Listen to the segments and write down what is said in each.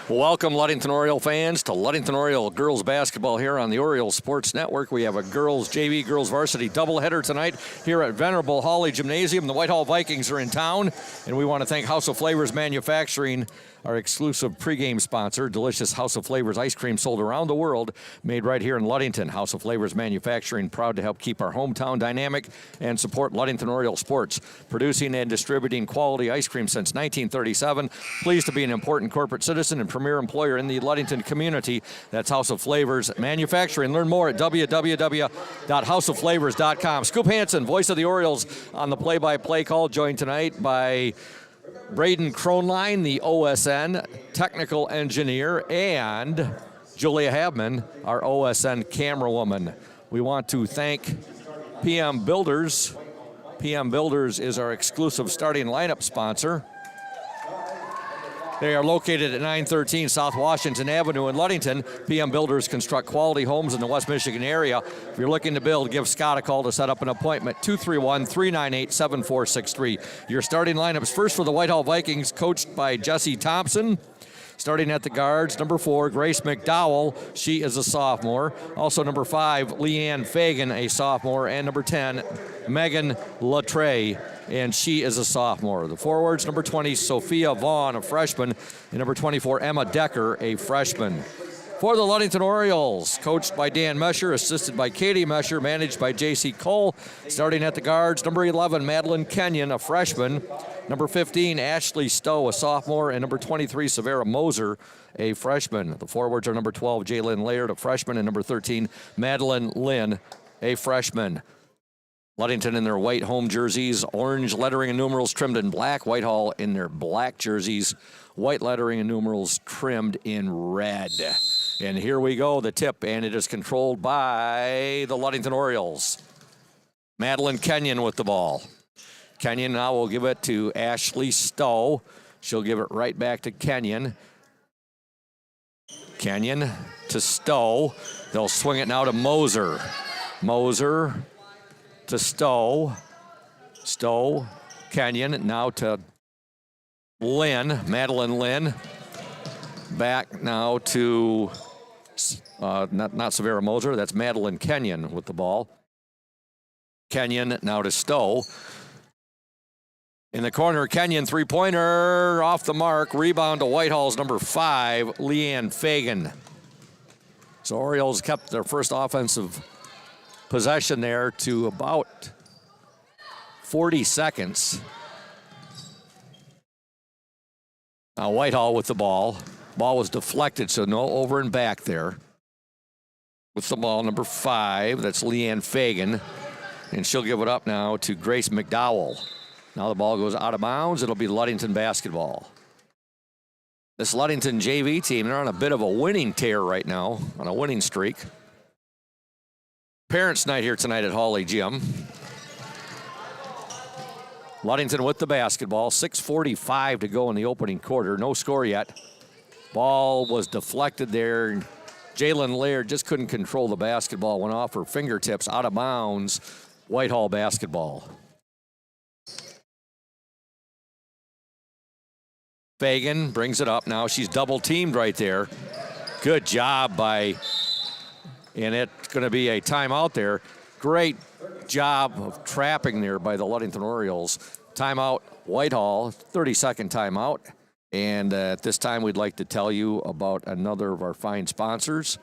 Welcome, Ludington Oriole fans, to Ludington Oriole girls basketball here on the Oriole Sports Network. We have a girls JV, girls varsity doubleheader tonight here at Venerable Hawley Gymnasium. The Whitehall Vikings are in town, and we want to thank House of Flavors Manufacturing, our exclusive pregame sponsor. Delicious House of Flavors ice cream sold around the world, made right here in Ludington. House of Flavors Manufacturing, proud to help keep our hometown dynamic and support Ludington Oriole sports. Producing and distributing quality ice cream since 1937. Pleased to be an important corporate citizen and premier employer in the Ludington community. That's House of Flavors Manufacturing. Learn more at www.houseofflavors.com. Scoop Hansen, voice of the Orioles, on the play-by-play call, joined tonight by Braden Kronline, the OSN technical engineer, and Julia Habman, our OSN camera woman. We want to thank PM Builders. PM Builders is our exclusive starting lineup sponsor. They are located at 913 South Washington Avenue in Ludington. PM Builders construct quality homes in the West Michigan area. If you're looking to build, give Scott a call to set up an appointment, 231-398-7463. Your starting lineups first for the Whitehall Vikings, coached by Jesse Thompson. Starting at the guards, number 4, Grace McDowell. She is a sophomore. Also number 5, Leanne Fagan, a sophomore. And number 10, Megan Latre, and she is a sophomore. The forwards, number 20, Sophia Vaughn, a freshman. And number 24, Emma Decker, a freshman. For the Ludington Orioles, coached by Dan Mesher, assisted by Katie Mesher, managed by J.C. Cole. Starting at the guards, number 11, Madeline Kenyon, a freshman. Number 15, Ashley Stowe, a sophomore. And number 23, Severa Moser, a freshman. The forwards are number 12, Jalen Laird, a freshman. And number 13, Madeline Lynn, a freshman. Ludington in their white home jerseys, orange lettering and numerals trimmed in black. Whitehall in their black jerseys, white lettering and numerals trimmed in red. And here we go, the tip, and it is controlled by the Ludington Orioles. Madeline Kenyon with the ball. Kenyon now will give it to Ashley Stowe. She'll give it right back to Kenyon. Kenyon to Stowe. They'll swing it now to Moser. Moser to Stowe. Stowe, Kenyon, now to Lynn, Madeline Lynn. Back now to, not Severa Moser, that's Madeline Kenyon with the ball. Kenyon now to Stowe. In the corner, Kenyon, three-pointer, off the mark. Rebound to Whitehall's number 5, Leanne Fagan. So Orioles kept their first offensive possession there to about 40 seconds. Now Whitehall with the ball. Ball was deflected, so no over and back there. With the ball, number 5, that's Leanne Fagan. And she'll give it up now to Grace McDowell. Now the ball goes out of bounds. It'll be Ludington basketball. This Ludington JV team, they're on a bit of a winning tear right now, on a winning streak. Parents' night here tonight at Hawley Gym. Ludington with the basketball. 6:45 to go in the opening quarter. No score yet. Ball was deflected there. Jalen Laird just couldn't control the basketball. Went off her fingertips, out of bounds. Whitehall basketball. Fagan brings it up now. She's double teamed right there. Good job by, and it's going to be a timeout there. Great job of trapping there by the Ludington Orioles. Timeout, Whitehall, 30-second timeout. And at this time, we'd like to tell you about another of our fine sponsors.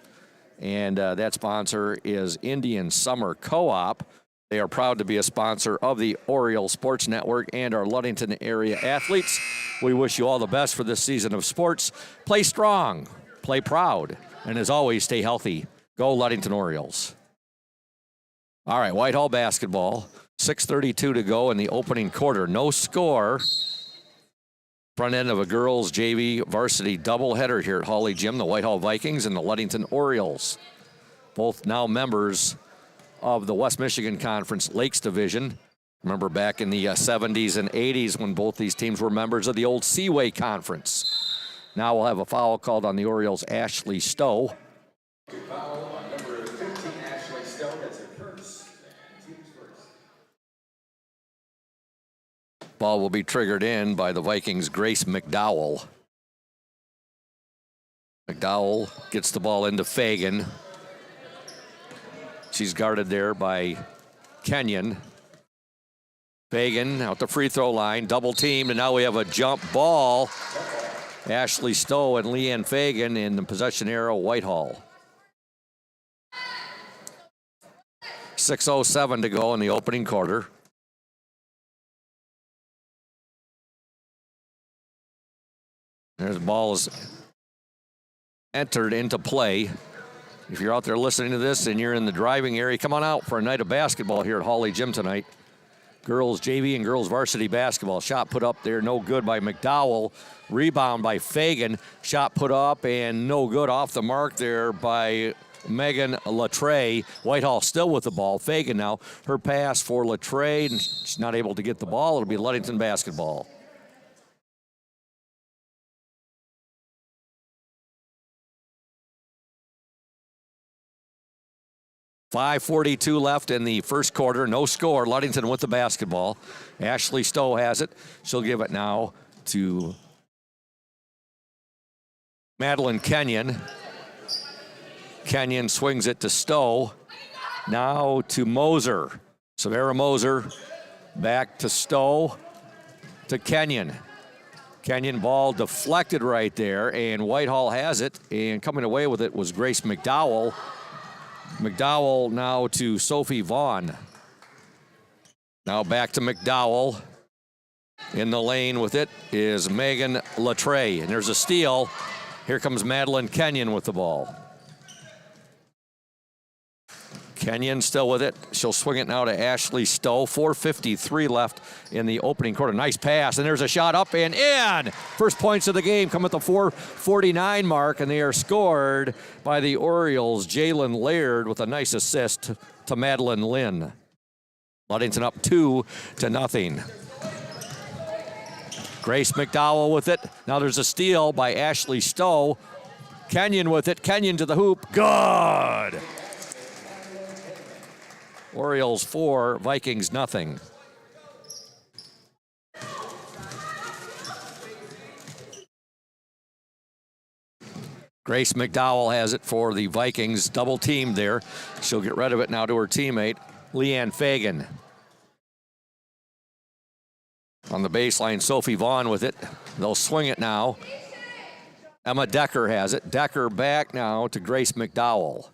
And that sponsor is Indian Summer Co-op. They are proud to be a sponsor of the Oriole Sports Network and our Ludington area athletes. We wish you all the best for this season of sports. Play strong, play proud, and as always, stay healthy. Go Ludington Orioles. All right, Whitehall basketball. 6:32 to go in the opening quarter. No score. Front end of a girls JV varsity doubleheader here at Hawley Gym. The Whitehall Vikings and the Ludington Orioles. Both now members of the West Michigan Conference Lakes Division. Remember back in the 70s and 80s when both these teams were members of the old Seaway Conference. Now we'll have a foul called on the Orioles' Ashley Stowe. Foul on number 15, Ashley Stowe. That's her first. And team's first. Ball will be triggered in by the Vikings' Grace McDowell. McDowell gets the ball into Fagan. She's guarded there by Kenyon. Fagan out the free throw line, double teamed, and now we have a jump ball. Ashley Stowe and Leanne Fagan in the possession arrow, Whitehall. 6:07 to go in the opening quarter. There's the ball is entered into play. If you're out there listening to this and you're in the driving area, come on out for a night of basketball here at Hawley Gym tonight. Girls JV and girls varsity basketball. Shot put up there, no good by McDowell. Rebound by Fagan. Shot put up and no good, off the mark there by Megan Latre. Whitehall still with the ball. Fagan now, her pass for Latre, and she's not able to get the ball. It'll be Ludington basketball. .5:42 left in the first quarter. No score. Ludington with the basketball. Ashley Stowe has it. She'll give it now to Madeline Kenyon. Kenyon swings it to Stowe. Now to Moser. Savera Moser back to Stowe to Kenyon. Kenyon ball deflected right there, and Whitehall has it. And coming away with it was Grace McDowell. McDowell now to Sophie Vaughn. Now back to McDowell. In the lane with it is Megan Latre. And there's a steal. Here comes Madeline Kenyon with the ball. Kenyon still with it. She'll swing it now to Ashley Stowe. 4:53 left in the opening quarter. Nice pass, and there's a shot up and in. First points of the game come at the 4:49 mark, and they are scored by the Orioles. Jalen Laird with a nice assist to Madeline Lynn. Ludington up 2-0. Grace McDowell with it. Now there's a steal by Ashley Stowe. Kenyon with it. Kenyon to the hoop. Good. Orioles 4, Vikings nothing. Grace McDowell has it for the Vikings. Double teamed there. She'll get rid of it now to her teammate, Leanne Fagan. On the baseline, Sophie Vaughn with it. They'll swing it now. Emma Decker has it. Decker back now to Grace McDowell.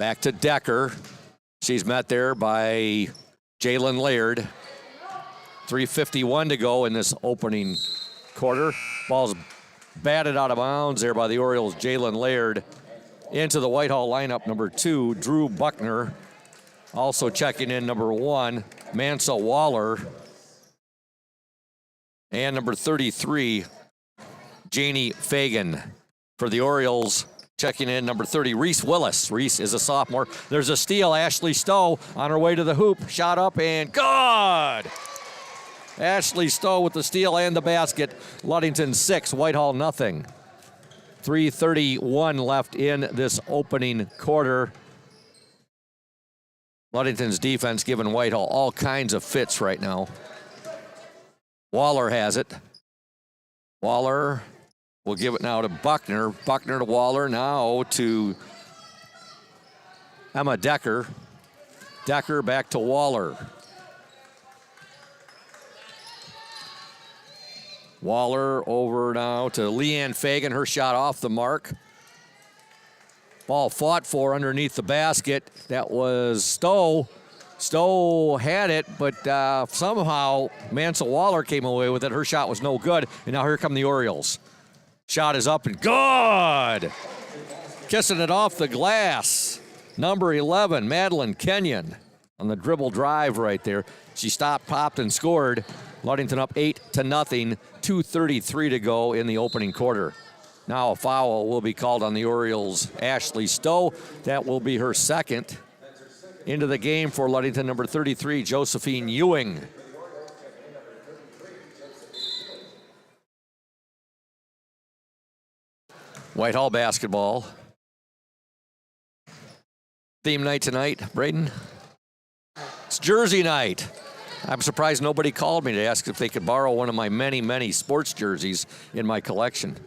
Back to Decker. She's met there by Jalen Laird. 3:51 to go in this opening quarter. Ball's batted out of bounds there by the Orioles. Jalen Laird into the Whitehall lineup. Number 2, Drew Buckner. Also checking in number 1, Mansa Waller. And number 33, Janie Fagan. For the Orioles, checking in number 30, Reese Willis. Reese is a sophomore. There's a steal. Ashley Stowe on her way to the hoop. Shot up and good. Ashley Stowe with the steal and the basket. Ludington 6, Whitehall nothing. 3:31 left in this opening quarter. Ludington's defense giving Whitehall all kinds of fits right now. Waller has it. Waller will give it now to Buckner. Buckner to Waller, now to Emma Decker. Decker back to Waller. Waller over now to Leanne Fagan. Her shot off the mark. Ball fought for underneath the basket. That was Stowe. Stowe had it, but somehow Mansa Waller came away with it. Her shot was no good, and now here come the Orioles. Shot is up and good. Kissing it off the glass. Number 11, Madeline Kenyon on the dribble drive right there. She stopped, popped, and scored. Ludington up 8-0. 2:33 to go in the opening quarter. Now a foul will be called on the Orioles' Ashley Stowe. That will be her second. Into the game for Ludington, number 33, Josephine Ewing. Whitehall basketball. Theme night tonight, Braden? It's jersey night. I'm surprised nobody called me to ask if they could borrow one of my many, many sports jerseys in my collection.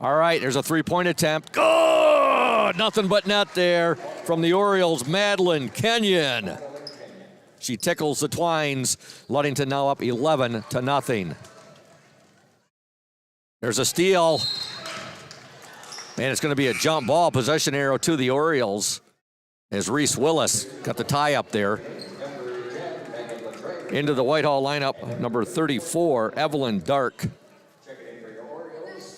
All right, there's a three-point attempt. Good! Nothing but net there from the Orioles, Madeline Kenyon. She tickles the twines. Ludington now up 11-0. There's a steal. And it's going to be a jump ball, possession arrow to the Orioles as Reese Willis got the tie up there. Into the Whitehall lineup, number 34, Evelyn Dark.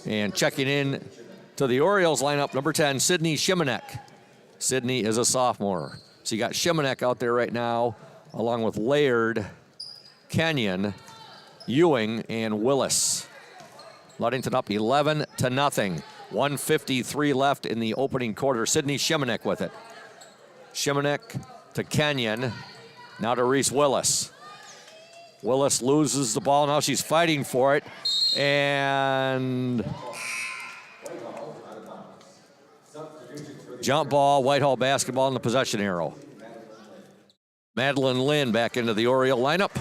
And checking in to the Orioles lineup, number 10, Sydney Shimanek. Sydney is a sophomore. So you got Shimanek out there right now, along with Laird, Kenyon, Ewing, and Willis. Ludington up 11-0. 1:53 left in the opening quarter. Sydney Shimanek with it. Shimanek to Kenyon. Now to Reese Willis. Willis loses the ball. Now she's fighting for it. And jump ball, Whitehall basketball in the possession arrow. Madeline Lynn back into the Oriole lineup.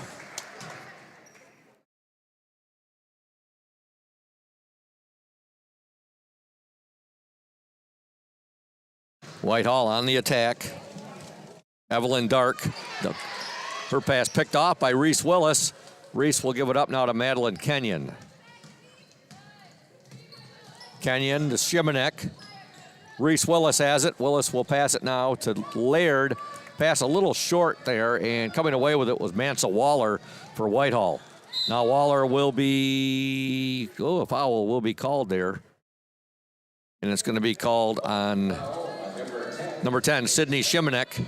Whitehall on the attack. Evelyn Dark. Her pass picked off by Reese Willis. Reese will give it up now to Madeline Kenyon. Kenyon to Shimanek. Reese Willis has it. Willis will pass it now to Laird. Pass a little short there, and coming away with it was Mansa Waller for Whitehall. Now Waller will be, a foul will be called there. And it's going to be called on number 10, Sydney Shimanek.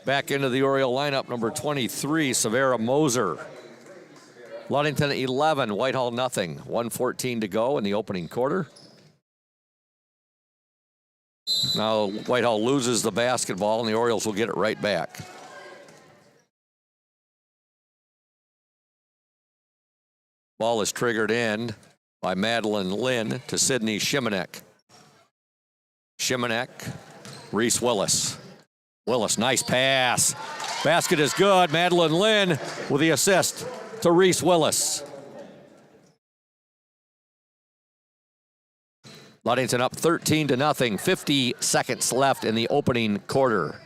Back into the Oriole lineup, number 23, Savera Moser. Ludington 11, Whitehall nothing. 1:14 to go in the opening quarter. Now Whitehall loses the basketball, and the Orioles will get it right back. Ball is triggered in by Madeline Lynn to Sydney Shimanek. Shimanek, Reese Willis. Willis, nice pass. Basket is good. Madeline Lynn with the assist to Reese Willis. Ludington up 13-0. 50 seconds left in the opening quarter.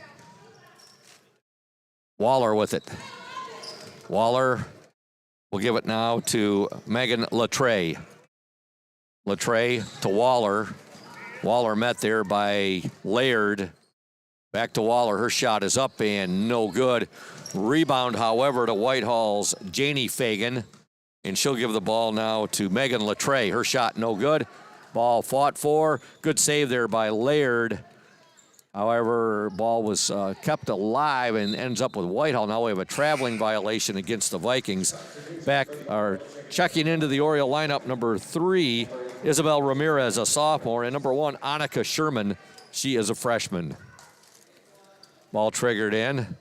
Waller with it. Waller will give it now to Megan Latre. Latre to Waller. Waller met there by Laird. Back to Waller. Her shot is up and no good. Rebound, however, to Whitehall's Janie Fagan. And she'll give the ball now to Megan Latre. Her shot no good. Ball fought for. Good save there by Laird. However, ball was kept alive and ends up with Whitehall. Now we have a traveling violation against the Vikings. Checking into the Oriole lineup, number 3, Isabel Ramirez, a sophomore, and number 1, Annika Sherman. She is a freshman. Ball triggered in.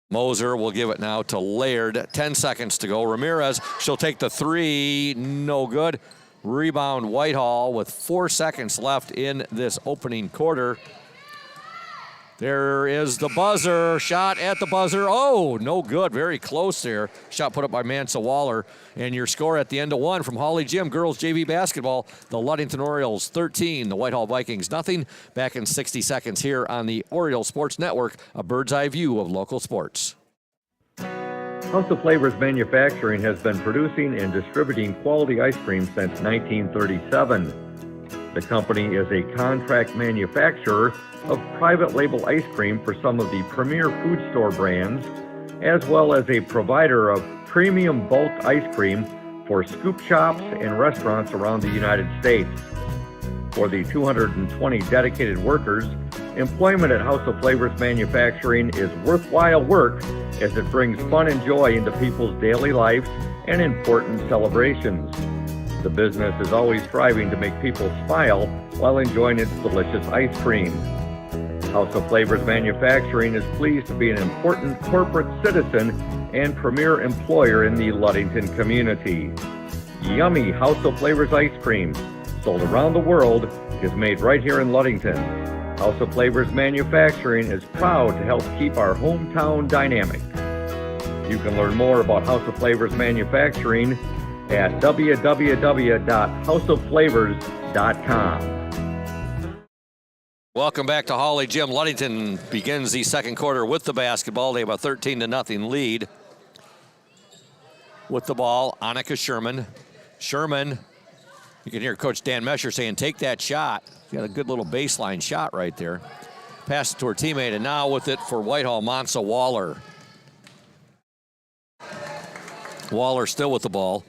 Moser will give it now to Laird. 10 seconds to go. Ramirez, she'll take the 3. No good. Rebound Whitehall with 4 seconds left in this opening quarter. There is the buzzer. Shot at the buzzer. Oh, no good. Very close there. Shot put up by Mansa Waller. And your score at the end of 1 from Hawley Gym Girls JV Basketball. The Ludington Orioles 13. The Whitehall Vikings nothing. Back in 60 seconds here on the Oriole Sports Network. A bird's eye view of local sports. House of Flavors Manufacturing has been producing and distributing quality ice cream since 1937. The company is a contract manufacturer of private label ice cream for some of the premier food store brands, as well as a provider of premium bulk ice cream for scoop shops and restaurants around the United States. For the 220 dedicated workers, employment at House of Flavors Manufacturing is worthwhile work as it brings fun and joy into people's daily lives and important celebrations. The business is always striving to make people smile while enjoying its delicious ice cream. House of Flavors Manufacturing is pleased to be an important corporate citizen and premier employer in the Ludington community. Yummy House of Flavors ice cream, sold around the world, is made right here in Ludington. House of Flavors Manufacturing is proud to help keep our hometown dynamic. You can learn more about House of Flavors Manufacturing at www.houseofflavors.com. Welcome back to Hawley Gym. Ludington begins the second quarter with the basketball. They have a 13-0 lead. With the ball, Annika Sherman. Sherman, you can hear Coach Dan Mesher saying, take that shot. She got a good little baseline shot right there. Pass it to her teammate, and now with it for Whitehall, Monsa Waller. Waller still with the ball.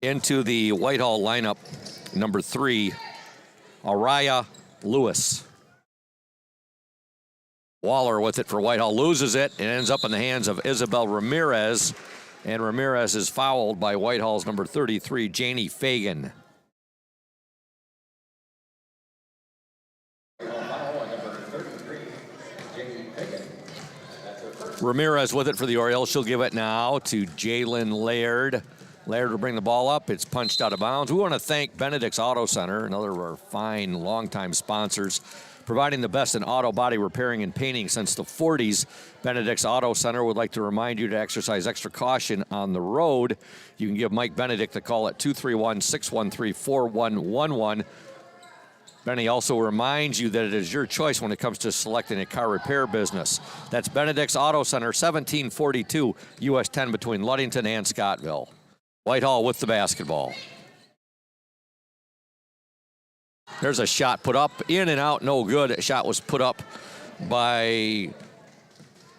Into the Whitehall lineup, number 3, Araya Lewis. Waller with it for Whitehall, loses it, and ends up in the hands of Isabel Ramirez. And Ramirez is fouled by Whitehall's number 33, Janie Fagan. Ramirez with it for the Orioles. She'll give it now to Jalen Laird. Laird will bring the ball up. It's punched out of bounds. We want to thank Benedict's Auto Center, another of our fine, longtime sponsors, providing the best in auto body repairing and painting since the 40s. Benedict's Auto Center would like to remind you to exercise extra caution on the road. You can give Mike Benedict a call at 231-613-4111. Benny also reminds you that it is your choice when it comes to selecting a car repair business. That's Benedict's Auto Center, 1742 US 10 between Ludington and Scottville. Whitehall with the basketball. There's a shot put up, in and out, no good. A shot was put up by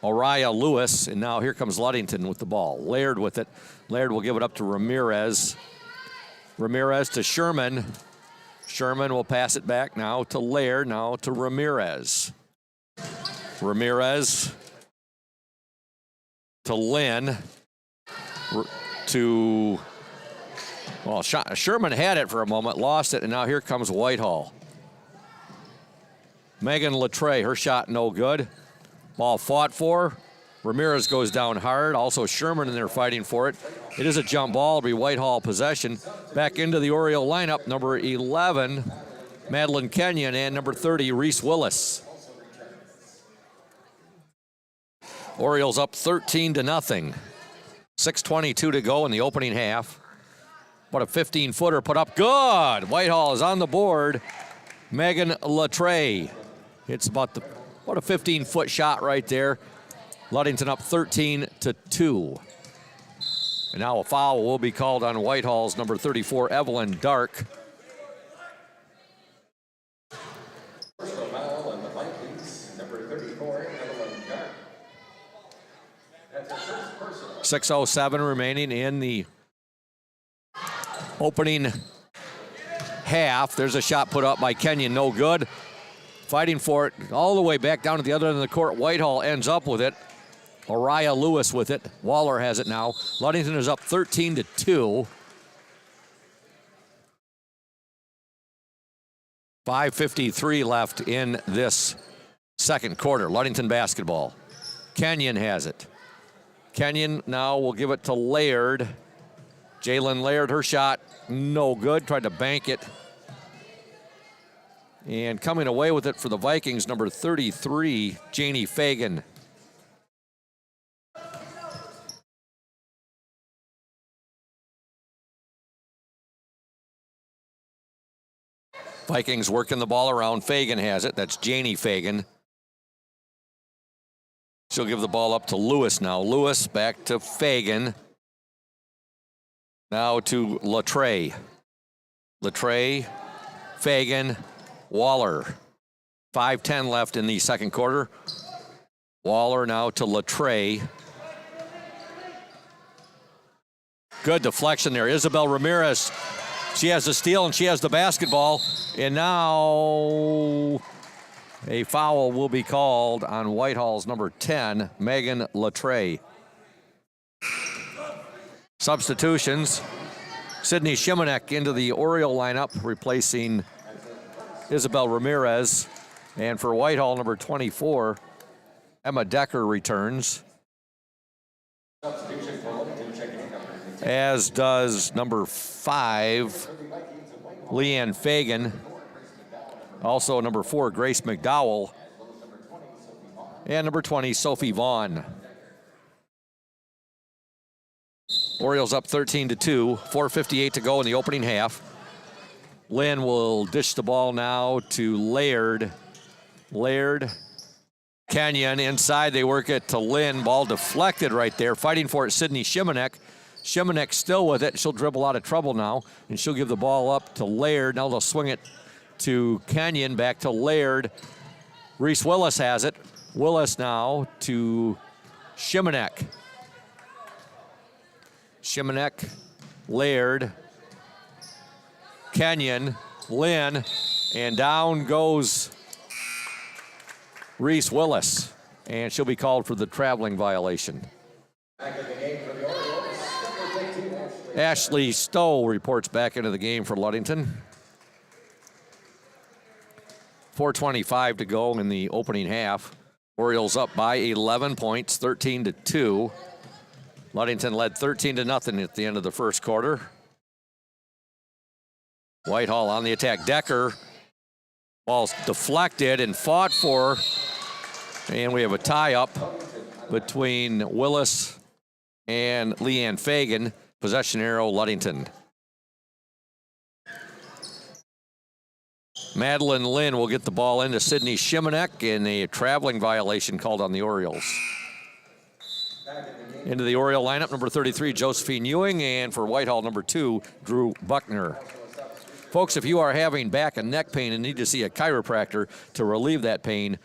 Araya Lewis, and now here comes Ludington with the ball. Laird with it. Laird will give it up to Ramirez. Ramirez to Sherman. Sherman will pass it back now to Laird, now to Ramirez. Ramirez to Lynn. Well, Sherman had it for a moment, lost it, and now here comes Whitehall. Megan Latre, her shot no good. Ball fought for. Ramirez goes down hard. Also Sherman in there fighting for it. It is a jump ball. It'll be Whitehall possession. Back into the Oriole lineup, number 11, Madeline Kenyon, and number 30, Reese Willis. Orioles up 13-0. 6:22 to go in the opening half. What a 15-footer put up. Good! Whitehall is on the board. Megan Latre. It's about what a 15-foot shot right there. Ludington up 13-2. And now a foul will be called on Whitehall's number 34, Evelyn Dark. Personal foul on the Vikings, number 34, Evelyn Dark. That's her first personal. 6:07 remaining in the opening half. There's a shot put up by Kenyon, no good. Fighting for it all the way back down to the other end of the court. Whitehall ends up with it. Araya Lewis with it. Waller has it now. Ludington is up 13-2. 5:53 left in this second quarter. Ludington basketball. Kenyon has it. Kenyon now will give it to Laird. Jalen Laird, her shot, no good. Tried to bank it. And coming away with it for the Vikings, number 33, Janie Fagan. Vikings working the ball around. Fagan has it. That's Janie Fagan. She'll give the ball up to Lewis now. Lewis back to Fagan. Now to Latre. Latre, Fagan, Waller. 5:10 left in the second quarter. Waller now to Latre. Good deflection there. Isabel Ramirez. She has the steal and she has the basketball. And now a foul will be called on Whitehall's number 10, Megan Latre. Substitutions. Sydney Shimanek into the Oriole lineup, replacing Isabel Ramirez. And for Whitehall, number 24, Emma Decker returns. As does number 5, Leanne Fagan. Also number 4, Grace McDowell. And number 20, Sophie Vaughn. Orioles up 13-2, 4:58 to go in the opening half. Lynn will dish the ball now to Laird. Kenyon inside, they work it to Lynn. Ball deflected right there. Fighting for it, Sydney Shimanek. Shimanek still with it. She'll dribble out of trouble now, and she'll give the ball up to Laird. Now they'll swing it to Kenyon, back to Laird. Reese Willis has it. Willis now to Shimanek. Shimanek, Laird, Kenyon, Lynn, and down goes Reese Willis, and she'll be called for the traveling violation. Back in the game for the Orioles, number 15, Ashley Stowe reports back into the game for Ludington. 4:25 to go in the opening half. Orioles up by 11 points, 13-2. Ludington led 13-0 at the end of the first quarter. Whitehall on the attack. Decker, ball's deflected and fought for. And we have a tie-up between Willis and Leanne Fagan. Possession arrow, Ludington. Madeline Lynn will get the ball into Sydney Shimanek, and a traveling violation called on the Orioles. Into the Oriole lineup, number 33, Josephine Ewing, and for Whitehall, number 2, Drew Buckner. Folks, if you are having back and neck pain and need to see a chiropractor to relieve that pain,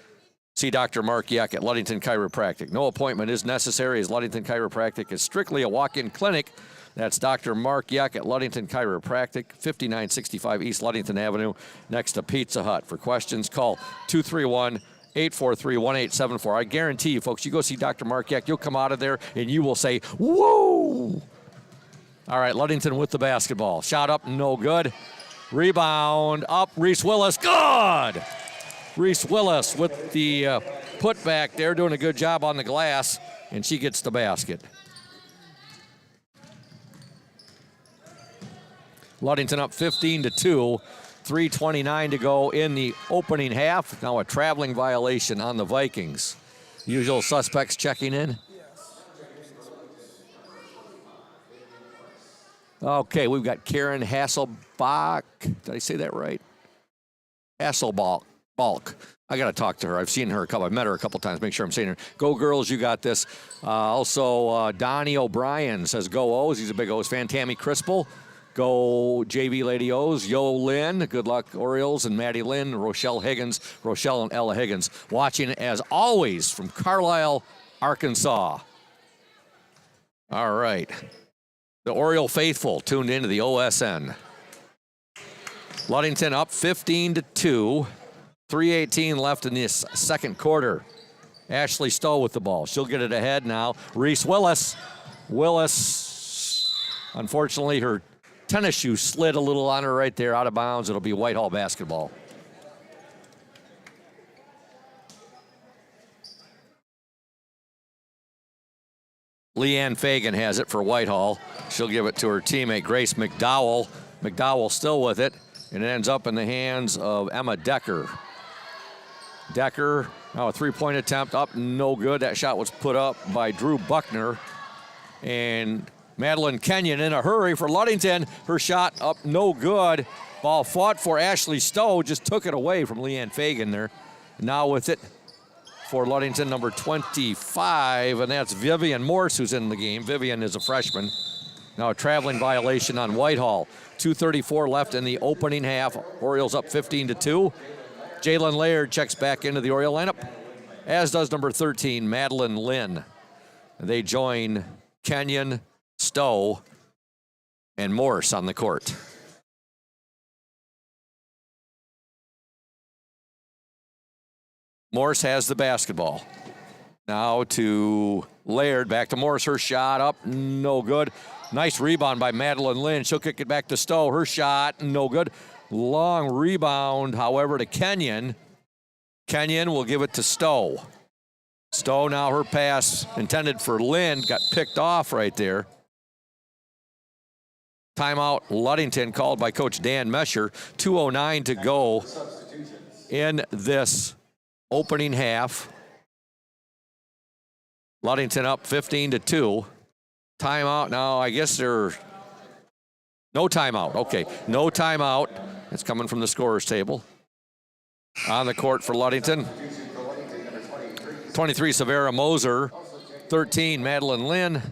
see Dr. Mark Yeck at Ludington Chiropractic. No appointment is necessary, as Ludington Chiropractic is strictly a walk-in clinic. That's Dr. Mark Yeck at Ludington Chiropractic, 5965 East Ludington Avenue, next to Pizza Hut. For questions, call 231-843-1874. I guarantee you, folks, you go see Dr. Mark Yeck, you'll come out of there and you will say, whoa! All right, Ludington with the basketball. Shot up, no good. Rebound up, Reese Willis, good! Reese Willis with the putback there, doing a good job on the glass, and she gets the basket. Ludington up 15-2, 3:29 to go in the opening half. Now a traveling violation on the Vikings. Usual suspects checking in. Okay, we've got Karen Hasselbach. Did I say that right? Hasselbalk. I got to talk to her. I've met her a couple times. Make sure I'm saying her. Go girls, you got this. Also, Donnie O'Brien says go O's. He's a big O's fan. Tammy Crispel. Go JV Lady O's. Yo Lynn. Good luck Orioles. And Maddie Lynn. Rochelle Higgins. Rochelle and Ella Higgins. Watching as always from Carlisle, Arkansas. All right. The Oriole faithful tuned into the OSN. Ludington up 15-2. 3:18 left in this second quarter. Ashley Stowe with the ball. She'll get it ahead now. Reese Willis. Unfortunately, her tennis shoe slid a little on her right there, out of bounds. It'll be Whitehall basketball. Leanne Fagan has it for Whitehall. She'll give it to her teammate, Grace McDowell. McDowell still with it, and it ends up in the hands of Emma Decker. Decker, now a three-point attempt up, no good. That shot was put up by Drew Buckner. And Madeline Kenyon in a hurry for Ludington. Her shot up, no good. Ball fought for Ashley Stowe, just took it away from Leanne Fagan there. Now with it for Ludington, number 25, and that's Vivian Morse who's in the game. Vivian is a freshman. Now a traveling violation on Whitehall. 2:34 left in the opening half. Orioles up 15-2. Jalen Laird checks back into the Oriole lineup, as does number 13, Madeline Lynn. They join Kenyon, Stowe, and Morse on the court. Morse has the basketball. Now to Laird, back to Morse. Her shot up, no good. Nice rebound by Madeline Lynn. She'll kick it back to Stowe. Her shot, no good. Long rebound, however, to Kenyon. Kenyon will give it to Stowe. Stowe, now her pass intended for Lynn, got picked off right there. Timeout, Ludington, called by Coach Dan Mesher. 2:09 to go in this opening half. Ludington up 15-2. Timeout now. I guess they're no timeout. Okay, no timeout. It's coming from the scorer's table. On the court for Ludington. 23, Savera Moser. 13, Madeline Lynn.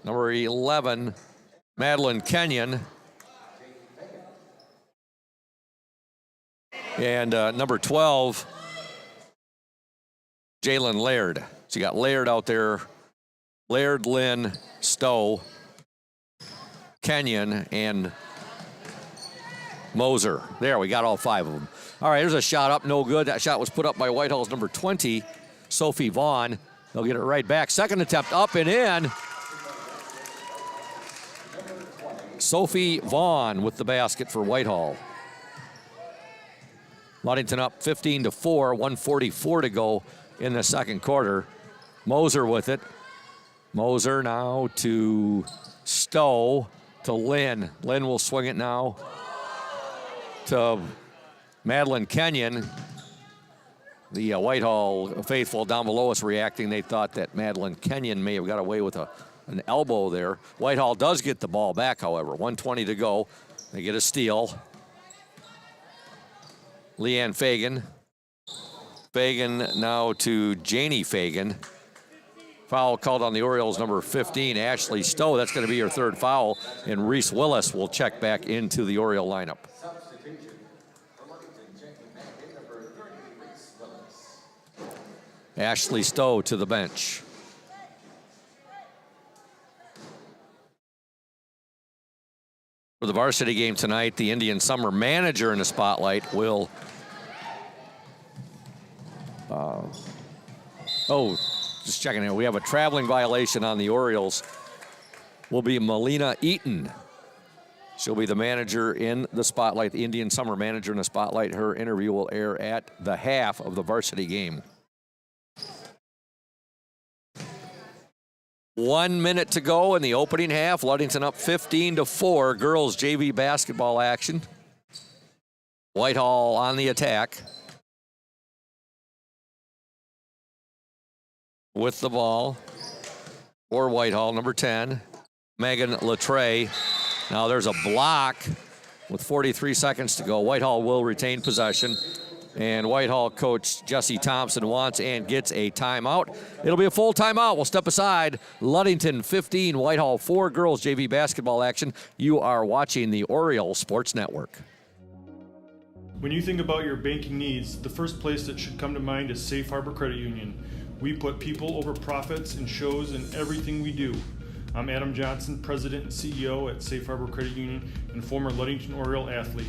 Number 11, Madeline Kenyon. And number 12, Jalen Laird. So you got Laird out there. Laird, Lynn, Stowe, Kenyon, and Moser. There, we got all 5 of them. All right, there's a shot up, no good. That shot was put up by Whitehall's number 20, Sophie Vaughn. They'll get it right back. Second attempt up and in. Sophie Vaughn with the basket for Whitehall. Ludington up 15-4, 1:44 to go in the second quarter. Moser with it. Moser now to Stowe, to Lynn. Lynn will swing it now to Madeline Kenyon. The Whitehall faithful down below us reacting. They thought that Madeline Kenyon may have got away with an elbow there. Whitehall does get the ball back, however. 1:20 to go. They get a steal. Leanne Fagan. Fagan now to Janie Fagan. Foul called on the Orioles, number 15, Ashley Stowe. That's going to be her 3rd foul. And Reese Willis will check back into the Oriole lineup. Ashley Stowe to the bench. For the varsity game tonight, the Indian Summer manager in the spotlight will... just checking here. We have a traveling violation on the Orioles. Will be Melina Eaton. She'll be the manager in the spotlight, the Indian Summer manager in the spotlight. Her interview will air at the half of the varsity game. 1 minute to go in the opening half. Ludington up 15-4. Girls JV basketball action. Whitehall on the attack. With the ball for Whitehall, number 10, Megan Latre. Now there's a block with 43 seconds to go. Whitehall will retain possession. And Whitehall coach Jesse Thompson wants and gets a timeout. It'll be a full timeout. We'll step aside. Ludington 15, Whitehall 4, girls JV basketball action. You are watching the Oriole Sports Network. When you think about your banking needs, the first place that should come to mind is Safe Harbor Credit Union. We put people over profits and shows in everything we do. I'm Adam Johnson, President and CEO at Safe Harbor Credit Union and former Ludington Oriole athlete.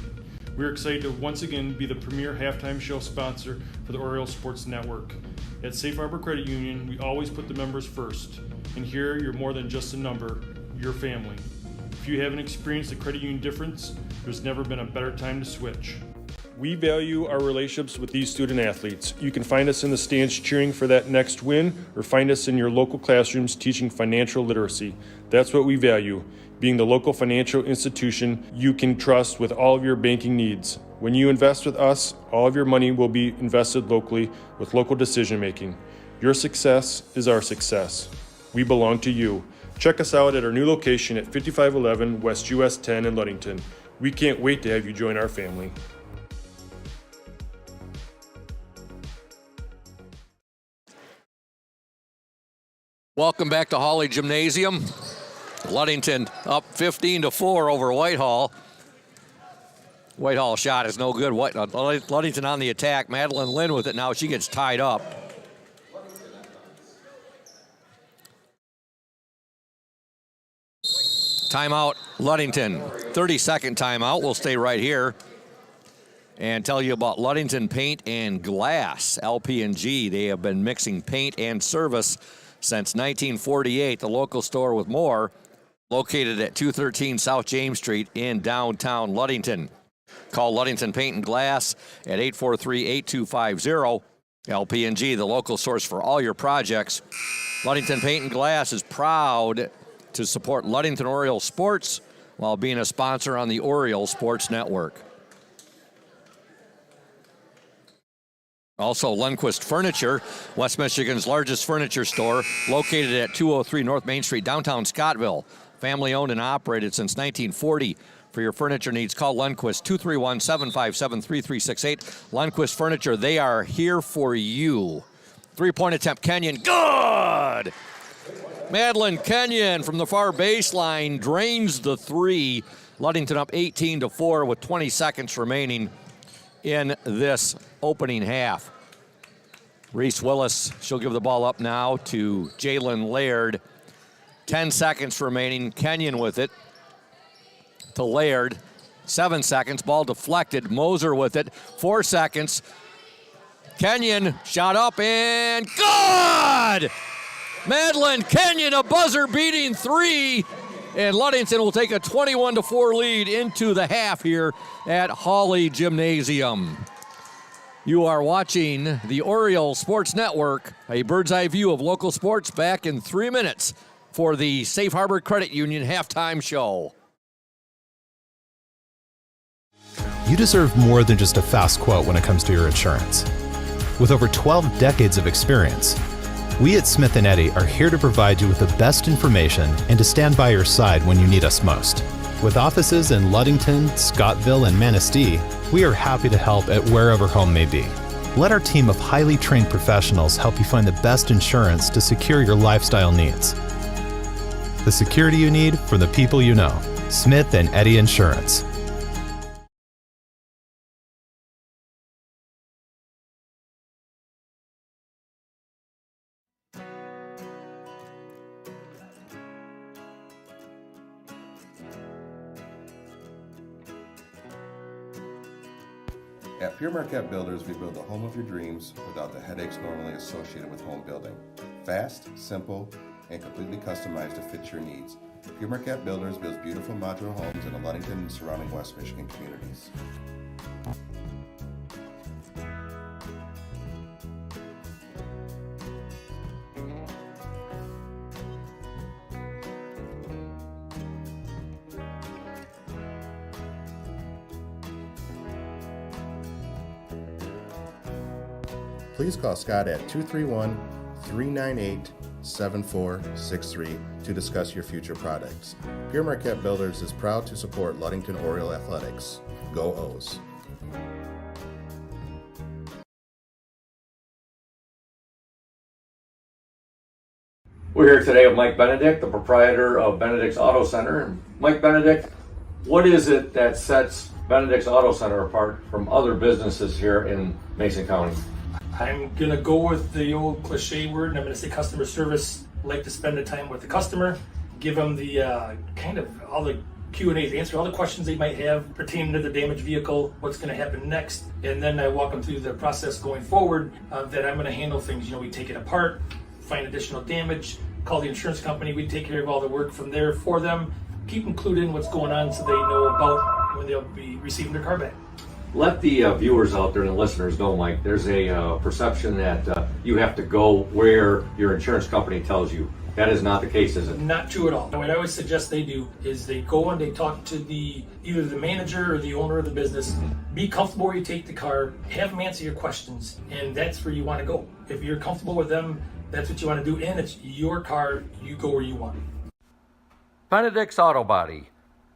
We're excited to once again be the premier halftime show sponsor for the Oriole Sports Network. At Safe Harbor Credit Union, we always put the members first. And here, you're more than just a number, you're family. If you haven't experienced the credit union difference, there's never been a better time to switch. We value our relationships with these student athletes. You can find us in the stands cheering for that next win, or find us in your local classrooms teaching financial literacy. That's what we value, being the local financial institution you can trust with all of your banking needs. When you invest with us, all of your money will be invested locally with local decision making. Your success is our success. We belong to you. Check us out at our new location at 5511 West US 10 in Ludington. We can't wait to have you join our family. Welcome back to Hawley Gymnasium. Ludington up 15-4 over Whitehall. Whitehall shot is no good. Ludington on the attack. Madeline Lynn with it now. She gets tied up. Timeout, Ludington. 30-second timeout. We'll stay right here and tell you about Ludington Paint and Glass, LP&G. They have been mixing paint and service since 1948. The local store with more, located at 213 South James Street in downtown Ludington. Call Ludington Paint and Glass at 843-8250. LP&G, the local source for all your projects. Ludington Paint and Glass is proud to support Ludington Oriole Sports while being a sponsor on the Oriole Sports Network. Also, Lundquist Furniture, West Michigan's largest furniture store, located at 203 North Main Street, downtown Scottville. Family owned and operated since 1940. For your furniture needs, call Lundquist 231-757-3368. Lundquist Furniture, they are here for you. Three-point attempt, Kenyon, good! Madeline Kenyon from the far baseline drains the three. Ludington up 18-4 with 20 seconds remaining in this opening half. Reese Willis, she'll give the ball up now to Jalen Laird. 10 seconds remaining. Kenyon with it to Laird. 7 seconds. Ball deflected. Moser with it. 4 seconds. Kenyon shot up and good! Madeline Kenyon, a buzzer-beating three. And Ludington will take a 21-4 lead into the half here at Hawley Gymnasium. You are watching the Oriole Sports Network, a bird's eye view of local sports, back in 3 minutes for the Safe Harbor Credit Union halftime show. You deserve more than just a fast quote when it comes to your insurance. With over 12 decades of experience, we at Smith & Eddy are here to provide you with the best information and to stand by your side when you need us most. With offices in Ludington, Scottville, and Manistee, we are happy to help at wherever home may be. Let our team of highly trained professionals help you find the best insurance to secure your lifestyle needs. The security you need from the people you know. Smith & Eddy Insurance. At Pure Marquette Builders, we build the home of your dreams without the headaches normally associated with home building. Fast, simple, and completely customized to fit your needs. Pure Marquette Builders builds beautiful modular homes in the Ludington and surrounding West Michigan communities. Please call Scott at 231-398-7463 to discuss your future products. Pure Marquette Builders is proud to support Ludington Oriole Athletics. Go O's! We're here today with Mike Benedict, the proprietor of Benedict's Auto Center. Mike Benedict, what is it that sets Benedict's Auto Center apart from other businesses here in Mason County? I'm gonna go with the old cliche word, and I'm gonna say customer service. Like to spend the time with the customer, give them the kind of all the Q&As, answer all the questions they might have pertaining to the damaged vehicle, what's gonna happen next, and then I walk them through the process going forward that I'm gonna handle things. You know, we take it apart, find additional damage, call the insurance company, we take care of all the work from there for them, keep them clued in what's going on so they know about when they'll be receiving their car back. Let the viewers out there and the listeners know, Mike, there's a perception that you have to go where your insurance company tells you. That is not the case, is it? Not true at all. What I always suggest they do is they go and they talk to either the manager or the owner of the business. Be comfortable where you take the car, have them answer your questions, and that's where you want to go. If you're comfortable with them, that's what you want to do, and it's your car, you go where you want. Benedict's Auto Body,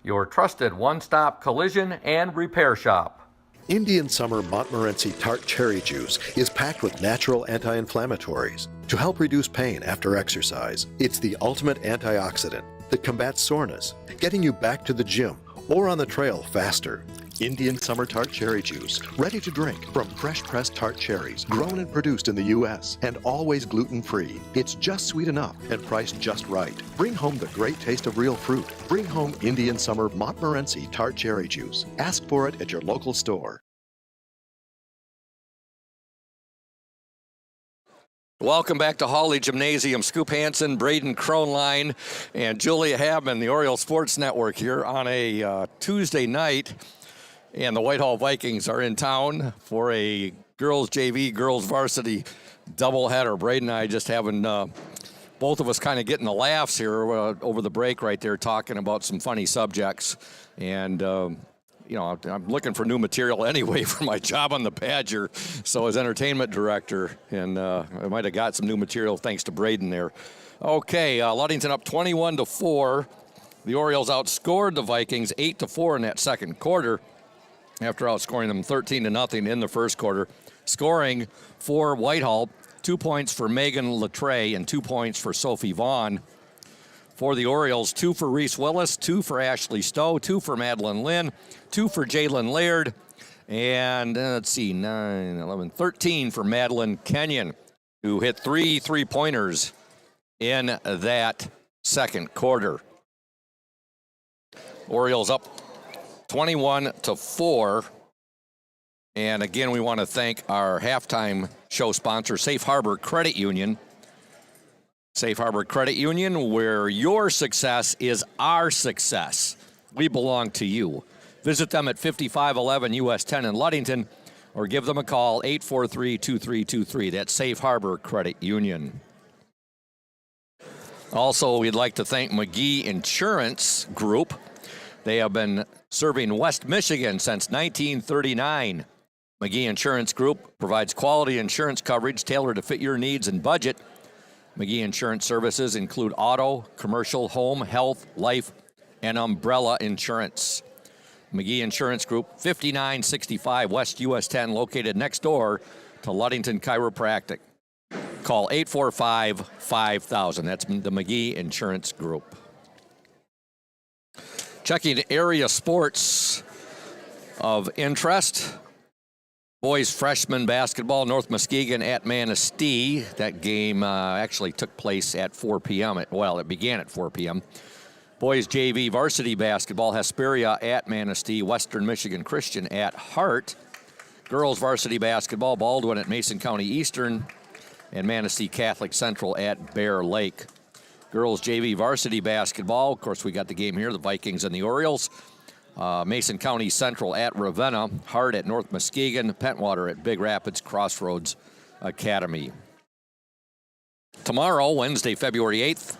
your trusted one-stop collision and repair shop. Indian Summer Montmorency Tart Cherry Juice is packed with natural anti-inflammatories to help reduce pain after exercise. It's the ultimate antioxidant that combats soreness, getting you back to the gym or on the trail faster. Indian Summer Tart Cherry Juice, ready to drink from fresh pressed tart cherries, grown and produced in the U.S. and always gluten-free. It's just sweet enough and priced just right. Bring home the great taste of real fruit. Bring home Indian Summer Montmorency Tart Cherry Juice. Ask for it at your local store. Welcome back to Hawley Gymnasium. Scoop Hansen, Braden Kronline, and Julia Habman, the Oriole Sports Network, here on a Tuesday night. And the Whitehall Vikings are in town for a girls JV, girls varsity doubleheader. Braden and I just having both of us kind of getting the laughs here over the break right there, talking about some funny subjects. And I'm looking for new material anyway for my job on the Badger. So as entertainment director, and I might have got some new material thanks to Braden there. Okay, Ludington up 21-4. The Orioles outscored the Vikings 8-4 in that second quarter after outscoring them 13-0 in the first quarter. Scoring for Whitehall, 2 points for Megan Latre and 2 points for Sophie Vaughn. For the Orioles, 2 for Reese Willis, 2 for Ashley Stowe, 2 for Madeline Lynn, 2 for Jalen Laird, and 9, 11, 13 for Madeline Kenyon, who hit 3 3-pointers in that second quarter. Orioles up 21-4. And again, we want to thank our halftime show sponsor, Safe Harbor Credit Union. Safe Harbor Credit Union, where your success is our success. We belong to you. Visit them at 5511 US 10 in Ludington, or give them a call, 843-2323. That's Safe Harbor Credit Union. Also, we'd like to thank McGee Insurance Group. They have been serving West Michigan since 1939. McGee Insurance Group provides quality insurance coverage tailored to fit your needs and budget. McGee Insurance services include auto, commercial, home, health, life, and umbrella insurance. McGee Insurance Group, 5965 West US 10, located next door to Ludington Chiropractic. Call 845-5000. That's the McGee Insurance Group. Checking area sports of interest. Boys freshman basketball, North Muskegon at Manistee. That game actually took place at 4 p.m. It began at 4 p.m. Boys JV varsity basketball, Hesperia at Manistee, Western Michigan Christian at Hart. Girls varsity basketball, Baldwin at Mason County Eastern, and Manistee Catholic Central at Bear Lake. Girls JV varsity basketball, of course we got the game here, the Vikings and the Orioles. Mason County Central at Ravenna, Hart at North Muskegon, Pentwater at Big Rapids Crossroads Academy. Tomorrow, Wednesday, February 8th,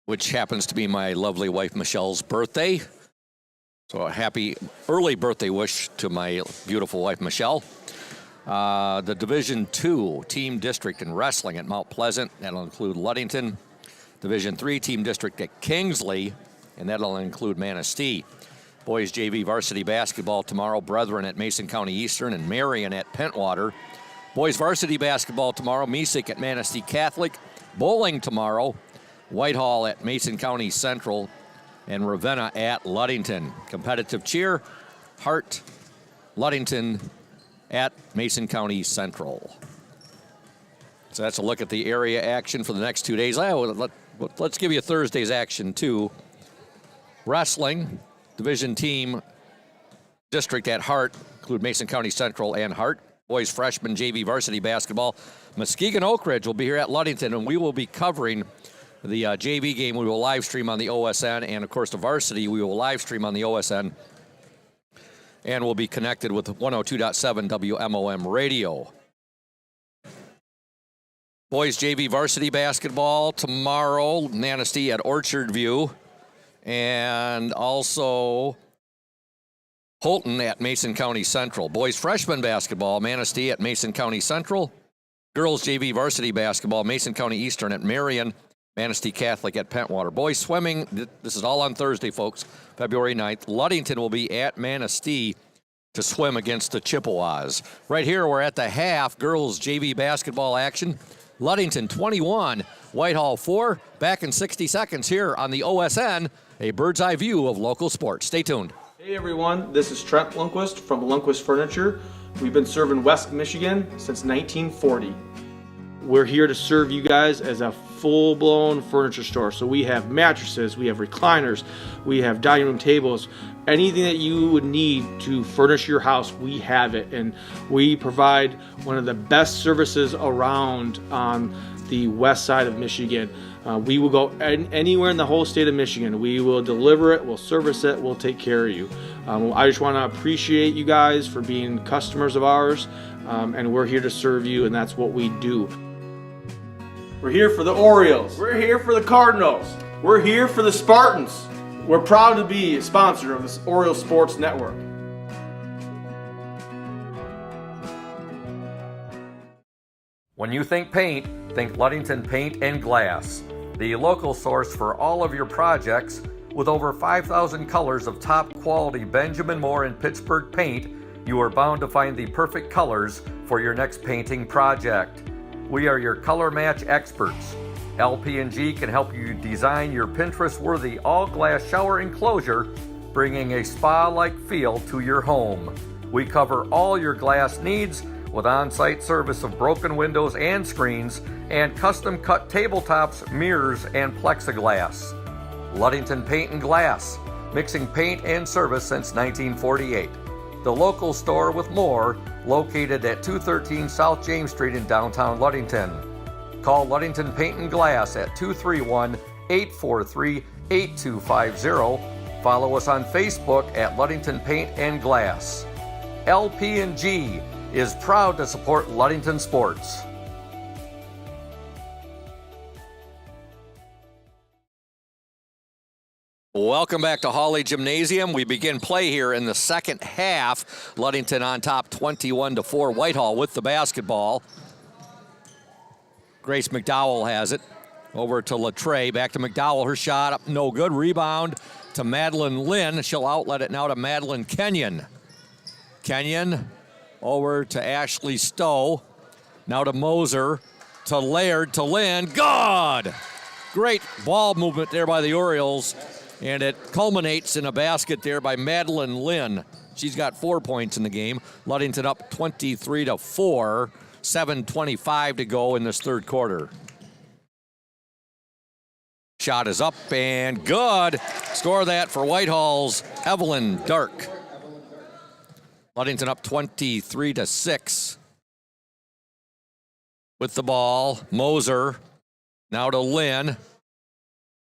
which happens to be my lovely wife Michelle's birthday. So a happy early birthday wish to my beautiful wife Michelle. The Division II Team District in Wrestling at Mount Pleasant. That'll include Ludington. Division III Team District at Kingsley, and that'll include Manistee. Boys JV varsity basketball tomorrow, Brethren at Mason County Eastern and Marion at Pentwater. Boys varsity basketball tomorrow, Mesick at Manistee Catholic. Bowling tomorrow, Whitehall at Mason County Central and Ravenna at Ludington. Competitive cheer, Hart, Ludington at Mason County Central. So that's a look at the area action for the next 2 days. Let's give you Thursday's action too. Wrestling, Division Team District at Hart, include Mason County Central and Hart. Boys freshman JV varsity basketball, Muskegon Oak Ridge will be here at Ludington, and we will be covering the JV game. We will live stream on the OSN, and of course the varsity we will live stream on the OSN, and we'll be connected with 102.7 WMOM radio. Boys JV varsity basketball tomorrow, Manistee at Orchard View, and also Holton at Mason County Central. Boys freshman basketball, Manistee at Mason County Central. Girls JV varsity basketball, Mason County Eastern at Marion, Manistee Catholic at Pentwater. Boys swimming, this is all on Thursday, folks, February 9th. Ludington will be at Manistee to swim against the Chippewas. Right here, we're at the half, girls JV basketball action. Ludington 21, Whitehall 4. Back in 60 seconds here on the OSN, a bird's eye view of local sports. Stay tuned. Hey everyone, this is Trent Lundquist from Lundquist Furniture. We've been serving West Michigan since 1940. We're here to serve you guys as a full-blown furniture store. So we have mattresses, we have recliners, we have dining room tables, anything that you would need to furnish your house, we have it. And we provide one of the best services around on the west side of Michigan. We will go anywhere in the whole state of Michigan. We will deliver it, we'll service it, we'll take care of you. I just want to appreciate you guys for being customers of ours, and we're here to serve you, and that's what we do. We're here for the Orioles. We're here for the Cardinals. We're here for the Spartans. We're proud to be a sponsor of this Orioles Sports Network. When you think paint, think Ludington Paint and Glass, the local source for all of your projects. With over 5,000 colors of top quality Benjamin Moore and Pittsburgh paint, you are bound to find the perfect colors for your next painting project. We are your color match experts. LP&G can help you design your Pinterest-worthy all-glass shower enclosure, bringing a spa-like feel to your home. We cover all your glass needs with on-site service of broken windows and screens and custom-cut tabletops, mirrors, and plexiglass. Ludington Paint and Glass, mixing paint and service since 1948. The local store with more, located at 213 South James Street in downtown Ludington. Call Ludington Paint and Glass at 231-843-8250. Follow us on Facebook at Ludington Paint and Glass. LP&G is proud to support Ludington sports. Welcome back to Hawley Gymnasium. We begin play here in the second half. Ludington on top 21-4. Whitehall with the basketball. Grace McDowell has it. Over to Latre. Back to McDowell. Her shot up, no good. Rebound to Madeline Lynn. She'll outlet it now to Madeline Kenyon. Kenyon over to Ashley Stowe. Now to Moser. To Laird. To Lynn. Good! Great ball movement there by the Orioles. And it culminates in a basket there by Madeline Lynn. She's got 4 points in the game. Ludington up 23-4. 7:25 to go in this third quarter. Shot is up and good. Score that for Whitehall's Evelyn Dark. Ludington up 23-6. With the ball, Moser. Now to Lynn.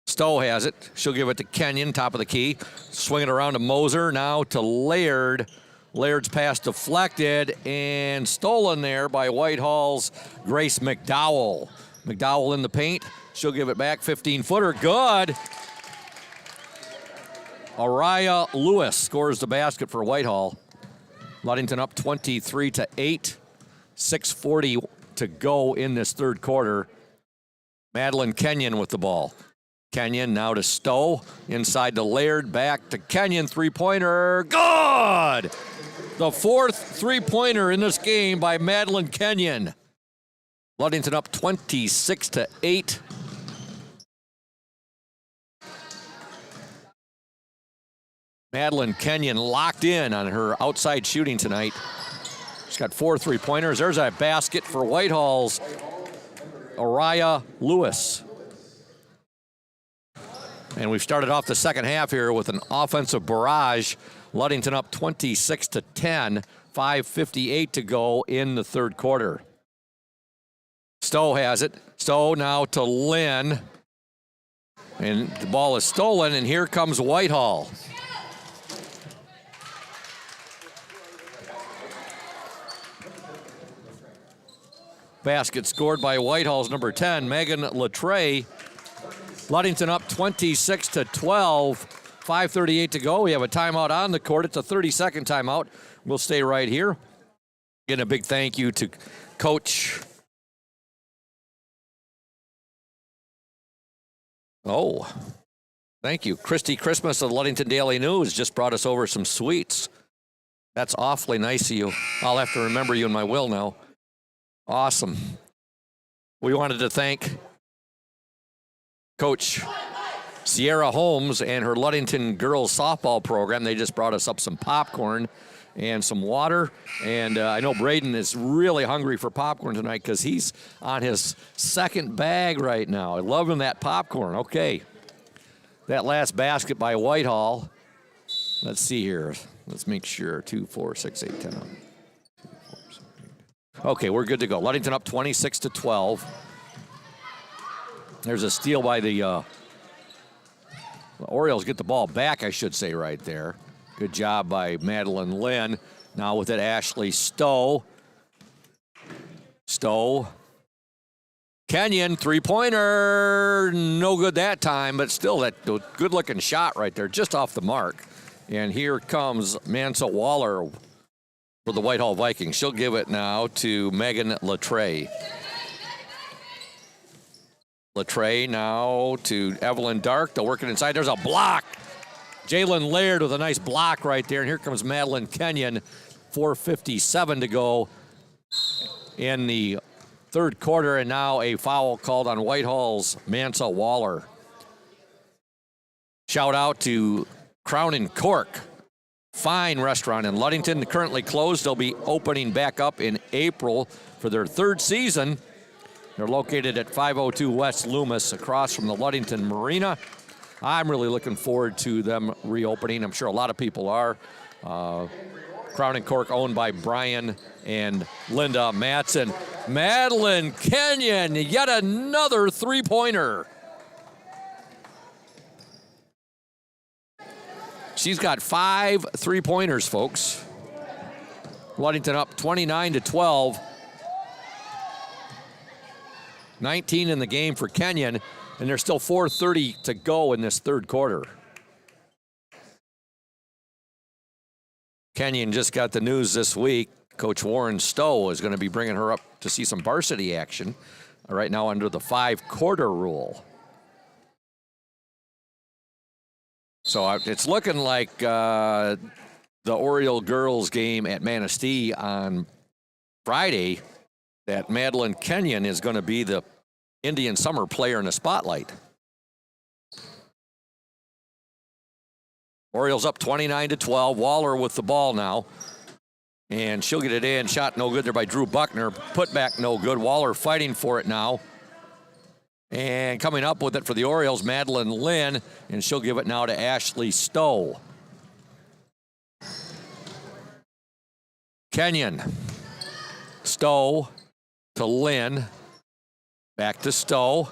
Stowe has it. She'll give it to Kenyon, top of the key. Swing it around to Moser. Now to Laird. Laird's pass deflected and stolen there by Whitehall's Grace McDowell. McDowell in the paint. She'll give it back. 15-footer. Good. Araya Lewis scores the basket for Whitehall. Ludington up 23-8. 6:40 to go in this third quarter. Madeline Kenyon with the ball. Kenyon now to Stowe. Inside to Laird. Back to Kenyon. Three-pointer. Good! The fourth three-pointer in this game by Madeline Kenyon. Ludington up 26-8. Madeline Kenyon locked in on her outside shooting tonight. She's got 4 three-pointers. There's a basket for Whitehall's Araya Lewis. And we've started off the second half here with an offensive barrage. Ludington up 26-10. 5:58 to go in the third quarter. Stowe has it. Stowe now to Lynn. And the ball is stolen, and here comes Whitehall. Basket scored by Whitehall's number 10, Megan Latre. Ludington up 26-12. 5:38 to go. We have a timeout on the court. It's a 30-second timeout. We'll stay right here. Again, a big thank you to Coach. Oh, thank you. Christy Christmas of the Ludington Daily News just brought us over some sweets. That's awfully nice of you. I'll have to remember you in my will now. Awesome. We wanted to thank Coach Sierra Holmes and her Ludington girls softball program. They just brought us up some popcorn and some water. And I know Braden is really hungry for popcorn tonight because he's on his second bag right now. I love him that popcorn. Okay. That last basket by Whitehall. Let's see here. Let's make sure. 2, 4, 6, 8, 10. 2, 4, 6, 8. Okay, we're good to go. Ludington up 26-12. There's a steal by the Orioles. Get the ball back, I should say, right there. Good job by Madeline Lynn. Now with it, Ashley Stowe. Stowe. Kenyon, three-pointer. No good that time, but still that good-looking shot right there, just off the mark. And here comes Mansa Waller for the Whitehall Vikings. She'll give it now to Megan Latre. Latre now to Evelyn Dark. They'll work it inside. There's a block. Jalen Laird with a nice block right there. And here comes Madeline Kenyon. 4:57 to go in the third quarter. And now a foul called on Whitehall's Mansa Waller. Shout out to Crown and Cork. Fine restaurant in Ludington. Currently closed. They'll be opening back up in April for their third season. They're located at 502 West Loomis across from the Ludington Marina. I'm really looking forward to them reopening. I'm sure a lot of people are. Crown and Cork owned by Brian and Linda Matson. Madeline Kenyon, yet another three-pointer. She's got 5 three-pointers, folks. Ludington up 29-12. 19 in the game for Kenyon, and there's still 4:30 to go in this third quarter. Kenyon just got the news this week. Coach Warren Stowe is going to be bringing her up to see some varsity action right now under the 5-quarter rule. So it's looking like the Oriole girls game at Manistee on Friday, that Madeline Kenyon is going to be the Indian Summer player in the spotlight. Orioles up 29-12. Waller with the ball now. And she'll get it in. Shot no good there by Drew Buckner. Put back no good. Waller fighting for it now. And coming up with it for the Orioles, Madeline Lynn. And she'll give it now to Ashley Stowe. Kenyon. Stowe to Lynn. Back to Stowe.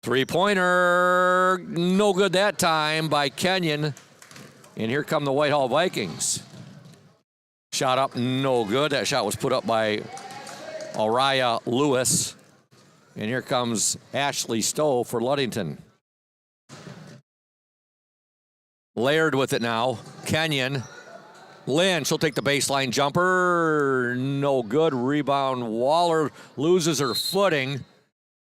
Three-pointer. No good that time by Kenyon. And here come the Whitehall Vikings. Shot up, no good. That shot was put up by Araya Lewis. And here comes Ashley Stowe for Ludington. Laird with it now. Kenyon. Lynn, she'll take the baseline jumper. No good. Rebound. Waller loses her footing.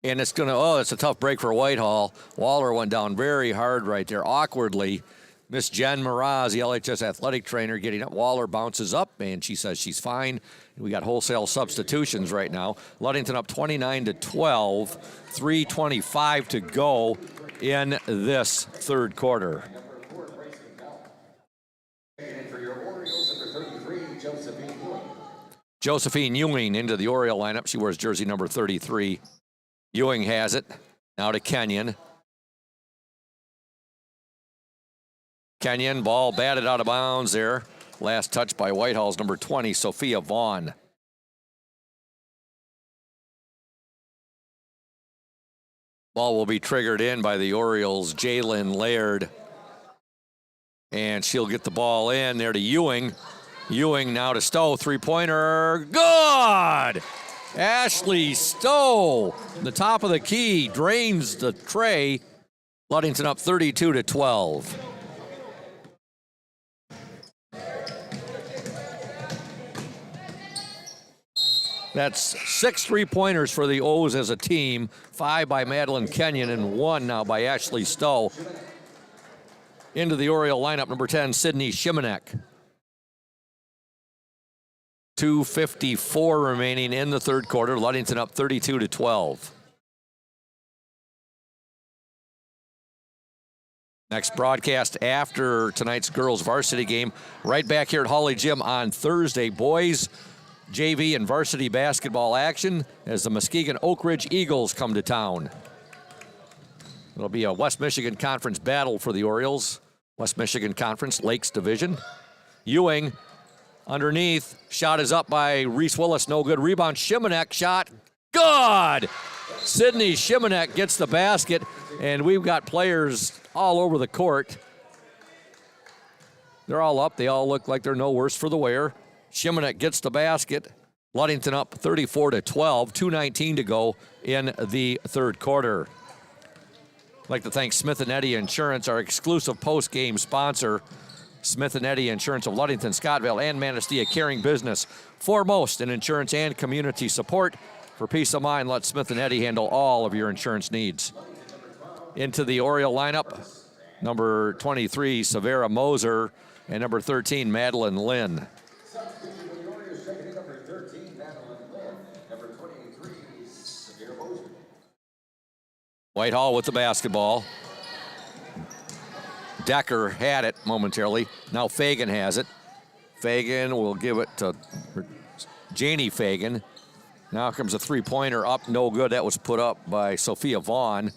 And it's it's a tough break for Whitehall. Waller went down very hard right there, awkwardly. Miss Jen Mraz, the LHS athletic trainer, getting up. Waller bounces up, and she says she's fine. We got wholesale substitutions right now. Ludington up 29-12, 3:25 to go in this third quarter. Josephine Ewing into the Oriole lineup. She wears jersey number 33. Ewing has it. Now to Kenyon. Kenyon, ball batted out of bounds there. Last touch by Whitehall's number 20, Sophia Vaughn. Ball will be triggered in by the Orioles' Jalen Laird. And she'll get the ball in there to Ewing. Ewing now to Stowe, three-pointer, good! Ashley Stowe, the top of the key, drains the tray. Ludington up 32-12. That's 6 three-pointers for the O's as a team, 5 by Madeline Kenyon and 1 now by Ashley Stowe. Into the Oriole lineup, number 10, Sydney Shimanek. 2:54 remaining in the third quarter. Ludington up 32-12. Next broadcast after tonight's girls varsity game, right back here at Hawley Gym on Thursday. Boys JV and varsity basketball action as the Muskegon Oak Ridge Eagles come to town. It'll be a West Michigan Conference battle for the Orioles. West Michigan Conference, Lakes Division. Ewing underneath, shot is up by Reese Willis, no good. Rebound, Shimanek shot, good! Sydney Shimanek gets the basket, and we've got players all over the court. They're all up, they all look like they're no worse for the wear. Shimanek gets the basket. Ludington up 34-12, 2:19 to go in the third quarter. I'd like to thank Smith & Eddy Insurance, our exclusive post-game sponsor. Smith & Eddy Insurance of Ludington, Scottville, and Manistee, a caring business, foremost in insurance and community support. For peace of mind, let Smith & Eddy handle all of your insurance needs. Into the Oriole lineup, number 23, Severa Moser, and number 13, Madeline Lynn. Whitehall with the basketball. Decker had it momentarily. Now Fagan has it. Fagan will give it to Janie Fagan. Now comes a three-pointer up, no good. That was put up by Sophia Vaughn.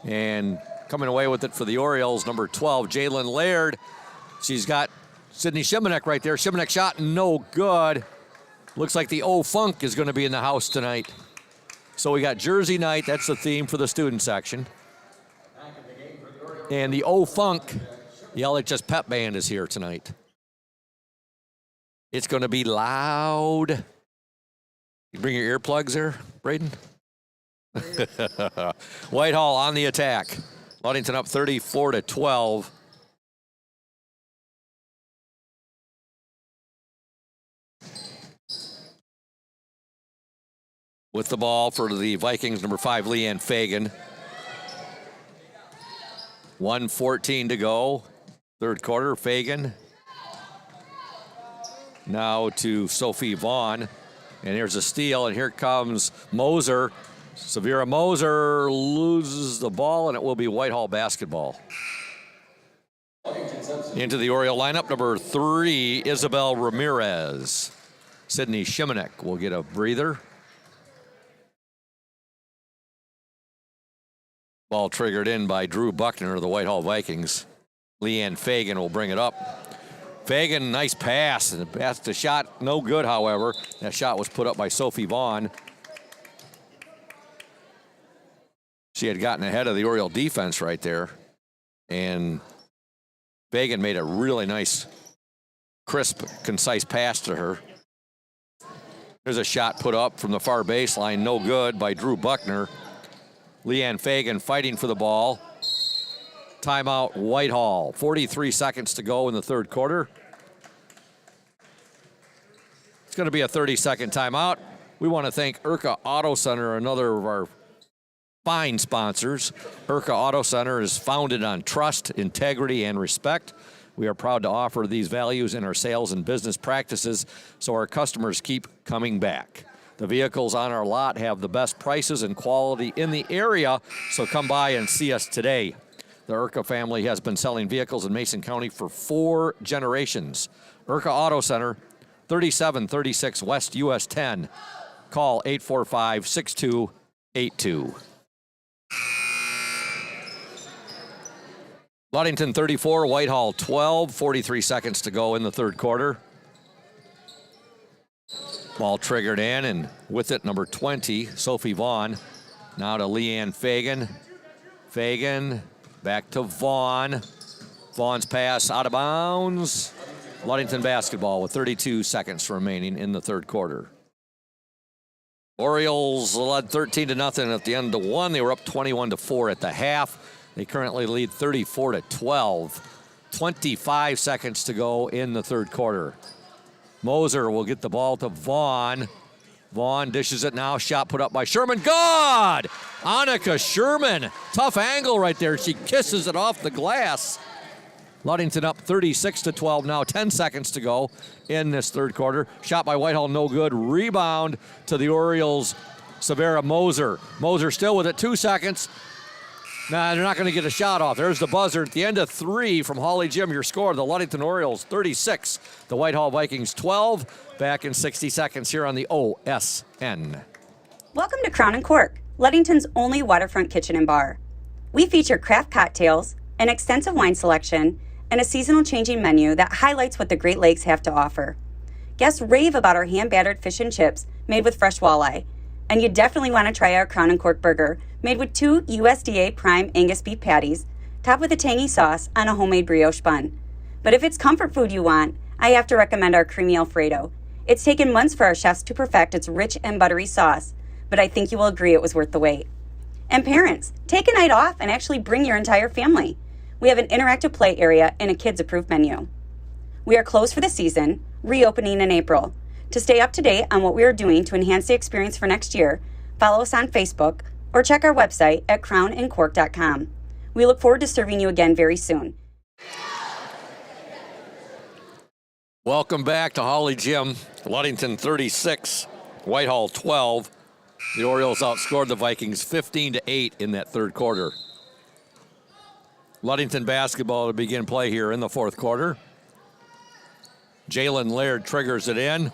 And coming away with it for the Orioles, number 12, Jalen Laird. She's got Sydney Shimanek right there. Shimanek shot, no good. Looks like the O-Funk is going to be in the house tonight. So we got Jersey night. That's the theme for the student section. And the O-Funk, the LHS Pep Band, is here tonight. It's going to be loud. You bring your earplugs there, Braden? Whitehall on the attack. Ludington up 34-12. With the ball for the Vikings, number 5, Leanne Fagan. 1:14 to go. Third quarter, Fagan. Now to Sophie Vaughn. And here's a steal, and here comes Moser. Severa Moser loses the ball, and it will be Whitehall basketball. Into the Oriole lineup, number 3, Isabel Ramirez. Sydney Shimanek will get a breather. Ball triggered in by Drew Buckner of the Whitehall Vikings. Leanne Fagan will bring it up. Fagan, nice pass. And the shot, no good, however. That shot was put up by Sophie Vaughn. She had gotten ahead of the Oriole defense right there. And Fagan made a really nice, crisp, concise pass to her. There's a shot put up from the far baseline, no good, by Drew Buckner. Leanne Fagan fighting for the ball. Timeout, Whitehall. 43 seconds to go in the third quarter. It's going to be a 30-second timeout. We want to thank Urca Auto Center, another of our fine sponsors. Urca Auto Center is founded on trust, integrity, and respect. We are proud to offer these values in our sales and business practices so our customers keep coming back. The vehicles on our lot have the best prices and quality in the area, so come by and see us today. The Urca family has been selling vehicles in Mason County for 4 generations. Urca Auto Center, 3736 West US 10. Call 845-6282. Ludington 34, Whitehall 12, 43 seconds to go in the third quarter. Ball triggered in, and with it, number 20, Sophie Vaughn. Now to Leanne Fagan. Fagan back to Vaughn. Vaughn's pass out of bounds. Ludington basketball with 32 seconds remaining in the third quarter. Orioles led 13-0 at the end of 1. They were up 21-4 at the half. They currently lead 34-12. 25 seconds to go in the third quarter. Moser will get the ball to Vaughn. Vaughn dishes it now. Shot put up by Sherman. Good! Annika Sherman. Tough angle right there. She kisses it off the glass. Ludington up 36-12 now. 10 seconds to go in this third quarter. Shot by Whitehall, no good. Rebound to the Orioles. Severa Moser. Moser still with it. 2 seconds. Nah, they're not going to get a shot off. There's the buzzer at the end of 3 from Holly Jim. Your score, the Ludington Orioles 36, the Whitehall Vikings 12. Back in 60 seconds here on the OSN. Welcome to Crown & Cork, Ludington's only waterfront kitchen and bar. We feature craft cocktails, an extensive wine selection, and a seasonal changing menu that highlights what the Great Lakes have to offer. Guests rave about our hand-battered fish and chips made with fresh walleye. And you definitely want to try our Crown & Cork burger, made with 2 USDA prime Angus beef patties, topped with a tangy sauce on a homemade brioche bun. But if it's comfort food you want, I have to recommend our creamy Alfredo. It's taken months for our chefs to perfect its rich and buttery sauce, but I think you will agree it was worth the wait. And parents, take a night off and actually bring your entire family. We have an interactive play area and a kids-approved menu. We are closed for the season, reopening in April. To stay up to date on what we are doing to enhance the experience for next year, follow us on Facebook, or check our website at crownandcork.com. We look forward to serving you again very soon. Welcome back to Holly Gym. Ludington 36, Whitehall 12. The Orioles outscored the Vikings 15-8 in that third quarter. Ludington basketball to begin play here in the fourth quarter. Jalen Laird triggers it in.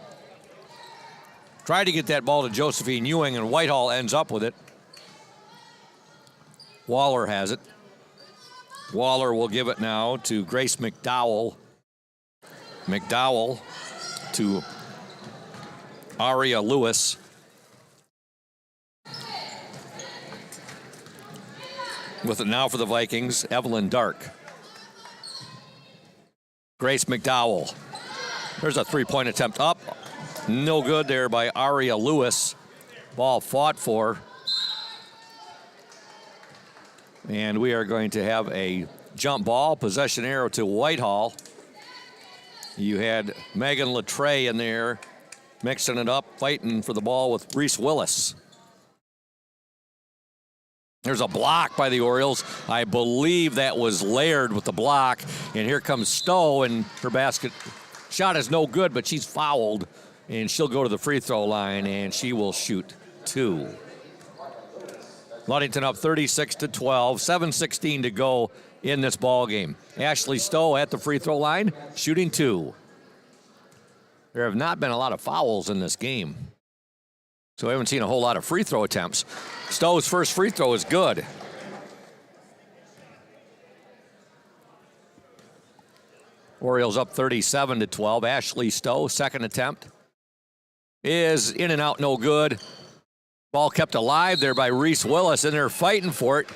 Tried to get that ball to Josephine Ewing, and Whitehall ends up with it. Waller has it. Waller will give it now to Grace McDowell. McDowell to Aria Lewis. With it now for the Vikings, Evelyn Dark. Grace McDowell. There's a three-point attempt up. No good there by Aria Lewis. Ball fought for. And we are going to have a jump ball, possession arrow to Whitehall. You had Megan Latre in there, mixing it up, fighting for the ball with Reese Willis. There's a block by the Orioles. I believe that was Laird with the block. And here comes Stowe, and her basket shot is no good, but she's fouled. And she'll go to the free throw line, and she will shoot two. Ludington up 36-12, 7:16 to go in this ball game. Ashley Stowe at the free throw line, shooting two. There have not been a lot of fouls in this game, so we haven't seen a whole lot of free throw attempts. Stowe's first free throw is good. Orioles up 37-12. Ashley Stowe, second attempt, is in and out, no good. Ball kept alive there by Reese Willis, and they're fighting for it.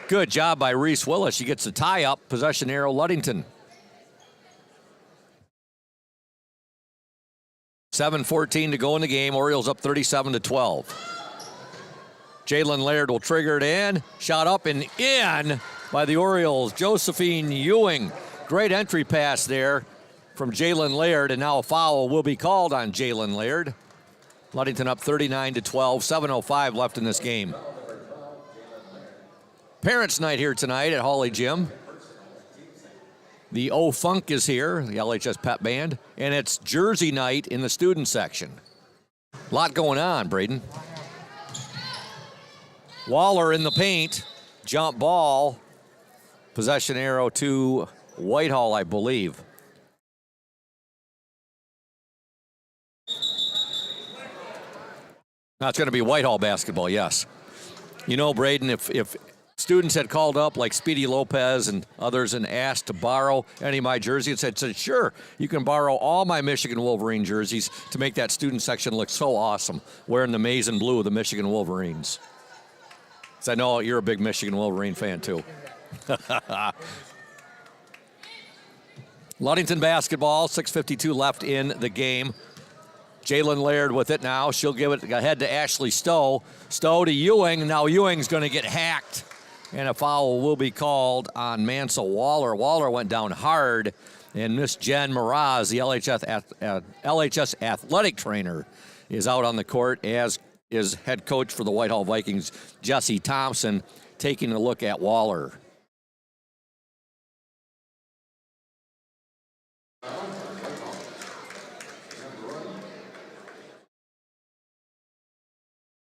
Good job by Reese Willis. She gets the tie up. Possession arrow, Ludington. 7:14 to go in the game. Orioles up 37-12. Jalen Laird will trigger it in. Shot up and in by the Orioles. Josephine Ewing. Great entry pass there from Jalen Laird, and now a foul will be called on Jalen Laird. Ludington up 39-12, 7:05 left in this game. Parents' night here tonight at Holly Gym. The O-Funk is here, the LHS Pep Band, and it's Jersey night in the student section. A lot going on, Braden. Waller in the paint, jump ball, possession arrow to Whitehall, I believe. Now it's going to be Whitehall basketball, yes. You know, Braden, if students had called up like Speedy Lopez and others and asked to borrow any of my jerseys, and said, sure, you can borrow all my Michigan Wolverine jerseys to make that student section look so awesome, wearing the maize and blue of the Michigan Wolverines. So I know you're a big Michigan Wolverine fan, too. Ludington basketball, 6:52 left in the game. Jalen Laird with it now. She'll give it ahead to Ashley Stowe. Stowe to Ewing. Now Ewing's going to get hacked, and a foul will be called on Mansell Waller. Waller went down hard, and Miss Jen Mraz, the LHS athletic trainer, is out on the court, as is head coach for the Whitehall Vikings, Jesse Thompson, taking a look at Waller.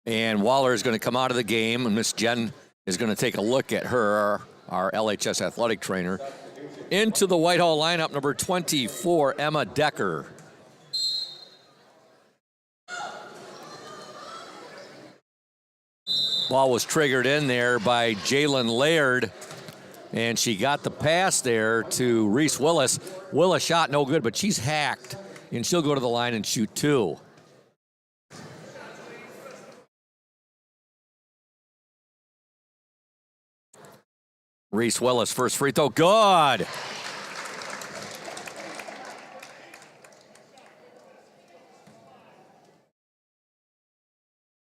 And Waller is going to come out of the game, and Miss Jen is going to take a look at her, our LHS athletic trainer. Into the Whitehall lineup, number 24, Emma Decker. Ball was triggered in there by Jalen Laird, and she got the pass there to Reese Willis. Willis shot no good, but she's hacked, and she'll go to the line and shoot two. Reese Willis, first free throw, good.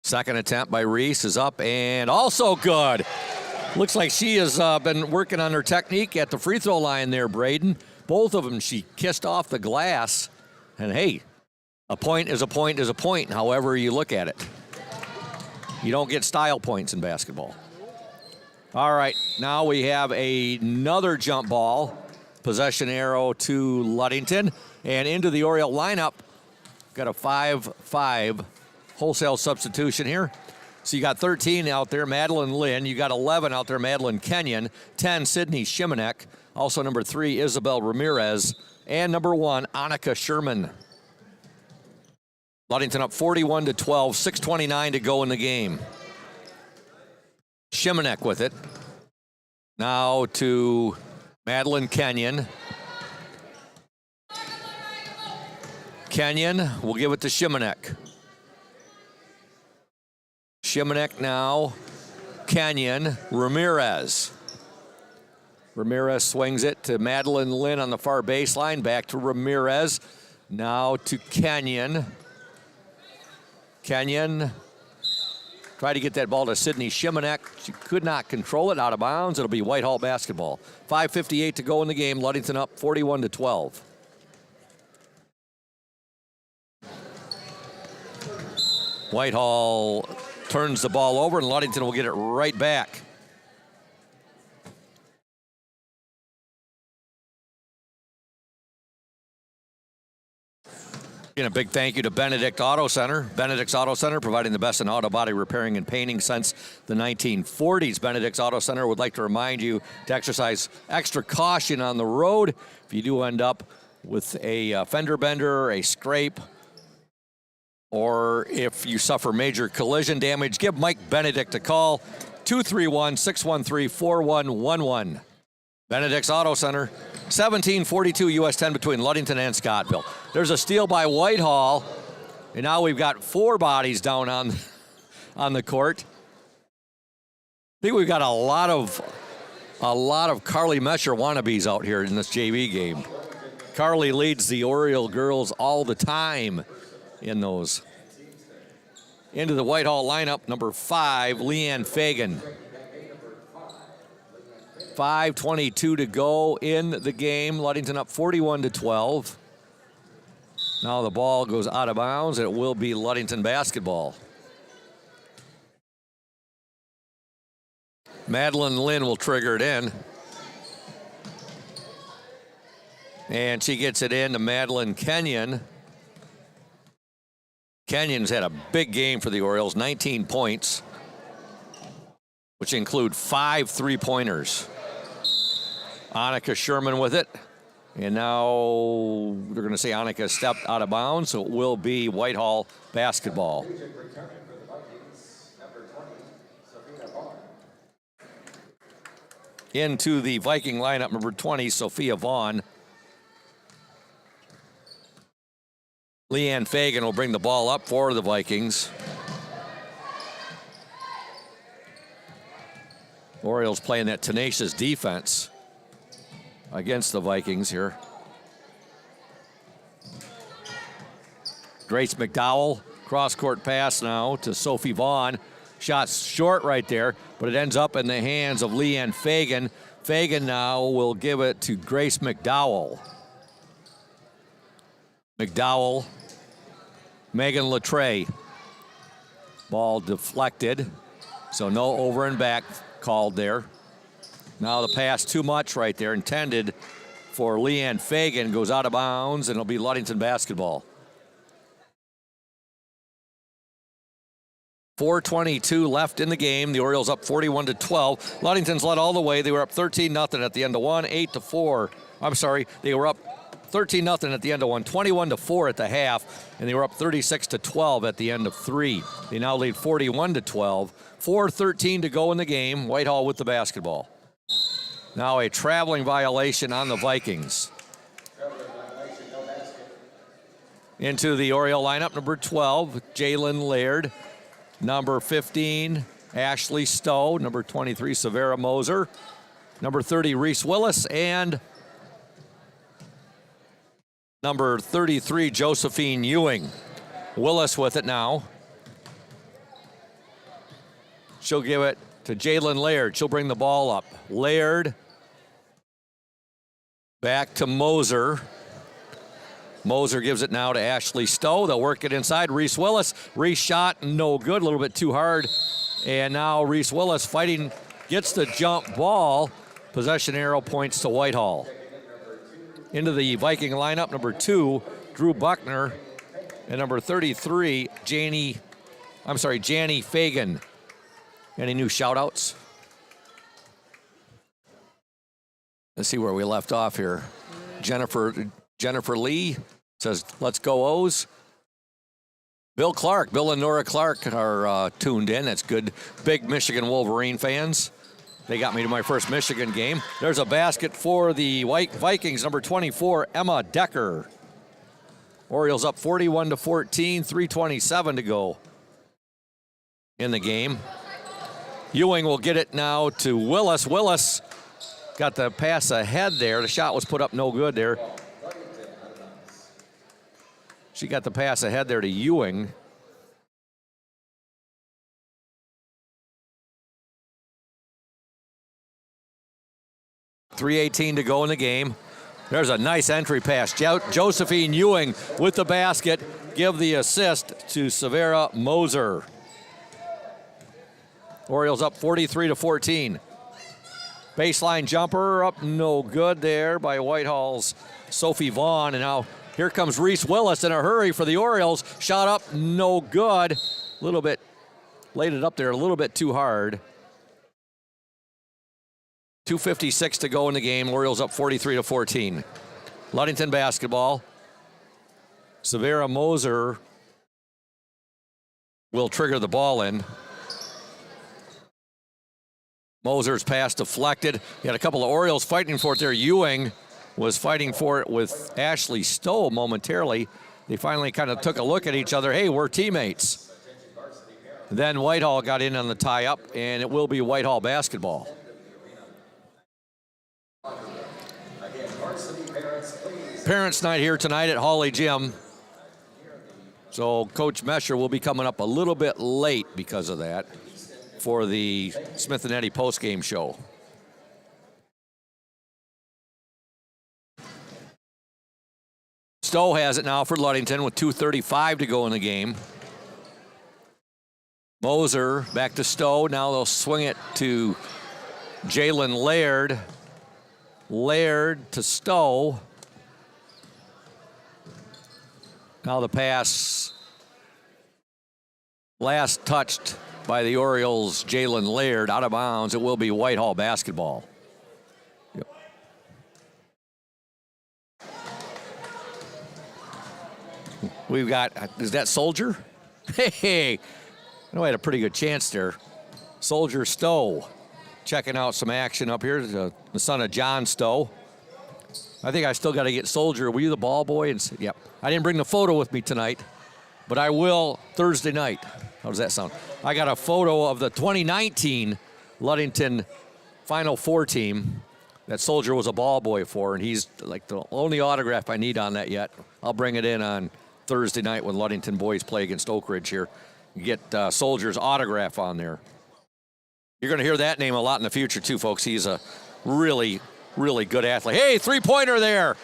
Second attempt by Reese is up and also good. Looks like she has been working on her technique at the free throw line there, Braden. Both of them she kissed off the glass. And hey, a point is a point is a point, however you look at it. You don't get style points in basketball. All right, now we have another jump ball. Possession arrow to Ludington. And into the Oriole lineup. Got a 5-5 wholesale substitution here. So you got 13 out there, Madeline Lynn. You got 11 out there, Madeline Kenyon. 10, Sydney Shimanek. Also number 3, Isabel Ramirez. And number 1, Annika Sherman. Ludington up 41-12, 6:29 to go in the game. Shimanek with it. Now to Madeline Kenyon. Kenyon will give it to Shimanek. Shimanek now. Kenyon. Ramirez. Ramirez swings it to Madeline Lynn on the far baseline. Back to Ramirez. Now to Kenyon. Kenyon tried to get that ball to Sydney Shimanek. She could not control it, out of bounds. It'll be Whitehall basketball. 5:58 to go in the game. Ludington up 41-12. Whitehall turns the ball over, and Ludington will get it right back. And a big thank you to Benedict Auto Center. Benedict's Auto Center, providing the best in auto body repairing and painting since the 1940s. Benedict's Auto Center would like to remind you to exercise extra caution on the road. If you do end up with a fender bender, a scrape, or if you suffer major collision damage, give Mike Benedict a call, 231-613-4111. Benedict's Auto Center, 1742 US 10 between Ludington and Scottville. There's a steal by Whitehall, and now we've got 4 bodies down on the court. I think we've got a lot of Carly Mesher wannabes out here in this JV game. Carly leads the Oriole girls all the time in those. Into the Whitehall lineup, number 5, Leanne Fagan. 5:22 to go in the game. Ludington up 41-12. Now the ball goes out of bounds. It will be Ludington basketball. Madeline Lynn will trigger it in. And she gets it in to Madeline Kenyon. Kenyon's had a big game for the Orioles, 19 points, which include 5 3-pointers. Annika Sherman with it. And now they're going to say Annika stepped out of bounds, so it will be Whitehall basketball. Into the Viking lineup, number 20, Sophia Vaughn. Leanne Fagan will bring the ball up for the Vikings. Orioles playing that tenacious defense against the Vikings here. Grace McDowell, cross-court pass now to Sophie Vaughn. Shot short right there, but it ends up in the hands of Leanne Fagan. Fagan now will give it to Grace McDowell. McDowell, Megan Latre. Ball deflected, so no over and back called there. Now the pass too much right there, intended for Leanne Fagan, goes out of bounds, and it'll be Ludington basketball. 4:22 left in the game. The Orioles up 41-12. Ludington's led all the way. They were up 13-0 at the end of one, 8-4. I'm sorry, they were up 13-0 at the end of one, 21-4 at the half, and they were up 36-12 at the end of 3. They now lead 41-12. 4:13 to go in the game. Whitehall with the basketball. Now a traveling violation on the Vikings. Into the Oriole lineup, number 12, Jalen Laird. Number 15, Ashley Stowe. Number 23, Severa Moser. Number 30, Reese Willis. And number 33, Josephine Ewing. Willis with it now. She'll give it to Jalen Laird. She'll bring the ball up. Laird back to Moser. Moser gives it now to Ashley Stowe. They'll work it inside. Reese Willis. Reese shot, no good, a little bit too hard. And now Reese Willis fighting, gets the jump ball. Possession arrow points to Whitehall. Into the Viking lineup, number 2, Drew Buckner. And number 33, Janie Fagan. Any new shout-outs? Let's see where we left off here. Jennifer Lee says, let's go O's. Bill and Nora Clark are tuned in. That's good. Big Michigan Wolverine fans. They got me to my first Michigan game. There's a basket for the Vikings, number 24, Emma Decker. Orioles up 41-14, 3:27 to go in the game. Ewing will get it now to Willis. Willis got the pass ahead there. The shot was put up no good there. She got the pass ahead there to Ewing. .318 to go in the game. There's a nice entry pass. Josephine Ewing with the basket. Give the assist to Severa Moser. Orioles up 43-14. Baseline jumper up no good there by Whitehall's Sophie Vaughn. And now here comes Reese Willis in a hurry for the Orioles. Shot up no good. A little bit, laid it up there a little bit too hard. 2:56 to go in the game. Orioles up 43-14. Ludington basketball. Severa Moser will trigger the ball in. Moser's pass deflected. You had a couple of Orioles fighting for it there. Ewing was fighting for it with Ashley Stowe momentarily. They finally kind of took a look at each other. Hey, we're teammates. Then Whitehall got in on the tie-up, and it will be Whitehall basketball. Parents' night here tonight at Hawley Gym. So Coach Mesher will be coming up a little bit late because of that for the Smith and Eddy post-game show. Stowe has it now for Ludington with 2:35 to go in the game. Moser back to Stowe. Now they'll swing it to Jalen Laird. Laird to Stowe. Now the pass last touched by the Orioles' Jalen Laird out of bounds. It will be Whitehall basketball. Yep. We've got, is that Soldier? Hey, I know I had a pretty good chance there. Soldier Stowe checking out some action up here. The son of John Stowe. I think I still got to get Soldier. Were you the ball boy? And yep. I didn't bring the photo with me tonight, but I will Thursday night. How does that sound? I got a photo of the 2019 Ludington Final Four team that Soldier was a ball boy for, and he's like the only autograph I need on that yet. I'll bring it in on Thursday night when Ludington boys play against Oak Ridge here. You get Soldier's autograph on there. You're going to hear that name a lot in the future too, folks. He's a really, really good athlete. Hey, three-pointer there.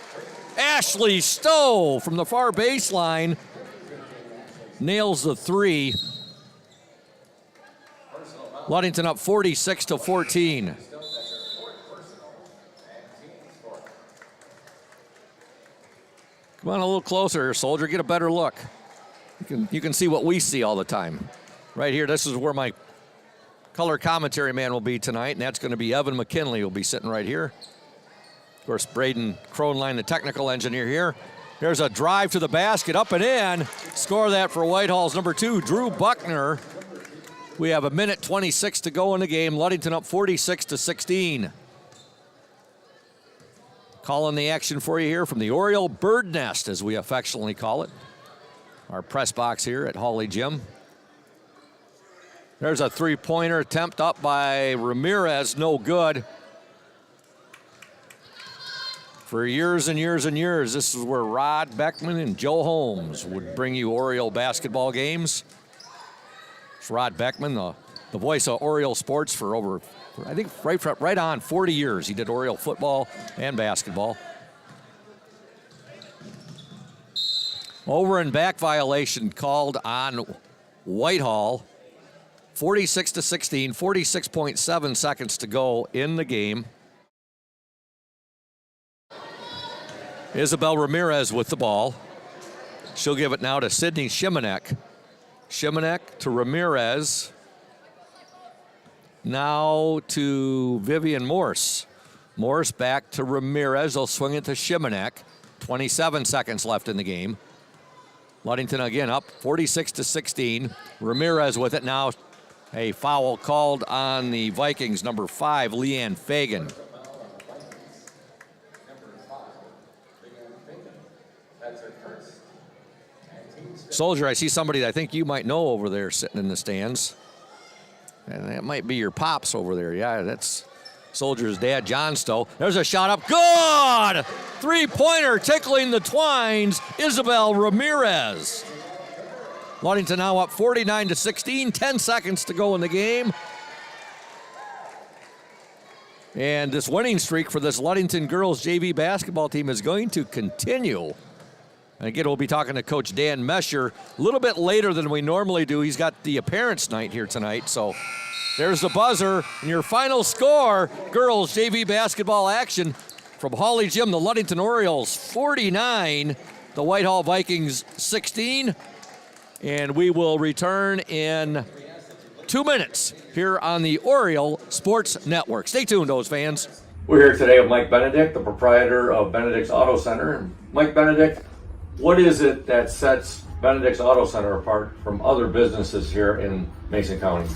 Ashley Stowe from the far baseline nails the three. Ludington up 46-14. Come on a little closer here, Soldier. Get a better look. You can see what we see all the time. Right here, this is where my color commentary man will be tonight, and that's going to be Evan McKinley, who will be sitting right here. Of course, Braden Kronline, the technical engineer here. There's a drive to the basket, up and in. Score that for Whitehall's number 2, Drew Buckner. We have 1:26 to go in the game. Ludington up 46-16. Calling the action for you here from the Oriole Bird Nest, as we affectionately call it. Our press box here at Hawley Gym. There's a three-pointer attempt up by Ramirez, no good. For years and years and years, this is where Rod Beckman and Joe Holmes would bring you Oriole basketball games. It's Rod Beckman, the voice of Oriole sports for over, I think, right on 40 years. He did Oriole football and basketball. Over and back violation called on Whitehall. 46-16, 46.7 seconds to go in the game. Isabel Ramirez with the ball. She'll give it now to Sydney Shimanek. Shimanek to Ramirez. Now to Vivian Morse. Morse back to Ramirez. They'll swing it to Shimanek. 27 seconds left in the game. Ludington again up 46-16. Ramirez with it now. A foul called on the Vikings, number 5, Leanne Fagan. Soldier, I see somebody that I think you might know over there sitting in the stands. And that might be your pops over there. Yeah, that's Soldier's dad, John Stowe. There's a shot up. Good! Three-pointer tickling the twines. Isabel Ramirez. Ludington now up 49-16. 10 seconds to go in the game. And this winning streak for this Ludington girls JV basketball team is going to continue. And again, we'll be talking to Coach Dan Mesher a little bit later than we normally do. He's got the appearance night here tonight. So there's the buzzer. And your final score, girls JV basketball action from Hawley Gym, the Ludington Orioles 49, the Whitehall Vikings 16. And we will return in 2 minutes here on the Oriole Sports Network. Stay tuned, those fans. We're here today with Mike Benedict, the proprietor of Benedict's Auto Center. Mike Benedict, what is it that sets Benedict's Auto Center apart from other businesses here in Mason County?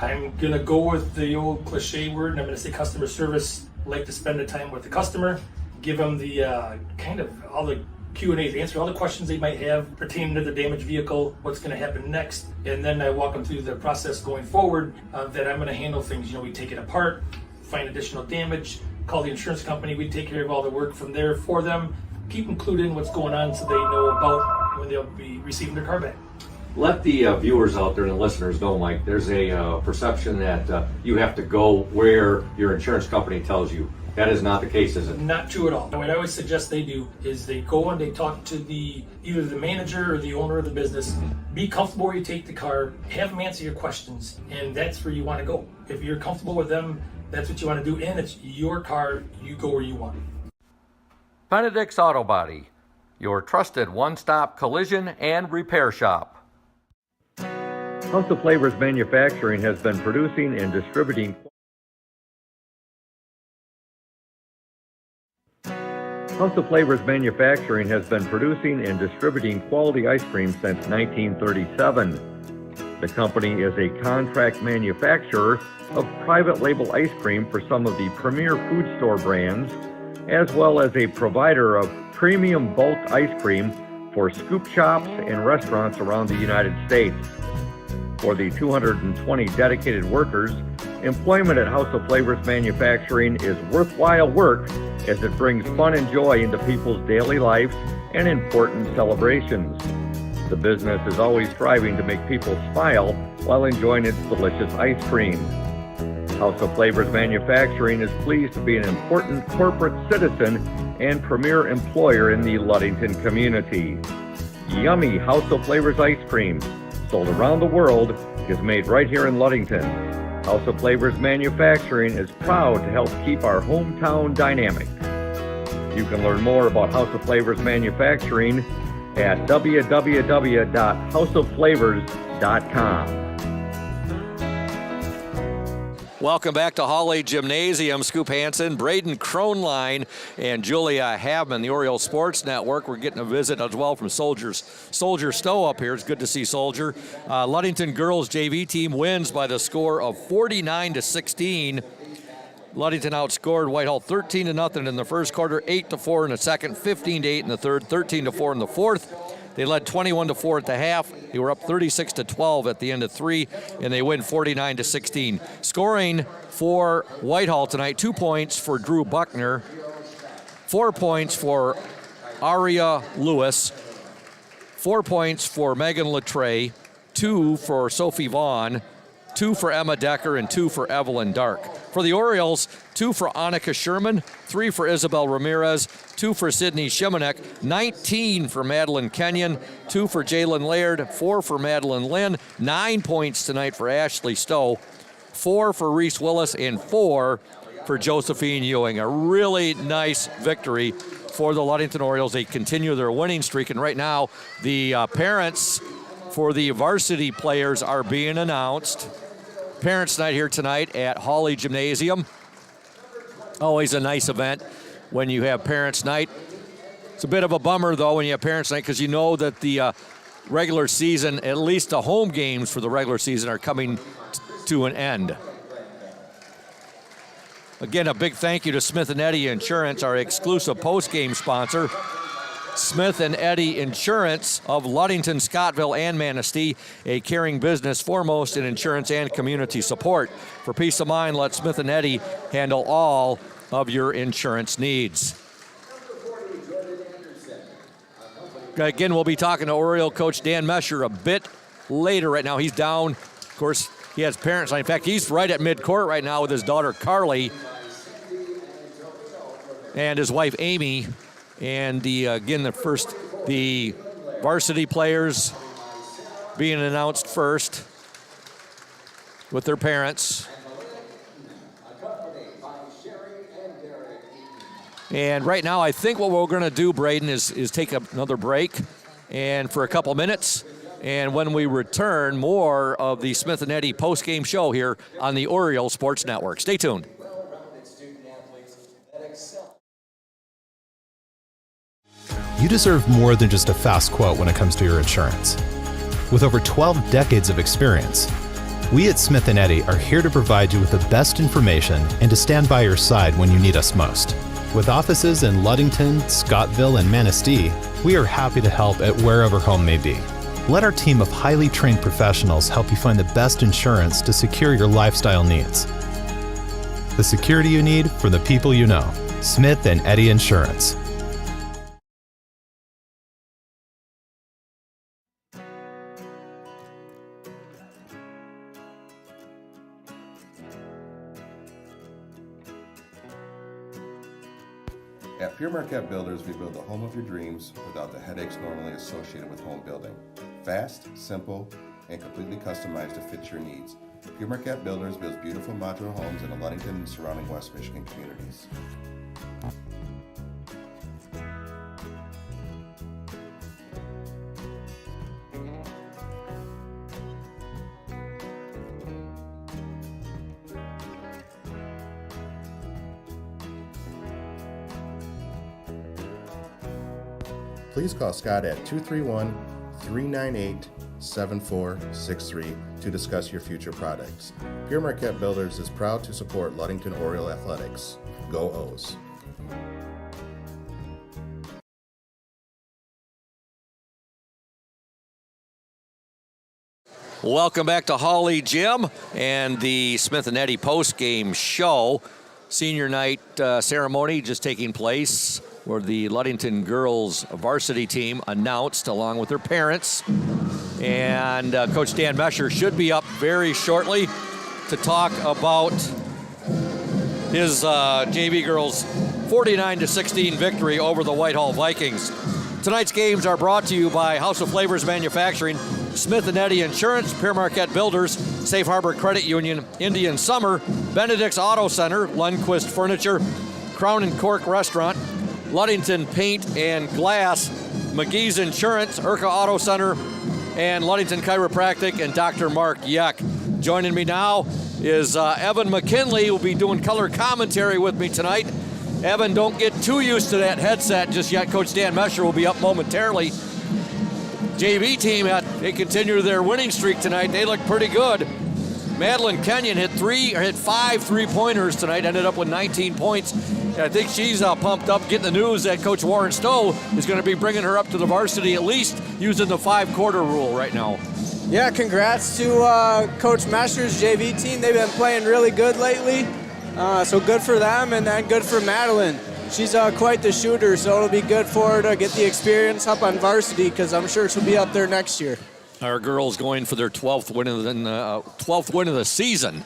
I'm going to go with the old cliche word, and I'm going to say customer service. Like to spend the time with the customer, give them the kind of all the Q&As, answer all the questions they might have pertaining to the damaged vehicle, what's going to happen next, and then I walk them through the process going forward that I'm going to handle things. You know, we take it apart, find additional damage, call the insurance company, we take care of all the work from there for them, keep them clued in what's going on so they know about when they'll be receiving their car back. Let the viewers out there and the listeners know, Mike, there's a perception that you have to go where your insurance company tells you. That is not the case, is it? Not true at all. What I always suggest they do is they go and they talk to either the manager or the owner of the business. Be comfortable where you take the car, have them answer your questions, and that's where you want to go. If you're comfortable with them, that's what you want to do, and it's your car, you go where you want. Benedict's Auto Body, your trusted one-stop collision and repair shop. House of Flavors Manufacturing has been producing and distributing House of Flavors Manufacturing has been producing and distributing quality ice cream since 1937. The company is a contract manufacturer of private label ice cream for some of the premier food store brands, as well as a provider of premium bulk ice cream for scoop shops and restaurants around the United States. For the 220 dedicated workers, employment at House of Flavors Manufacturing is worthwhile work as it brings fun and joy into people's daily lives and important celebrations. The business is always striving to make people smile while enjoying its delicious ice cream. House of Flavors Manufacturing is pleased to be an important corporate citizen and premier employer in the Ludington community. Yummy House of Flavors ice cream, sold around the world, is made right here in Ludington. House of Flavors Manufacturing is proud to help keep our hometown dynamic. You can learn more about House of Flavors Manufacturing at www.houseofflavors.com. Welcome back to Hawley Gymnasium. Scoop Hansen, Braden Kronline, and Julia Havman, the Oriole Sports Network. We're getting a visit as well from Soldier Stowe up here. It's good to see Soldier. Ludington girls JV team wins by the score of 49-16. Ludington outscored Whitehall 13-0 in the first quarter, 8-4 in the second, 15-8 in the third, 13-4 in the fourth. They led 21-4 at the half. They were up 36-12 at the end of three, and they win 49-16. Scoring for Whitehall tonight: 2 points for Drew Buckner, 4 points for Aria Lewis, 4 points for Megan Latre, 2 for Sophie Vaughn, 2 for Emma Decker, and 2 for Evelyn Dark. For the Orioles, 2 for Annika Sherman, 3 for Isabel Ramirez, 2 for Sydney Shimanek, 19 for Madeline Kenyon, 2 for Jalen Laird, 4 for Madeline Lynn, 9 points tonight for Ashley Stowe, 4 for Reese Willis, and 4 for Josephine Ewing. A really nice victory for the Ludington Orioles. They continue their winning streak, and right now the parents for the varsity players are being announced. Parents' night here tonight at Hawley Gymnasium. Always a nice event when you have parents' night. It's a bit of a bummer, though, when you have parents' night, because you know that the regular season, at least the home games for the regular season, are coming to an end. Again, a big thank you to Smith & Eddy Insurance, our exclusive post-game sponsor. Smith & Eddy Insurance of Ludington, Scottville, and Manistee, a caring business foremost in insurance and community support. For peace of mind, let Smith & Eddy handle all of your insurance needs. Again, we'll be talking to Oriole coach Dan Mesher a bit later. Right now, he's down. Of course, he has parents. In fact, he's right at midcourt right now with his daughter Carly and his wife Amy. And the varsity players being announced first with their parents. And right now, I think what we're going to do, Braden, is take another break and for a couple minutes. And when we return, more of the Smith & Eddy post-game show here on the Oriole Sports Network. Stay tuned. You deserve more than just a fast quote when it comes to your insurance. With over 12 decades of experience, we at Smith & Eddy are here to provide you with the best information and to stand by your side when you need us most. With offices in Ludington, Scottville, and Manistee, we are happy to help at wherever home may be. Let our team of highly trained professionals help you find the best insurance to secure your lifestyle needs. The security you need from the people you know. Smith & Eddy Insurance. At Pure Marquette Builders, we build the home of your dreams without the headaches normally associated with home building. Fast, simple, and completely customized to fit your needs. Pure Marquette Builders builds beautiful modular homes in the Ludington and surrounding West Michigan communities. Please call Scott at 231-398-7463 to discuss your future products. Pure Marquette Builders is proud to support Ludington Oriole Athletics. Go O's! Welcome back to Hawley Gym and the Smith & Eddy post-game show. Senior night ceremony just taking place where the Ludington girls varsity team announced along with their parents. And Coach Dan Mesher should be up very shortly to talk about his JV girls' 49-16 victory over the Whitehall Vikings. Tonight's games are brought to you by House of Flavors Manufacturing, Smith & Eddy Insurance, Pure Marquette Builders, Safe Harbor Credit Union, Indian Summer, Benedict's Auto Center, Lundquist Furniture, Crown and Cork Restaurant, Ludington Paint and Glass, McGee's Insurance, Urca Auto Center, and Ludington Chiropractic, and Dr. Mark Yeck. Joining me now is Evan McKinley, who will be doing color commentary with me tonight. Evan, don't get too used to that headset just yet. Coach Dan Mesher will be up momentarily. JV team, they continue their winning streak tonight. They look pretty good. Madeline Kenyon hit 5 three-pointers tonight, ended up with 19 points. And I think she's pumped up getting the news that Coach Warren Stowe is going to be bringing her up to the varsity, at least using the 5-quarter rule right now. Yeah, congrats to Coach Mesher's JV team. They've been playing really good lately, so good for them, and then good for Madeline. She's quite the shooter, so it'll be good for her to get the experience up on varsity because I'm sure she'll be up there next year. Our girls going for their 12th win of the season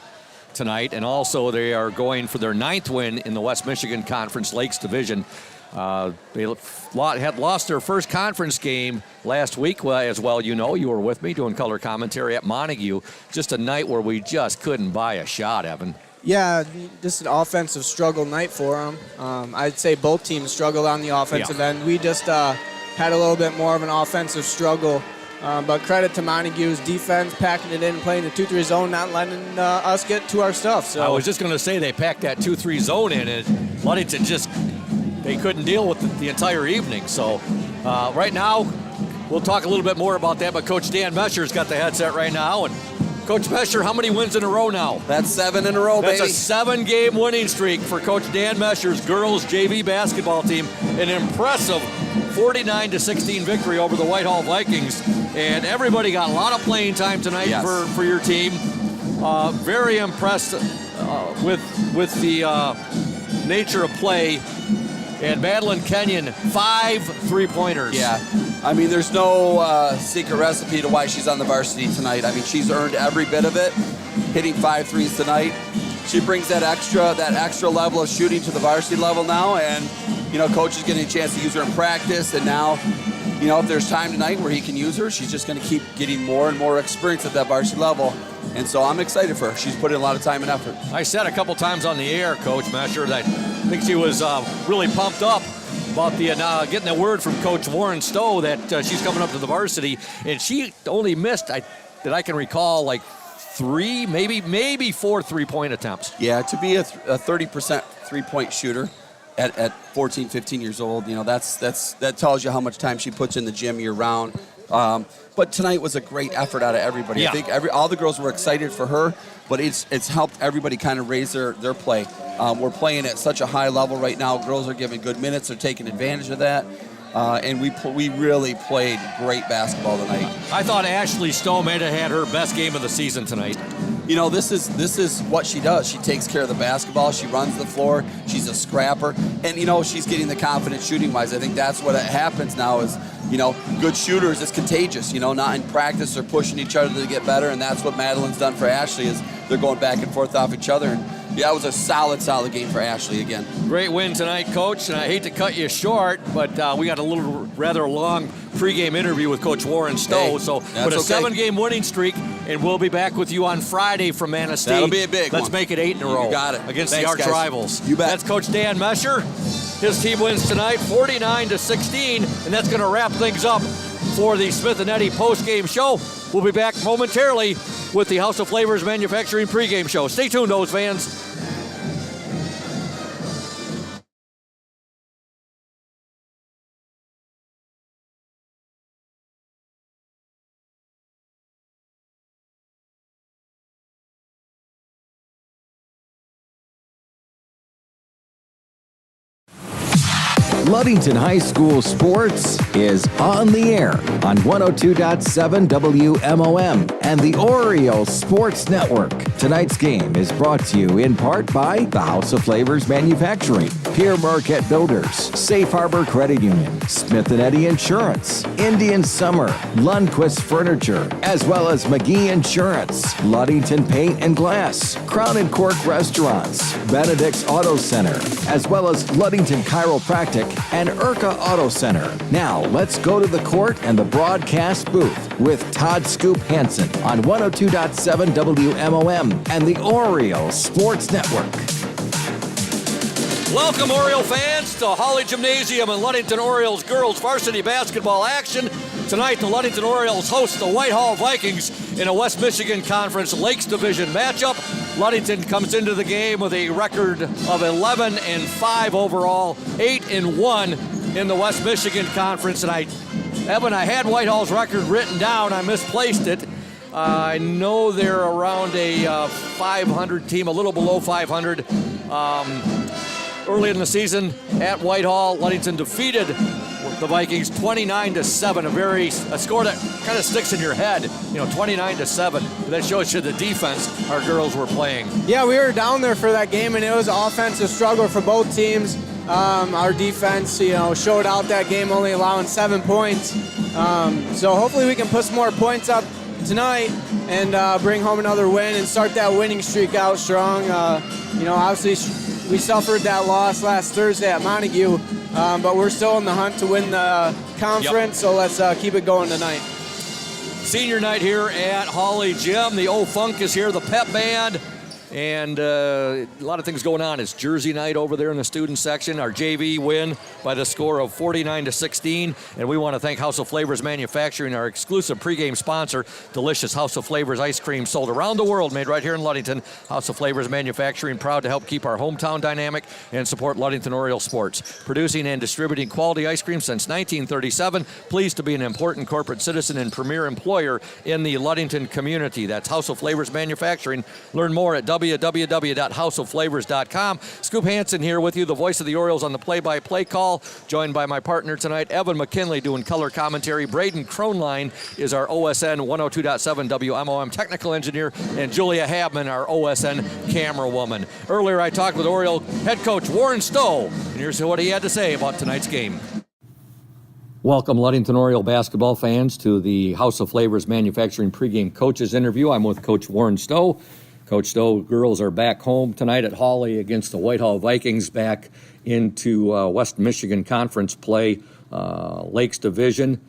tonight, and also they are going for their 9th win in the West Michigan Conference Lakes Division. They had lost their first conference game last week. Well, as well, you know, you were with me doing color commentary at Montague. Just a night where we just couldn't buy a shot, Evan. Yeah, just an offensive struggle night for them. I'd say both teams struggled on the offensive end. We just had a little bit more of an offensive struggle. But credit to Montague's defense, packing it in, playing the 2-3 zone, not letting us get to our stuff. So I was just going to say they packed that 2-3 zone in, and Ludington just, they couldn't deal with the entire evening. So right now, we'll talk a little bit more about that, but Coach Dan Mesher's got the headset right now. And Coach Mesher, how many wins in a row now? That's 7 in a row, baby. That's a 7-game winning streak for Coach Dan Mesher's girls JV basketball team. An impressive 49-16 victory over the Whitehall Vikings. And everybody got a lot of playing time tonight for your team. Very impressed with the nature of play. And Madeline Kenyon, 5 3-pointers. Yeah, I mean, there's no secret recipe to why she's on the varsity tonight. I mean, she's earned every bit of it, hitting 5 threes tonight. She brings that extra level of shooting to the varsity level now, and you know, coach is getting a chance to use her in practice, and now, you know, if there's time tonight where he can use her, she's just going to keep getting more and more experience at that varsity level. And so I'm excited for her. She's put in a lot of time and effort. I said a couple times on the air, Coach Mesher, that I think she was really pumped up about the getting the word from Coach Warren Stowe that she's coming up to the varsity, and she only missed, that I can recall, like 3, maybe 4 3-point attempts. Yeah, to be a 30% 3-point shooter at 14, 15 years old, you know, that tells you how much time she puts in the gym year round. But tonight was a great effort out of everybody. Yeah. I think all the girls were excited for her, but it's helped everybody kind of raise their play. We're playing at such a high level right now. Girls are giving good minutes. They're taking advantage of that. And we really played great basketball tonight. I thought Ashley Stowe may have had her best game of the season tonight. You know, this is what she does. She takes care of the basketball. She runs the floor. She's a scrapper. And, you know, she's getting the confidence shooting-wise. I think that's what happens now is, you know, good shooters, it's contagious. You know, not in practice, they're pushing each other to get better, and that's what Madeline's done for Ashley is they're going back and forth off each other. And, yeah, it was a solid game for Ashley again. Great win tonight, Coach, and I hate to cut you short, but we got a little rather long pregame interview with Coach Warren Stowe. But a 7-game winning streak, and we'll be back with you on Friday from Manistee. That'll be a big Let's one. make it 8 in a row. You got it. Against Thanks, the arch guys. rivals. You bet. That's Coach Dan Mesher. His team wins tonight, 49-16, and that's going to wrap things up for the Smith & Eddy postgame show. We'll be back momentarily with the House of Flavors Manufacturing pregame show. Stay tuned, those fans. Ludington High School Sports is on the air on 102.7 WMOM and the Orioles Sports Network. Tonight's game is brought to you in part by the House of Flavors Manufacturing, Pierre Marquette Builders, Safe Harbor Credit Union, Smith & Eddy Insurance, Indian Summer, Lundquist Furniture, as well as McGee Insurance, Ludington Paint and Glass, Crown and Cork Restaurants, Benedict's Auto Center, as well as Ludington Chiropractic and Urca Auto Center. Now, let's go to the court and the broadcast booth with Todd Scoop Hansen on 102.7 WMOM and the Orioles Sports Network. Welcome, Oriole fans, to Holly Gymnasium and Ludington Orioles girls varsity basketball action. Tonight, the Ludington Orioles host the Whitehall Vikings in a West Michigan Conference Lakes Division matchup. Ludington comes into the game with a record of 11-5 overall, 8-1 in the West Michigan Conference. And I had Whitehall's record written down. I misplaced it. I know they're around a 500 team, a little below 500. Early in the season at Whitehall, Ludington defeated the Vikings 29-7, a score that kind of sticks in your head, 29-7. That shows you the defense our girls were playing. Yeah, we were down there for that game, and it was an offensive struggle for both teams. Our defense, showed out that game, only allowing 7 points. So hopefully we can put some more points up tonight and bring home another win and start that winning streak out strong. Obviously we suffered that loss last Thursday at Montague, but we're still in the hunt to win the conference, so let's keep it going tonight. Senior night here at Hawley Gym. The O-Funk is here, the pep band. And a lot of things going on. It's Jersey night over there in the student section. Our JV win by the score of 49-16. And we want to thank House of Flavors Manufacturing, our exclusive pregame sponsor. Delicious House of Flavors ice cream sold around the world, made right here in Ludington. House of Flavors Manufacturing, proud to help keep our hometown dynamic and support Ludington Oriole sports. Producing and distributing quality ice cream since 1937. Pleased to be an important corporate citizen and premier employer in the Ludington community. That's House of Flavors Manufacturing. Learn more at www.houseofflavors.com. Scoop Hansen here with you, the voice of the Orioles on the play-by-play call, joined by my partner tonight, Evan McKinley, doing color commentary. Braden Kronline is our OSN 102.7 WMOM technical engineer, and Julia Habman, our OSN camera woman. Earlier, I talked with Oriole head coach Warren Stowe, and here's what he had to say about tonight's game. Welcome, Ludington Oriole basketball fans, to the House of Flavors Manufacturing pregame coaches interview. I'm with Coach Warren Stowe. Coach Stowe, girls are back home tonight at Hawley against the Whitehall Vikings, back into West Michigan Conference play, Lakes Division,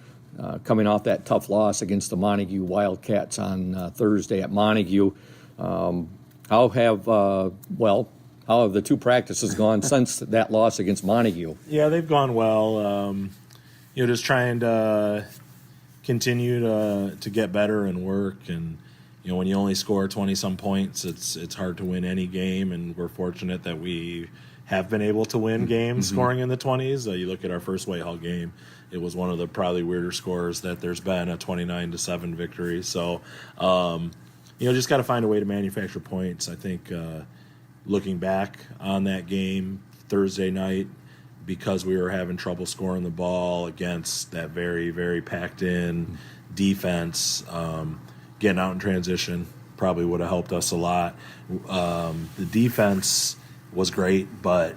coming off that tough loss against the Montague Wildcats on Thursday at Montague. How have the two practices gone since that loss against Montague? Yeah, they've gone well. Just trying to continue to get better and work. And when you only score 20-some points, it's hard to win any game, and we're fortunate that we have been able to win games scoring in the 20s. You look at our first Whitehall game, it was one of the probably weirder scores that there's been, a 29-7 victory. So, just got to find a way to manufacture points. I think looking back on that game Thursday night, because we were having trouble scoring the ball against that very, very packed-in defense, getting out in transition probably would have helped us a lot. The defense was great, but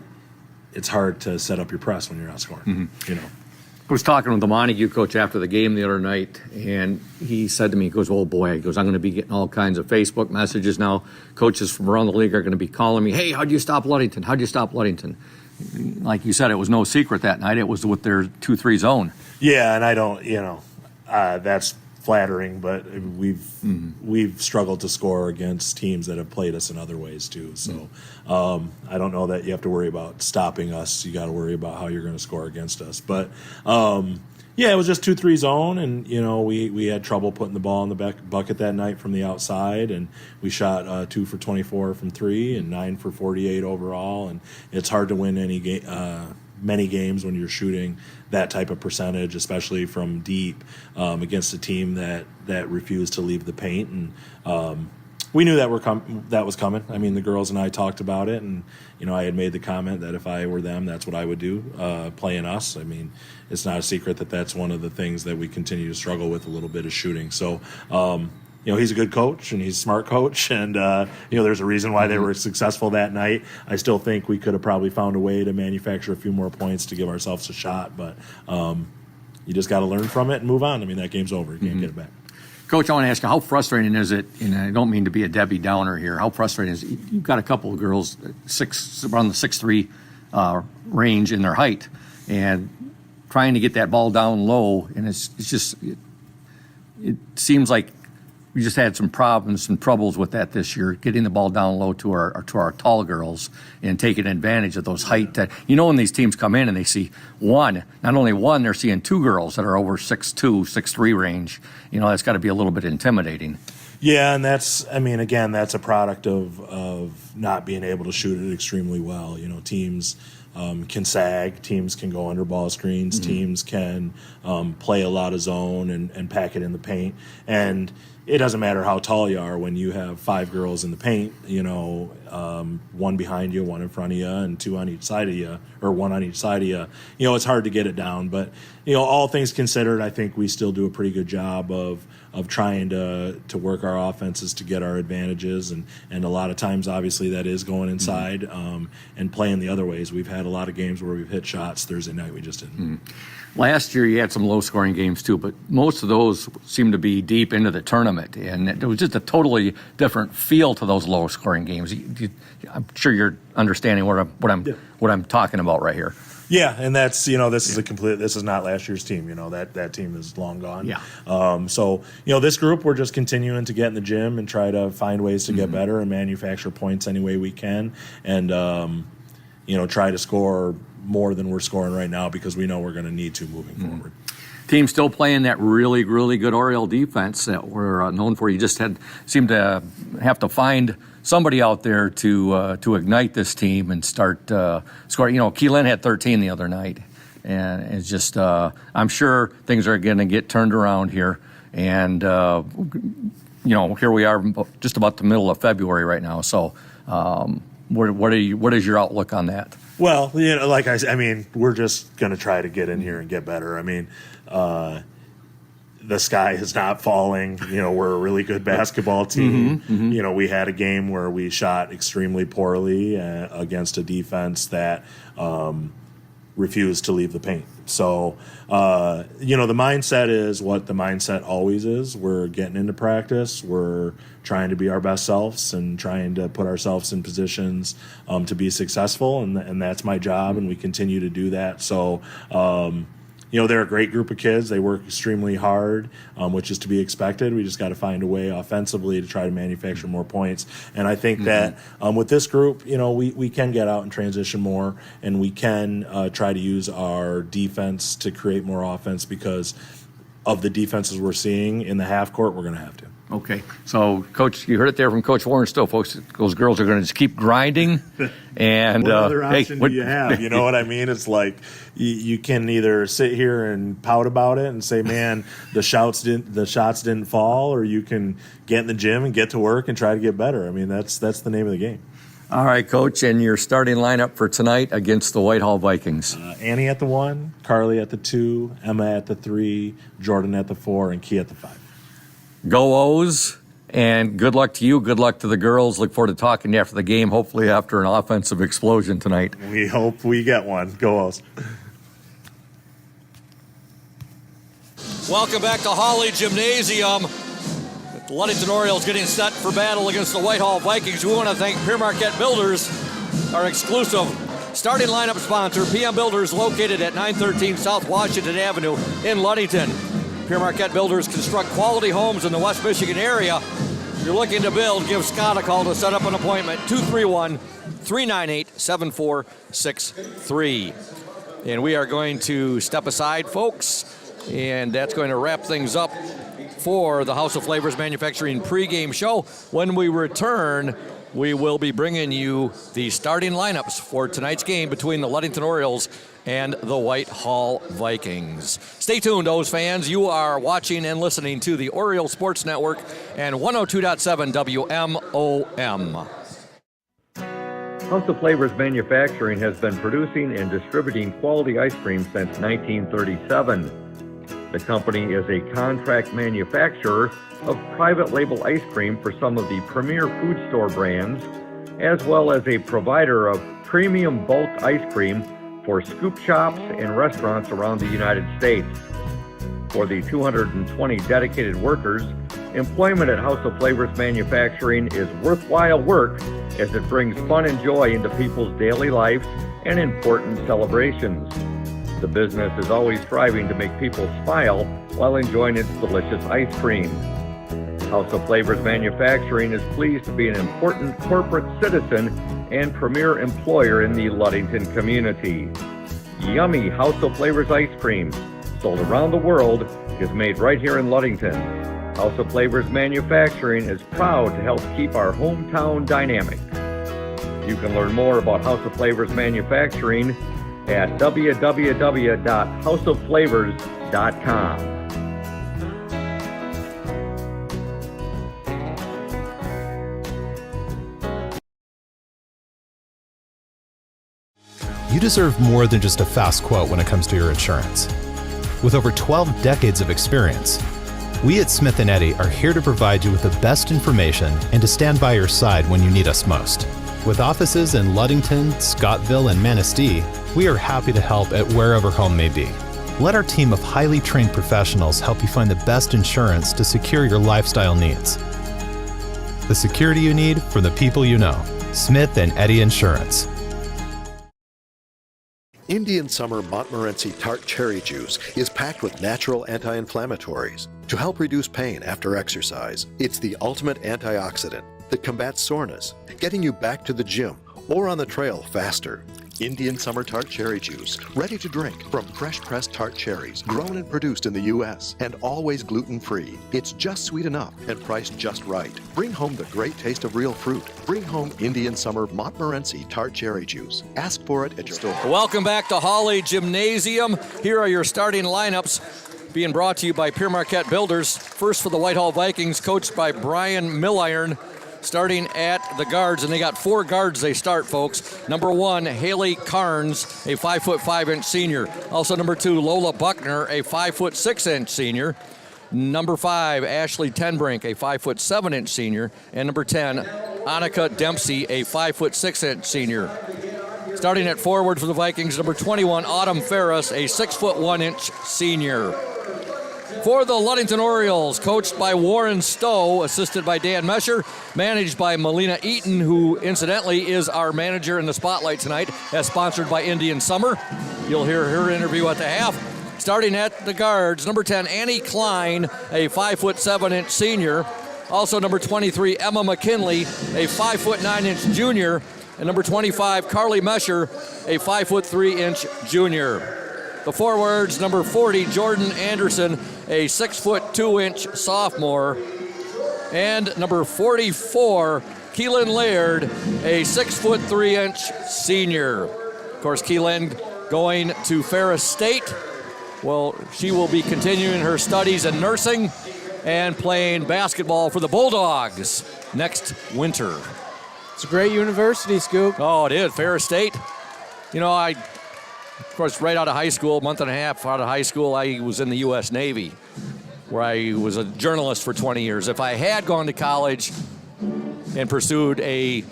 it's hard to set up your press when you're not scoring. I was talking with the Montague coach after the game the other night, and he said to me, he goes, "Oh boy," he goes, "I'm going to be getting all kinds of Facebook messages now. Coaches from around the league are going to be calling me, 'Hey, how'd you stop Ludington? How'd you stop Ludington?'" Like you said, it was no secret that night. It was with their 2-3 zone. Yeah, and I don't, that's flattering, but we've struggled to score against teams that have played us in other ways too. So I don't know that you have to worry about stopping us. You got to worry about how you're going to score against us. But it was just 2-3 zone, and we had trouble putting the ball in the bucket that night from the outside, and we shot 2 for 24 from 3 and 9 for 48 overall, and it's hard to win many games when you're shooting that type of percentage, especially from deep, against a team that refused to leave the paint. And we knew that was coming. I mean, the girls and I talked about it, and I had made the comment that if I were them, that's what I would do, playing us. I mean, it's not a secret that that's one of the things that we continue to struggle with, a little bit of shooting. So he's a good coach, and he's a smart coach, and there's a reason why they were successful that night. I still think we could have probably found a way to manufacture a few more points to give ourselves a shot, but you just got to learn from it and move on. I mean, that game's over. You can't get it back. Coach, I want to ask you, how frustrating is it, and I don't mean to be a Debbie Downer here, how frustrating is it? You've got a couple of girls around the 6'3" range in their height, and trying to get that ball down low, and it seems like we just had some problems, some troubles with that this year, getting the ball down low to our tall girls and taking advantage of those height. When these teams come in and they see not only one, they're seeing two girls that are over 6'2", 6'3" range. That's got to be a little bit intimidating. Yeah, and that's a product of not being able to shoot it extremely well. Teams can sag, teams can go under ball screens, teams can play a lot of zone and pack it in the paint. And it doesn't matter how tall you are when you have 5 girls in the paint, one behind you, one in front of you, and 2 on each side of you, or 1 on each side of you. It's hard to get it down. But, all things considered, I think we still do a pretty good job of trying to work our offenses to get our advantages. And a lot of times, obviously, that is going inside and playing the other ways. We've had had a lot of games where we've hit shots. Thursday night we just didn't. Last year you had some low-scoring games too, but most of those seemed to be deep into the tournament, and it was just a totally different feel to those low-scoring games. I'm sure you're understanding what I'm talking about right here. Yeah, and that's this is not last year's team. That team is long gone. Yeah. So this group, we're just continuing to get in the gym and try to find ways to get better and manufacture points any way we can, and try to score more than we're scoring right now because we know we're going to need to moving forward. Team still playing that really, really good Oriole defense that we're known for. You just seem to have to find somebody out there to ignite this team and start scoring. Keelan had 13 the other night, and it's just I'm sure things are going to get turned around here. And here we are, just about the middle of February right now. So, what is your outlook on that? Well, like I said, we're just going to try to get in here and get better. The sky is not falling. We're a really good basketball team. We had a game where we shot extremely poorly against a defense that refused to leave the paint. So, the mindset is what the mindset always is. We're getting into practice. We're trying to be our best selves and trying to put ourselves in positions to be successful, and that's my job, and we continue to do that. So, they're a great group of kids. They work extremely hard, which is to be expected. We just got to find a way offensively to try to manufacture more points. And I think that with this group, we can get out and transition more, and we can try to use our defense to create more offense because of the defenses we're seeing in the half court. We're going to have to. Okay, so Coach, you heard it there from Coach Warren Still, folks. Those girls are going to just keep grinding. And what other option do you have? You know what I mean? It's like you can either sit here and pout about it and say, "Man, the shots didn't fall," or you can get in the gym and get to work and try to get better. That's the name of the game. All right, Coach, and your starting lineup for tonight against the Whitehall Vikings. Annie at the 1, Carly at the 2, Emma at the 3, Jordan at the 4, and Key at the 5. Go O's, and good luck to you. Good luck to the girls. Look forward to talking to you after the game, hopefully after an offensive explosion tonight. We hope we get one. Go O's. Welcome back to Hawley Gymnasium. The Ludington Orioles getting set for battle against the Whitehall Vikings. We want to thank Pure Marquette Builders, our exclusive starting lineup sponsor. PM Builders, located at 913 South Washington Avenue in Ludington. Pure Marquette Builders construct quality homes in the West Michigan area. If you're looking to build, give Scott a call to set up an appointment, 231-398-7463. And we are going to step aside, folks, and that's going to wrap things up for the House of Flavors Manufacturing pregame show. When we return, we will be bringing you the starting lineups for tonight's game between the Ludington Orioles and the Whitehall Vikings. Stay tuned, O's fans. You are watching and listening to the Oriole Sports Network and 102.7 WMOM. House of Flavors Manufacturing has been producing and distributing quality ice cream since 1937. The company is a contract manufacturer of private label ice cream for some of the premier food store brands, as well as a provider of premium bulk ice cream for scoop shops and restaurants around the United States. For the 220 dedicated workers, employment at House of Flavors Manufacturing is worthwhile work as it brings fun and joy into people's daily lives and important celebrations. The business is always striving to make people smile while enjoying its delicious ice cream. House of Flavors Manufacturing is pleased to be an important corporate citizen and premier employer in the Ludington community. Yummy House of Flavors ice cream, sold around the world, is made right here in Ludington. House of Flavors Manufacturing is proud to help keep our hometown dynamic. You can learn more about House of Flavors Manufacturing at www.houseofflavors.com. You deserve more than just a fast quote when it comes to your insurance. With over 12 decades of experience, we at Smith & Eddy are here to provide you with the best information and to stand by your side when you need us most. With offices in Ludington, Scottville, and Manistee, we are happy to help at wherever home may be. Let our team of highly trained professionals help you find the best insurance to secure your lifestyle needs. The security you need from the people you know. Smith & Eddy Insurance. Indian Summer Montmorency Tart Cherry Juice is packed with natural anti-inflammatories to help reduce pain after exercise. It's the ultimate antioxidant that combats soreness, getting you back to the gym or on the trail faster. Indian Summer Tart Cherry Juice, ready to drink from fresh-pressed tart cherries, grown and produced in the U.S., and always gluten-free. It's just sweet enough and priced just right. Bring home the great taste of real fruit. Bring home Indian Summer Montmorency Tart Cherry Juice. Ask for it at your store. Welcome back to Hawley Gymnasium. Here are your starting lineups being brought to you by Pure Marquette Builders. First for the Whitehall Vikings, coached by Brian Milliron. Starting at the guards, and they got 4 guards they start, folks. Number 1, Haley Carnes, a 5'5" senior. Also number 2, Lola Buckner, a 5'6" senior. Number 5, Ashley Tenbrink, a 5'7" senior. And number 10, Annika Dempsey, a 5'6" senior. Starting at forward for the Vikings, number 21, Autumn Ferris, a 6'1" senior. For the Ludington Orioles, coached by Warren Stowe, assisted by Dan Mesher, managed by Melina Eaton, who incidentally is our manager in the spotlight tonight, as sponsored by Indian Summer. You'll hear her interview at the half. Starting at the guards, number 10, Annie Klein, a 5'7" senior. Also number 23, Emma McKinley, a 5'9" junior. And number 25, Carly Mesher, a 5'3" junior. The forwards, number 40, Jordan Anderson, a 6'2" sophomore. And number 44, Keelan Laird, a 6'3" senior. Of course, Keelan going to Ferris State. Well, she will be continuing her studies in nursing and playing basketball for the Bulldogs next winter. It's a great university, Scoop. Oh, it is, Ferris State. You know, of course, right out of high school, a month and a half out of high school, I was in the U.S. Navy, where I was a journalist for 20 years. If I had gone to college and pursued a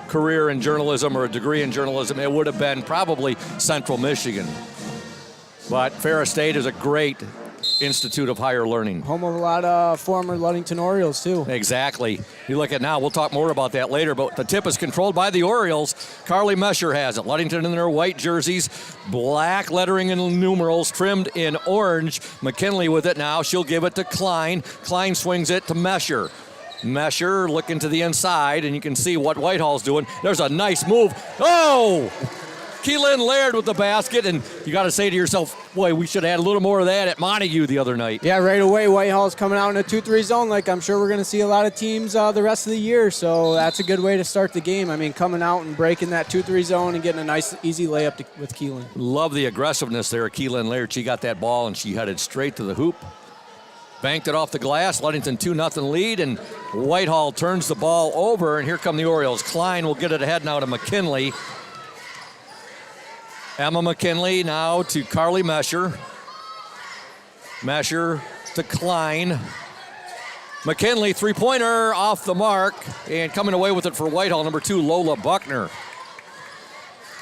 career in journalism or a degree in journalism, it would have been probably Central Michigan. But Ferris State is a great institute of higher learning. Home of a lot of former Ludington Orioles, too. Exactly. You look at now, we'll talk more about that later, but the tip is controlled by the Orioles. Carly Mesher has it. Ludington in their white jerseys, black lettering and numerals trimmed in orange. McKinley with it now. She'll give it to Klein. Klein swings it to Mesher. Mesher looking to the inside, and you can see what Whitehall's doing. There's a nice move. Oh! Keelan Laird with the basket, and you got to say to yourself, boy, we should have had a little more of that at Montague the other night. Yeah, right away, Whitehall's coming out in a 2-3 zone like I'm sure we're going to see a lot of teams the rest of the year, so that's a good way to start the game. I mean, coming out and breaking that 2-3 zone and getting a nice, easy layup with Keelan. Love the aggressiveness there of Keelan Laird. She got that ball, and she headed straight to the hoop. Banked it off the glass. Ludington 2-0 lead, and Whitehall turns the ball over, and here come the Orioles. Klein will get it ahead now to McKinley. Emma McKinley now to Carly Mesher. Mesher to Klein. McKinley, three-pointer off the mark, and coming away with it for Whitehall, number 2, Lola Buckner.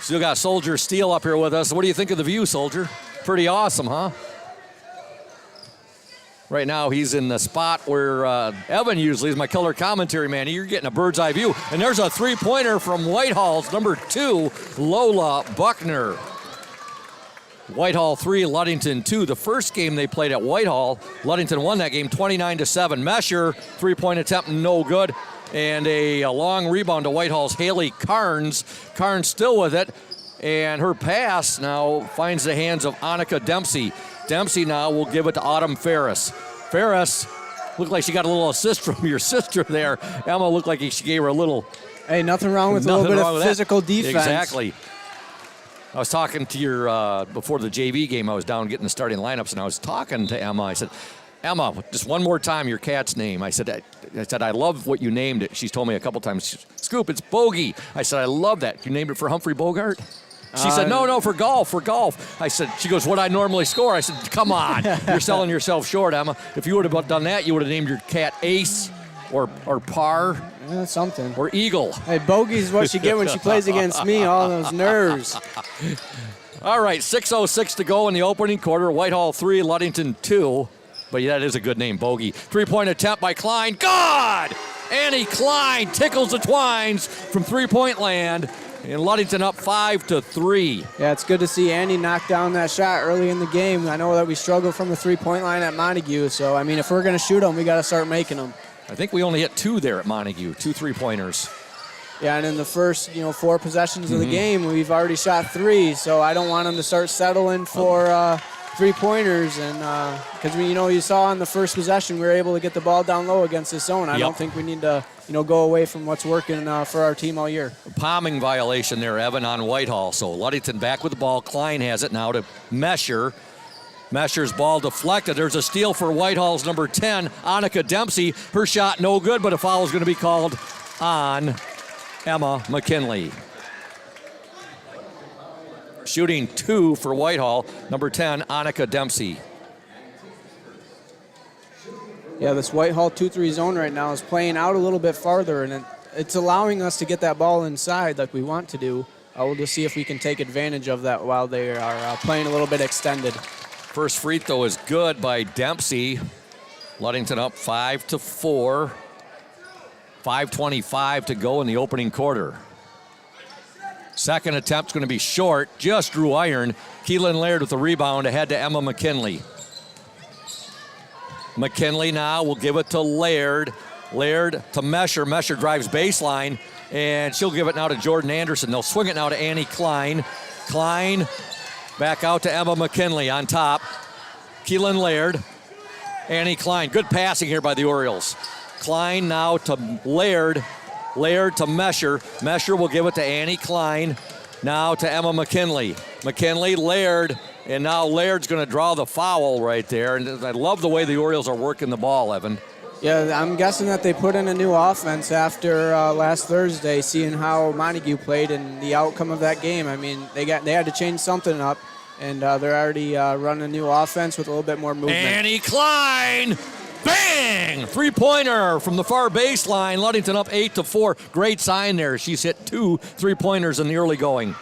Still got Soldier Steele up here with us. What do you think of the view, Soldier? Pretty awesome, huh? Right now, he's in the spot where Evan usually is my color commentary man. You're getting a bird's eye view. And there's a three-pointer from Whitehall's number 2, Lola Buckner. Whitehall 3, Ludington 2. The first game they played at Whitehall, Ludington won that game 29-7. Mesher, three-point attempt, no good. And a long rebound to Whitehall's Haley Carnes. Carnes still with it. And her pass now finds the hands of Annika Dempsey. Dempsey now will give it to Autumn Ferris. Ferris looked like she got a little assist from your sister there. Emma looked like she gave her a little. Hey, nothing wrong with a little bit of physical defense. Exactly. I was talking to your, before the JV game, I was down getting the starting lineups, and I was talking to Emma. I said, Emma, just one more time your cat's name. I said, I love what you named it. She's told me a couple times, Scoop, it's Bogey. I said, I love that. You named it for Humphrey Bogart? She said, no, for golf. I said, she goes, what I normally score? I said, come on, you're selling yourself short, Emma. If you would have done that, you would have named your cat Ace or Par. Yeah, something. Or Eagle. Hey, bogey's what she get when she plays against me, all those nerves. All right, 6:06 to go in the opening quarter. Whitehall 3, Ludington 2. But that is a good name, Bogey. Three-point attempt by Klein. Good! Annie Klein tickles the twines from three-point land. And Ludington up 5-3. Yeah, it's good to see Andy knock down that shot early in the game. I know that we struggled from the three-point line at Montague. So, I mean, if we're going to shoot them, we got to start making them. I think we only hit 2 there at Montague, 2 three-pointers. Yeah, and in the first, 4 possessions of the game, we've already shot 3. So I don't want them to start settling for three-pointers. And because, you saw in the first possession, we were able to get the ball down low against this zone. I don't think we need to, go away from what's working for our team all year. Palming violation there, Evan, on Whitehall. So Ludington back with the ball. Klein has it now to Mesher. Mesher's ball deflected. There's a steal for Whitehall's number 10, Annika Dempsey. Her shot no good, but a foul is going to be called on Emma McKinley. Shooting 2 for Whitehall, number 10, Annika Dempsey. Yeah, this Whitehall 2-3 zone right now is playing out a little bit farther, and it's allowing us to get that ball inside like we want to do. We'll just see if we can take advantage of that while they are playing a little bit extended. First free throw is good by Dempsey. Ludington up 5-4. 5:25 to go in the opening quarter. Second attempt's going to be short. Just drew iron. Keelan Laird with the rebound ahead to Emma McKinley. McKinley now will give it to Laird. Laird to Mesher. Mesher drives baseline, and she'll give it now to Jordan Anderson. They'll swing it now to Annie Klein. Klein back out to Emma McKinley on top. Keelan Laird. Annie Klein. Good passing here by the Orioles. Klein now to Laird. Laird to Mesher. Mesher will give it to Annie Klein. Now to Emma McKinley. McKinley, Laird, and now Laird's going to draw the foul right there. And I love the way the Orioles are working the ball, Evan. Yeah, I'm guessing that they put in a new offense after last Thursday, seeing how Montague played and the outcome of that game. I mean, they had to change something up, and they're already running a new offense with a little bit more movement. Annie Klein! Bang! Three-pointer from the far baseline. Ludington up 8-4. Great sign there. She's hit 2 three-pointers in the early going.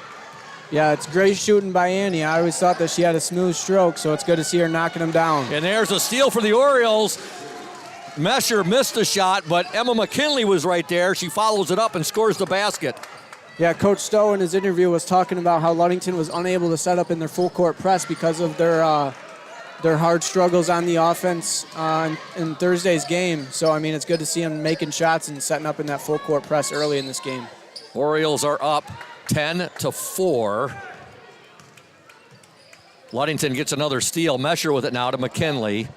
Yeah, it's great shooting by Annie. I always thought that she had a smooth stroke, so it's good to see her knocking them down. And there's a steal for the Orioles. Mesher missed a shot, but Emma McKinley was right there. She follows it up and scores the basket. Yeah, Coach Stowe in his interview was talking about how Ludington was unable to set up in their full-court press because of their hard struggles on the offense in Thursday's game. So, I mean, it's good to see them making shots and setting up in that full-court press early in this game. Orioles are up 10-4. Ludington gets another steal. Mesher with it now to McKinley.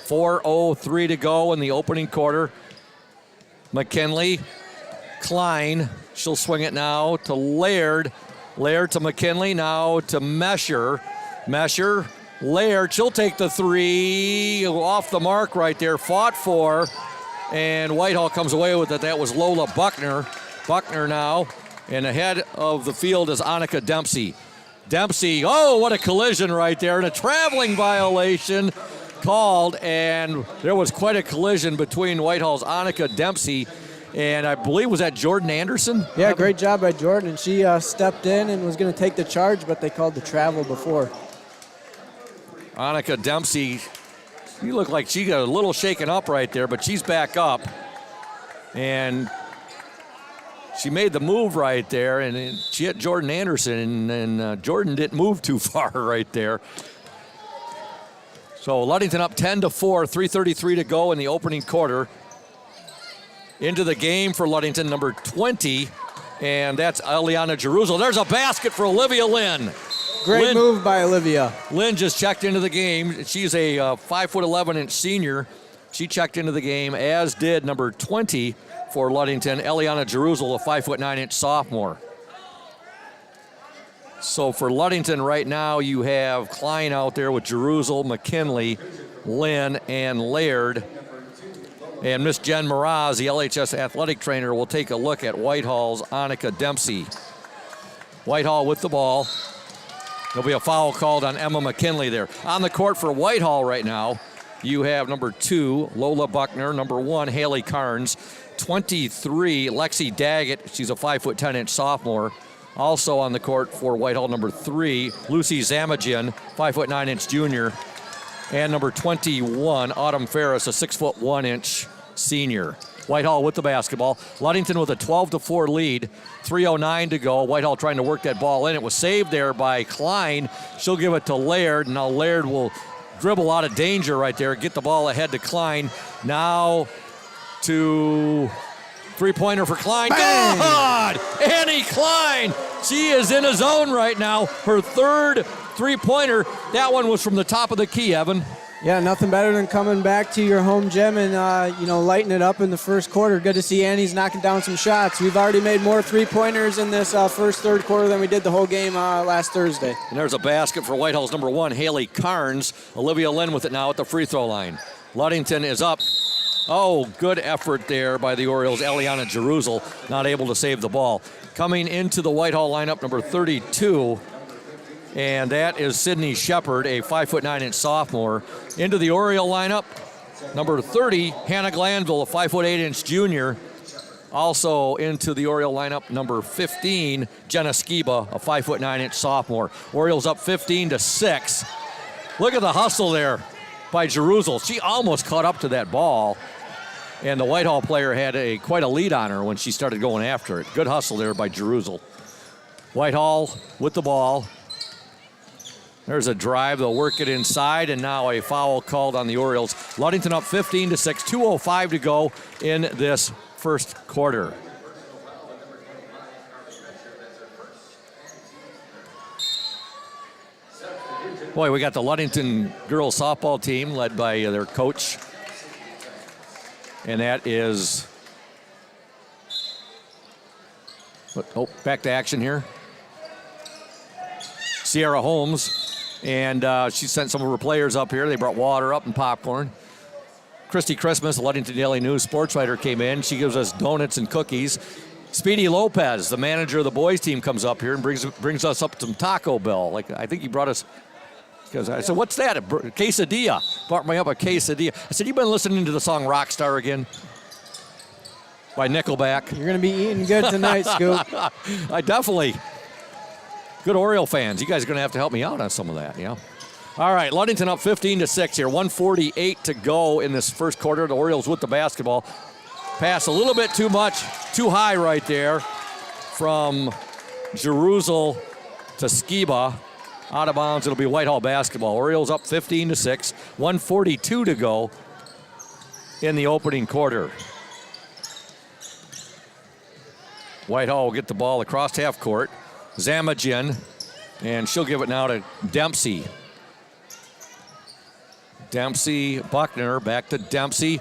4:03 to go in the opening quarter. McKinley, Klein. She'll swing it now to Laird. Laird to McKinley, now to Mesher. Mesher, Laird, she'll take the three. Off the mark right there, fought for. And Whitehall comes away with it. That was Lola Buckner. Buckner now. And ahead of the field is Annika Dempsey. Dempsey, oh, what a collision right there. And a traveling violation called. And there was quite a collision between Whitehall's Annika Dempsey and I believe was that Jordan Anderson? Yeah, great job by Jordan. And she stepped in and was going to take the charge, but they called the travel before. Annika Dempsey, you look like she got a little shaken up right there, but she's back up. And she made the move right there, and she hit Jordan Anderson, and Jordan didn't move too far right there. So Ludington up 10-4, 3:33 to go in the opening quarter. Into the game for Ludington, number 20, and that's Eliana Jerusalem. There's a basket for Olivia Lynn. Great move by Olivia. Lynn just checked into the game. She's a 5'11" senior. She checked into the game, as did number 20 for Ludington, Eliana Jerusalem, a 5'9" sophomore. So for Ludington right now, you have Klein out there with Jerusalem, McKinley, Lynn, and Laird. And Miss Jen Mraz, the LHS athletic trainer, will take a look at Whitehall's Annika Dempsey. Whitehall with the ball. There'll be a foul called on Emma McKinley there. On the court for Whitehall right now, you have number 2, Lola Buckner, number 1, Haley Carnes, 23, Lexi Daggett. She's a 5'10" sophomore. Also on the court for Whitehall, number 3, Lucy Zamagin, 5'9" junior. And number 21, Autumn Ferris, a 6'1" senior. Whitehall with the basketball. Ludington with a 12-4 lead. 3:09 to go. Whitehall trying to work that ball in. It was saved there by Klein. She'll give it to Laird. Now Laird will dribble out of danger right there. Get the ball ahead to Klein. Now to three-pointer for Klein. Good! Annie Klein. She is in a zone right now. Her third three-pointer. That one was from the top of the key, Evan. Yeah, nothing better than coming back to your home gym and, lighting it up in the first quarter. Good to see Annie's knocking down some shots. We've already made more three-pointers in this first third quarter than we did the whole game last Thursday. And there's a basket for Whitehall's number 1, Haley Carnes. Olivia Lynn with it now at the free throw line. Ludington is up. Oh, good effort there by the Orioles. Eliana Jeruzel not able to save the ball. Coming into the Whitehall lineup, number 32, and that is Sydney Shepard, a 5'9" sophomore. Into the Oriole lineup, number 30, Hannah Glanville, a 5'8" junior. Also into the Oriole lineup, number 15, Jenna Skiba, a 5'9" sophomore. Orioles up 15-6. Look at the hustle there by Jeruzel. She almost caught up to that ball, and the Whitehall player had quite a lead on her when she started going after it. Good hustle there by Jeruzel. Whitehall with the ball. There's a drive. They'll work it inside, and now a foul called on the Orioles. Ludington up 15-6, 2:05 to go in this first quarter. Boy, we got the Ludington girls softball team led by their coach, and that is, back to action here. Sierra Holmes. And she sent some of her players up here. They brought water up and popcorn. Christy Christmas, the Ludington Daily News sports writer, came in. She gives us donuts and cookies. Speedy Lopez, the manager of the boys team, comes up here and brings us up some Taco Bell. I think he brought us, because I said, what's that? A quesadilla. Brought me up a quesadilla. I said, you been listening to the song Rockstar again? By Nickelback. You're going to be eating good tonight, Scoop. I definitely. Good Oriole fans, you guys are going to have to help me out on some of that, All right, Ludington up 15-6 here. 1:48 to go in this first quarter. The Orioles with the basketball. Pass a little bit too high right there from Jeruzel to Skiba. Out of bounds, it'll be Whitehall basketball. Orioles up 15-6. 1:42 to go in the opening quarter. Whitehall will get the ball across half court. Zamagin, and she'll give it now to Dempsey. Dempsey, Buckner, back to Dempsey,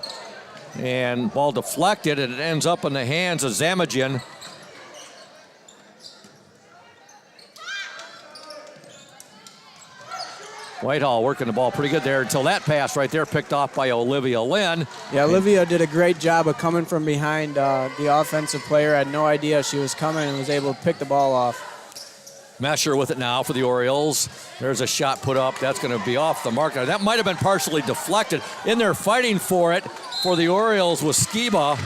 and ball deflected, and it ends up in the hands of Zamagin. Whitehall working the ball pretty good there until that pass right there picked off by Olivia Lynn. Yeah, Olivia did a great job of coming from behind the offensive player. Had no idea she was coming and was able to pick the ball off. Mesher with it now for the Orioles. There's a shot put up. That's going to be off the mark. That might have been partially deflected. In there fighting for it for the Orioles was Skiba.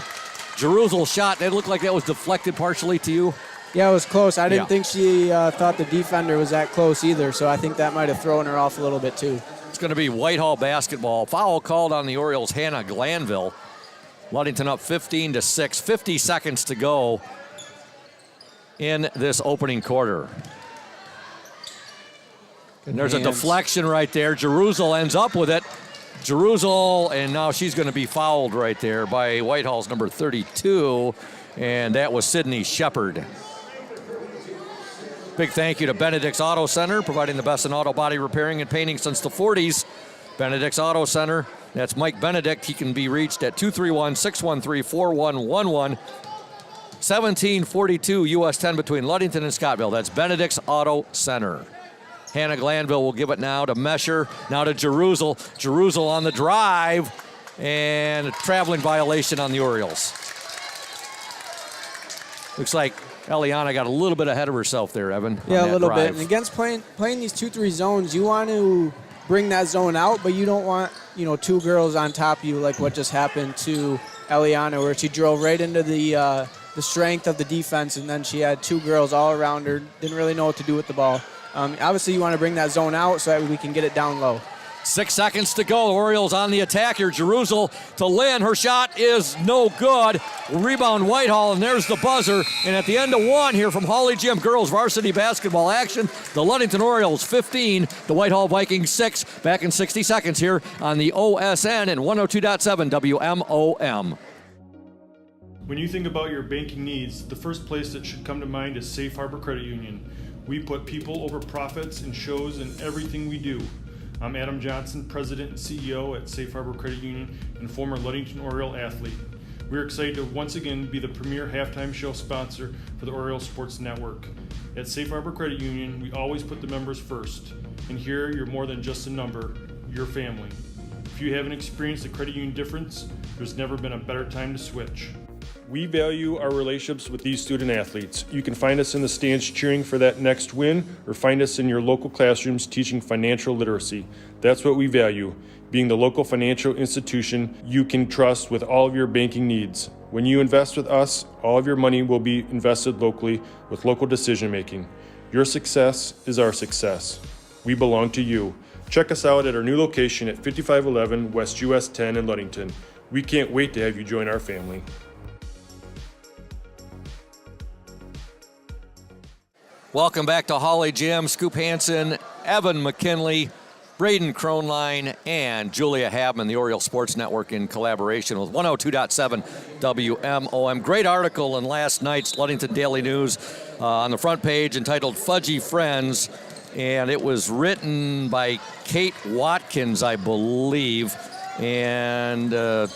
Jeruzel's shot. It looked like that was deflected partially to you. Yeah, it was close. I didn't think she thought the defender was that close either, so I think that might have thrown her off a little bit too. It's going to be Whitehall basketball. Foul called on the Orioles, Hannah Glanville. Ludington up 15-6. 50 seconds to go in this opening quarter. And there's a deflection right there. Jeruzel ends up with it. Jeruzel, and now she's going to be fouled right there by Whitehall's number 32, and that was Sydney Shepard. Big thank you to Benedict's Auto Center, providing the best in auto body repairing and painting since the 40s. Benedict's Auto Center, that's Mike Benedict. He can be reached at 231-613-4111. 1742 US 10 between Ludington and Scottville. That's Benedict's Auto Center. Hannah Glanville will give it now to Mesher, now to Jeruzel. Jeruzel on the drive, and a traveling violation on the Orioles. Looks like Eliana got a little bit ahead of herself there, Evan. Yeah, a little bit. And against playing these 2-3 zones, you want to bring that zone out, but you don't want, two girls on top of you like what just happened to Eliana, where she drove right into the strength of the defense, and then she had two girls all around her, didn't really know what to do with the ball. Obviously, you want to bring that zone out so that we can get it down low. 6 seconds to go. Orioles on the attack here. Jerusalem to Lynn. Her shot is no good. Rebound Whitehall, and there's the buzzer. And at the end of one here from Holly Gym girls varsity basketball action, the Ludington Orioles 15, the Whitehall Vikings 6. Back in 60 seconds here on the OSN and 102.7 WMOM. When you think about your banking needs, the first place that should come to mind is Safe Harbor Credit Union. We put people over profits and shows in everything we do. I'm Adam Johnson, President and CEO at Safe Harbor Credit Union and former Ludington Oriole athlete. We're excited to once again be the premier halftime show sponsor for the Oriole Sports Network. At Safe Harbor Credit Union, we always put the members first. And here, you're more than just a number, you're family. If you haven't experienced the credit union difference, there's never been a better time to switch. We value our relationships with these student athletes. You can find us in the stands cheering for that next win, or find us in your local classrooms teaching financial literacy. That's what we value, being the local financial institution you can trust with all of your banking needs. When you invest with us, all of your money will be invested locally with local decision making. Your success is our success. We belong to you. Check us out at our new location at 5511 West US 10 in Ludington. We can't wait to have you join our family. Welcome back to Holly Gym. Scoop Hansen, Evan McKinley, Braden Kronline, and Julia Habman, the Oriole Sports Network, in collaboration with 102.7 WMOM. Great article in last night's Ludington Daily News on the front page entitled Fudgy Friends, and it was written by Kate Watkins, I believe. And let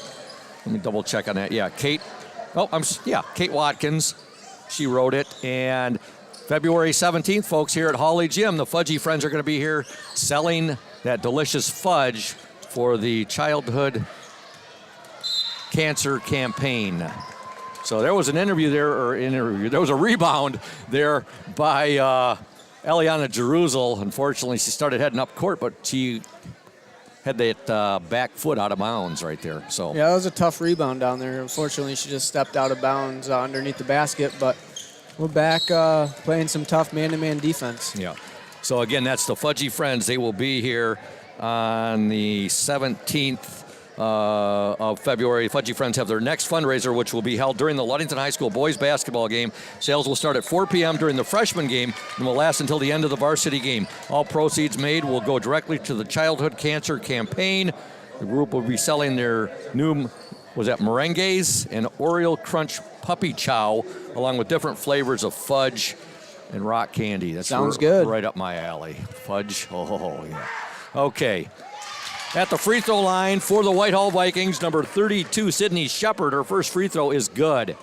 me double check on that. Yeah, Kate Watkins. She wrote it, and February 17th, folks, here at Holly Gym, the Fudgy Friends are going to be here selling that delicious fudge for the childhood cancer campaign. So there was an there was a rebound there by Eliana Jerusalem. Unfortunately, she started heading up court, but she had that back foot out of bounds right there. So yeah, that was a tough rebound down there. Unfortunately, she just stepped out of bounds underneath the basket, but we're back playing some tough man-to-man defense. Yeah. So, again, that's the Fudgy Friends. They will be here on the 17th of February. Fudgy Friends have their next fundraiser, which will be held during the Ludington High School boys basketball game. Sales will start at 4 p.m. during the freshman game and will last until the end of the varsity game. All proceeds made will go directly to the childhood cancer campaign. The group will be selling their new, merengues and Oriole Crunch Puppy Chow, along with different flavors of fudge and rock candy. That sounds good. Right up my alley. Fudge, yeah. Okay. At the free throw line for the Whitehall Vikings, number 32, Sydney Shepard. Her first free throw is good.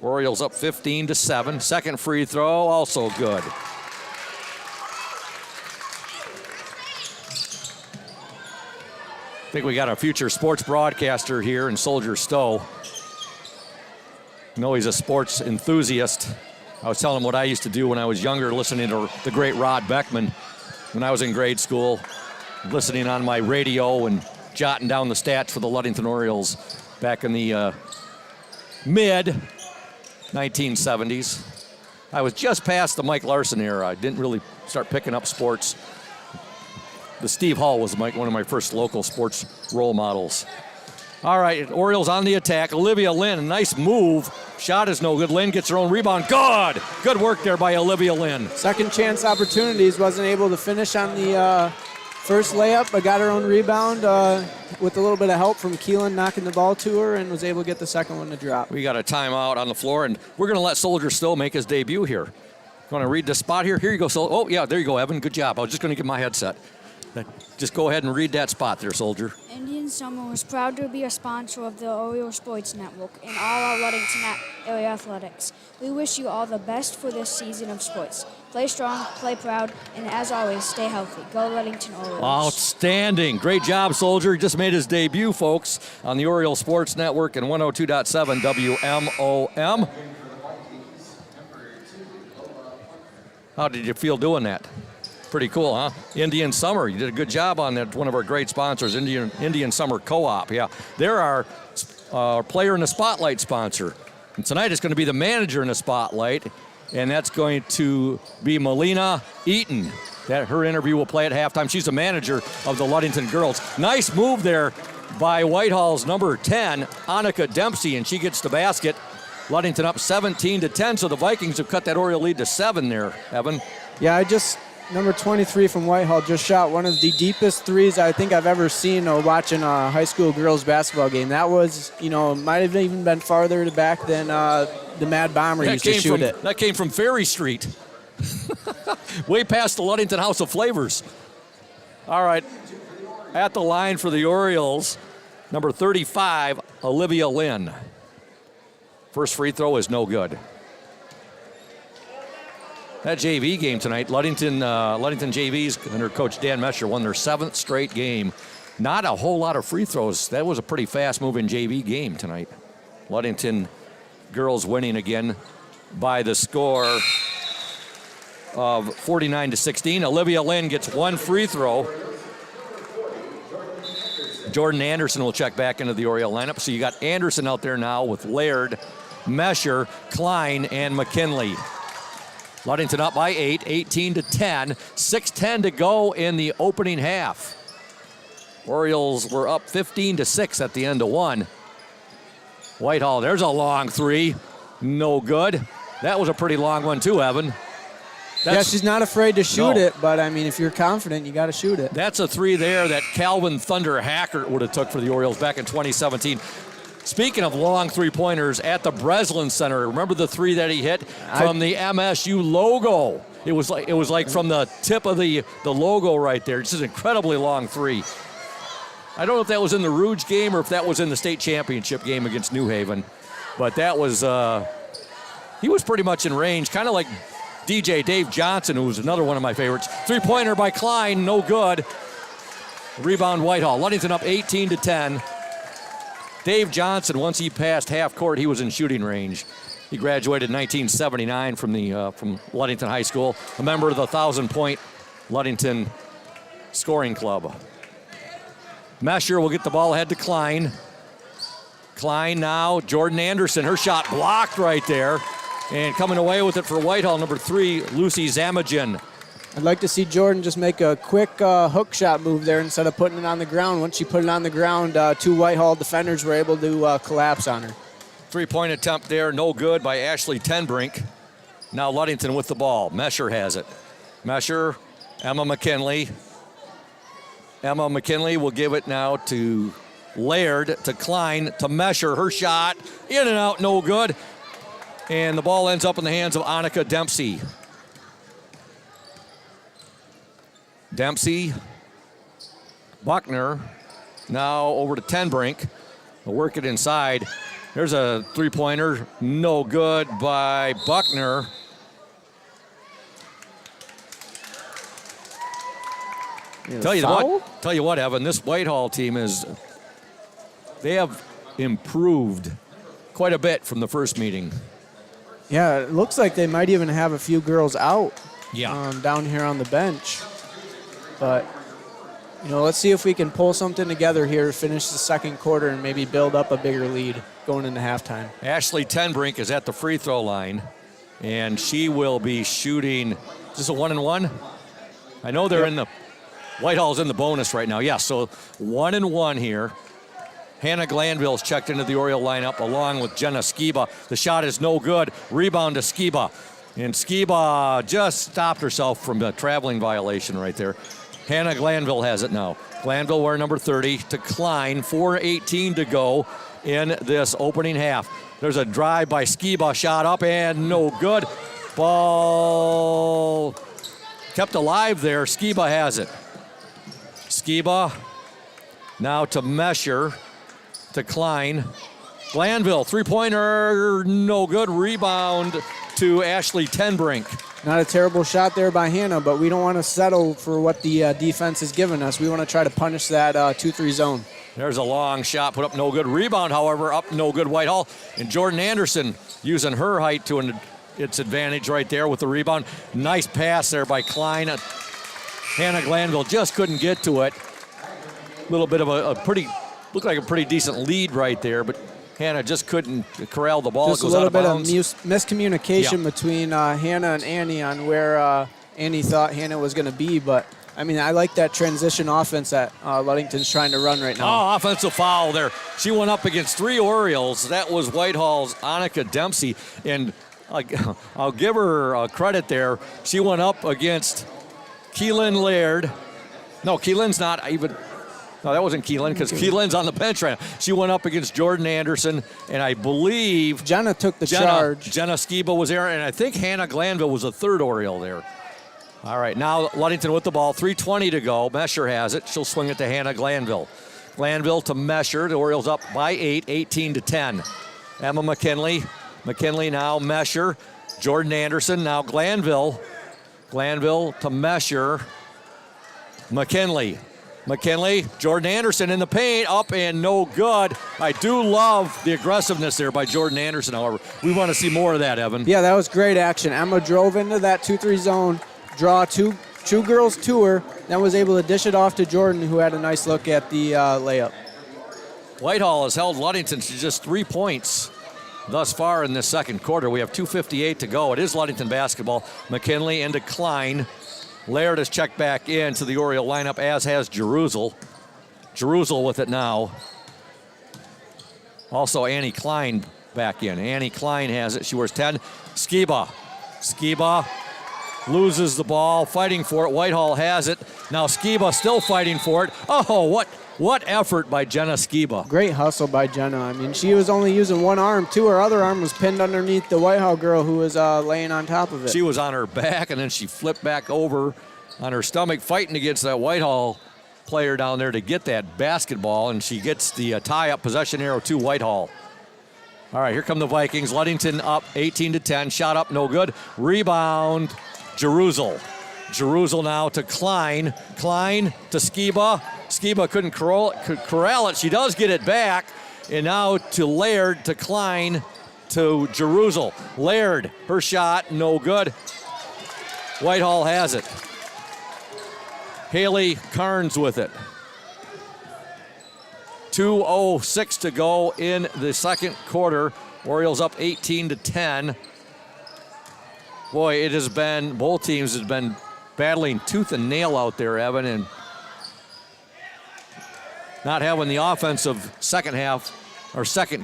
Orioles up 15-7. Second free throw, also good. I think we got a future sports broadcaster here in Soldier Stowe. I know he's a sports enthusiast. I was telling him what I used to do when I was younger, listening to the great Rod Beckman when I was in grade school, listening on my radio and jotting down the stats for the Ludington Orioles back in the mid-1970s. I was just past the Mike Larson era. I didn't really start picking up sports. The Steve Hall was one of my first local sports role models. All right, Orioles on the attack. Olivia Lynn, a nice move. Shot is no good. Lynn gets her own rebound. Good! Good work there by Olivia Lynn. Second chance opportunities. Wasn't able to finish on the first layup, but got her own rebound with a little bit of help from Keelan knocking the ball to her, and was able to get the second one to drop. We got a timeout on the floor, and we're going to let Soldier Stowe make his debut here. Want to read the spot here? Here you go, Oh, yeah, there you go, Evan. Good job. I was just going to get my headset. Just go ahead and read that spot there, Soldier. Indian Summer was proud to be a sponsor of the Oriole Sports Network and all our Ludington area athletics. We wish you all the best for this season of sports. Play strong, play proud, and as always, stay healthy. Go Ludington Orioles. Outstanding. Great job, Soldier. He just made his debut, folks, on the Oriole Sports Network and 102.7 WMOM. How did you feel doing that? Pretty cool, huh? Indian Summer. You did a good job on that. One of our great sponsors, Indian Summer Co-op. Yeah, they're our player in the spotlight sponsor. And tonight it's going to be the manager in the spotlight, and that's going to be Melina Eaton. That her interview will play at halftime. She's the manager of the Ludington girls. Nice move there by Whitehall's number 10, Annika Dempsey, and she gets the basket. Ludington up 17-10, so the Vikings have cut that Oriole lead to 7 there, Evan. Yeah, number 23 from Whitehall just shot one of the deepest threes I think I've ever seen watching a high school girls basketball game. That was, might have even been farther back than the Mad Bomber used to shoot it. That came from Ferry Street. Way past the Ludington House of Flavors. All right, at the line for the Orioles, number 35, Olivia Lynn. First free throw is no good. That JV game tonight, Ludington JVs under Coach Dan Mesher won their 7th straight game. Not a whole lot of free throws. That was a pretty fast-moving JV game tonight. Ludington girls winning again by the score of 49-16. Olivia Lynn gets 1 free throw. Jordan Anderson will check back into the Oriole lineup. So you got Anderson out there now with Laird, Mesher, Klein, and McKinley. Ludington up by 8, 18-10, 6:10 to go in the opening half. Orioles were up 15-6 at the end of 1. Whitehall, there's a long 3, no good. That was a pretty long one too, Evan. She's not afraid to shoot it, but I mean, if you're confident, you got to shoot it. That's a 3 there that Calvin Thunder Hackert would have took for the Orioles back in 2017. Speaking of long three-pointers, at the Breslin Center, remember the 3 that he hit from the MSU logo? It was like from the tip of the logo right there. It's an incredibly long 3. I don't know if that was in the Rouge game or if that was in the state championship game against New Haven, but that was he was pretty much in range, kind of like DJ Dave Johnson, who was another one of my favorites. Three-pointer by Klein, no good. Rebound Whitehall. Ludington up 18-10. Dave Johnson, once he passed half court, he was in shooting range. He graduated in 1979 from Ludington High School, a member of the 1,000-point Ludington scoring club. Mesher will get the ball ahead to Klein. Klein now, Jordan Anderson, her shot blocked right there. And coming away with it for Whitehall, number 3, Lucy Zamagin. I'd like to see Jordan just make a quick hook shot move there instead of putting it on the ground. Once she put it on the ground, 2 Whitehall defenders were able to collapse on her. 3-point attempt there, no good by Ashley Tenbrink. Now Ludington with the ball. Mesher has it. Mesher, Emma McKinley. Emma McKinley will give it now to Laird, to Klein, to Mesher. Her shot, in and out, no good. And the ball ends up in the hands of Annika Dempsey. Dempsey, Buckner, now over to Tenbrink. They'll work it inside. There's a 3-pointer, no good by Buckner. Tell you what, Evan, this Whitehall team they have improved quite a bit from the first meeting. Yeah, it looks like they might even have a few girls out down here on the bench. But, let's see if we can pull something together here, finish the second quarter, and maybe build up a bigger lead going into halftime. Ashley Tenbrink is at the free throw line, and she will be shooting. Is this a 1-and-1? I know they're in the Whitehall's in the bonus right now. Yeah, so 1-and-1 here. Hannah Glanville's checked into the Oriole lineup along with Jenna Skiba. The shot is no good. Rebound to Skiba. And Skiba just stopped herself from a traveling violation right there. Hannah Glanville has it now. Glanville wearing number 30 to Klein. 4:18 to go in this opening half. There's a drive by Skiba. Shot up and no good. Ball kept alive there. Skiba has it. Skiba now to Mesher. To Klein. Glanville, 3-pointer, no good. Rebound to Ashley Tenbrink. Not a terrible shot there by Hannah, but we don't want to settle for what the defense has given us. We want to try to punish that 2-3 zone. There's a long shot, put up no good. Rebound, however, up no good Whitehall. And Jordan Anderson using her height to its advantage right there with the rebound. Nice pass there by Klein Hannah Glanville just couldn't get to it. A little bit of looked like a pretty decent lead right there, but Hannah just couldn't corral the ball. Just it goes a little out of bit bounds. of miscommunication between Hannah and Annie on where Annie thought Hannah was going to be. But, I mean, I like that transition offense that Ludington's trying to run right now. Oh, offensive foul there. She went up against 3 Orioles. That was Whitehall's Annika Dempsey. And I'll give her credit there. She went up against Keelan Laird. No, Keelan's not even... No, that wasn't Keelan because Keelan's on the bench right now. She went up against Jordan Anderson, and I believe... Jenna took the charge. Jenna Skiba was there, and I think Hannah Glanville was the 3rd Oriole there. All right, now Ludington with the ball. 3:20 to go. Mesher has it. She'll swing it to Hannah Glanville. Glanville to Mesher. The Orioles up by 8, 18-10. Emma McKinley. McKinley now Mesher. Jordan Anderson. Now Glanville. Glanville to Mesher. McKinley. Jordan Anderson in the paint, up and no good. I do love the aggressiveness there by Jordan Anderson, however. We want to see more of that, Evan. Yeah, that was great action. Emma drove into that 2-3 zone, draw two girls to her, then was able to dish it off to Jordan, who had a nice look at the layup. Whitehall has held Ludington to just 3 points thus far in this second quarter. We have 2:58 to go. It is Ludington basketball. McKinley into Klein. Laird has checked back into the Oriole lineup, as has Jerusel. Jerusel with it now. Also Annie Klein back in. Annie Klein has it. She wears 10. Skiba loses the ball, fighting for it. Whitehall has it. Now Skiba still fighting for it. Oh, what effort by Jenna Skiba. Great hustle by Jenna. I mean, she was only using one arm, too. Her other arm was pinned underneath the Whitehall girl who was laying on top of it. She was on her back, and then she flipped back over on her stomach, fighting against that Whitehall player down there to get that basketball, and she gets the tie-up possession arrow to Whitehall. All right, here come the Vikings. Ludington up 18-10. Shot up, no good. Rebound, Jerusel. Jerusel now to Klein. Klein to Skiba. Skiba couldn't corral it. She does get it back. And now to Laird, to Klein, to Jerusel. Laird, her shot, no good. Whitehall has it. Haley Carnes with it. 2:06 to go in the second quarter. Orioles up 18-10. Boy, it has been, both teams have been battling tooth and nail out there, Evan, and not having the offensive second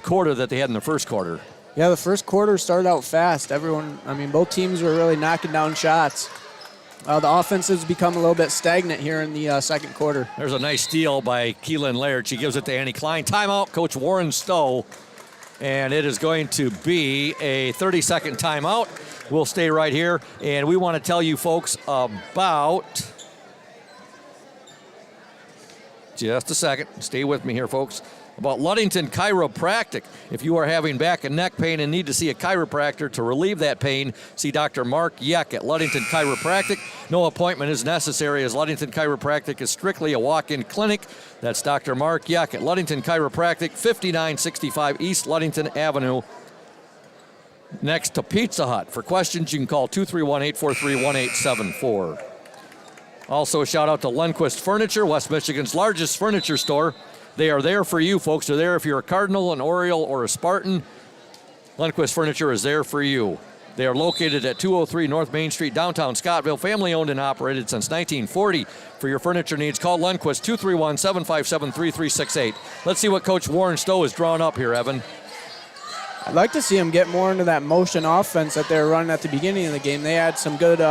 quarter that they had in the first quarter. Yeah, the first quarter started out fast. Both teams were really knocking down shots. The offense has become a little bit stagnant here in the second quarter. There's a nice steal by Keelan Laird. She gives it to Annie Klein. Timeout, Coach Warren Stowe. And it is going to be a 30-second timeout. We'll stay right here, and we want to tell you folks about... Just a second. Stay with me here, folks. About Ludington Chiropractic. If you are having back and neck pain and need to see a chiropractor to relieve that pain, see Dr. Mark Yeck at Ludington Chiropractic. No appointment is necessary, as Ludington Chiropractic is strictly a walk-in clinic. That's Dr. Mark Yeck at Ludington Chiropractic, 5965 East Ludington Avenue, next to Pizza Hut. For questions, you can call 231-843-1874. Also, a shout out to Lundquist Furniture, West Michigan's largest furniture store. They are there for you, folks. They're there if you're a Cardinal, an Oriole, or a Spartan. Lundquist Furniture is there for you. They are located at 203 North Main Street, downtown Scottville, family owned and operated since 1940. For your furniture needs, call Lundquist 231-757-3368. Let's see what Coach Warren Stowe has drawn up here, Evan. I'd like to see him get more into that motion offense that they were running at the beginning of the game. They had some good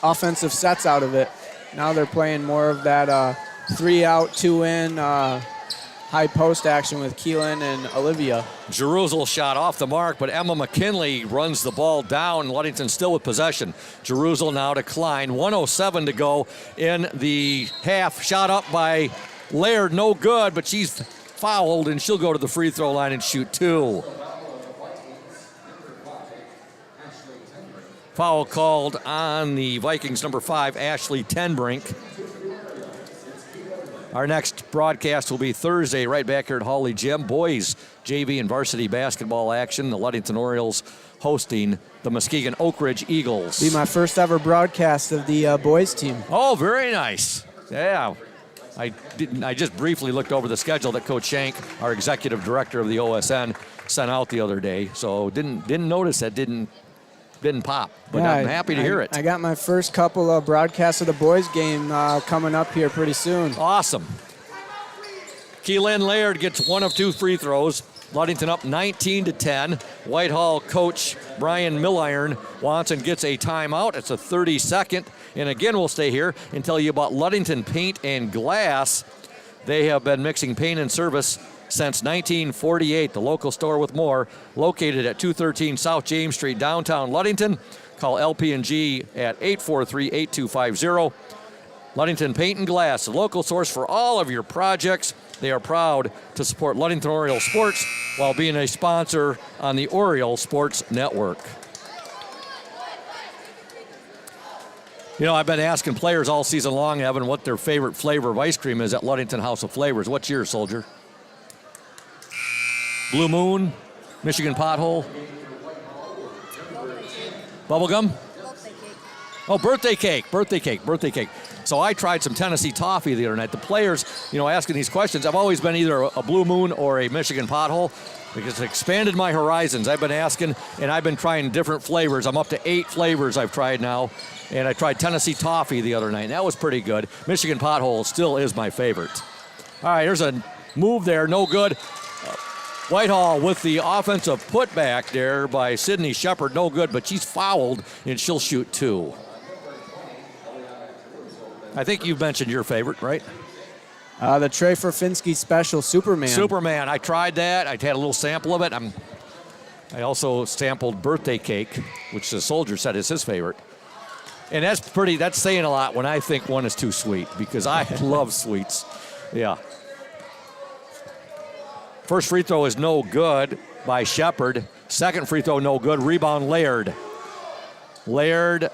offensive sets out of it. Now they're playing more of that 3-out, 2-in, high post action with Keelan and Olivia. Jerusel shot off the mark, but Emma McKinley runs the ball down. Ludington still with possession. Jerusel now to Klein. 1:07 to go in the half. Shot up by Laird, no good, but she's fouled, and she'll go to the free throw line and shoot 2. Foul called on the Vikings number 5, Ashley Tenbrink. Our next broadcast will be Thursday, right back here at Hawley Gym. Boys JV and varsity basketball action. The Ludington Orioles hosting the Muskegon Oak Ridge Eagles. Be my first ever broadcast of the boys team. Oh, very nice. Yeah. I just briefly looked over the schedule that Coach Shank, our executive director of the OSN, sent out the other day. So didn't notice that didn't pop. But yeah, I'm happy to hear it. I got my first couple of broadcasts of the boys game coming up here pretty soon. Awesome. Keelan Laird gets one of 2 free throws. Ludington up 19-10. Whitehall coach Brian Milliron wants and gets a timeout. It's a 30-second. And again, we'll stay here and tell you about Ludington Paint and Glass. They have been mixing paint and service since 1948. The local store with more, located at 213 South James Street, downtown Ludington. Call LP&G at 843-8250. Ludington Paint and Glass, the local source for all of your projects. They are proud to support Ludington Oriole Sports while being a sponsor on the Oriole Sports Network. You know, I've been asking players all season long, Evan, what their favorite flavor of ice cream is at Ludington House of Flavors. What's yours, Soldier? Blue Moon, Michigan Pothole, Bubblegum? Oh, birthday cake. So I tried some Tennessee toffee the other night. The players, asking these questions, I've always been either a Blue Moon or a Michigan Pothole because it expanded my horizons. I've been asking, and I've been trying different flavors. I'm up to 8 flavors I've tried now, and I tried Tennessee toffee the other night, and that was pretty good. Michigan Pothole still is my favorite. All right, here's a move there, no good. Whitehall with the offensive putback there by Sydney Shepard, no good, but she's fouled, and she'll shoot 2. I think you've mentioned your favorite, right? The Trey Forfinsky Special Superman. I tried that. I had a little sample of it. I also sampled birthday cake, which the Soldier said is his favorite. And that's saying a lot when I think one is too sweet, because I love sweets. Yeah. First free throw is no good by Shepard. Second free throw, no good. Rebound, Laird. Laird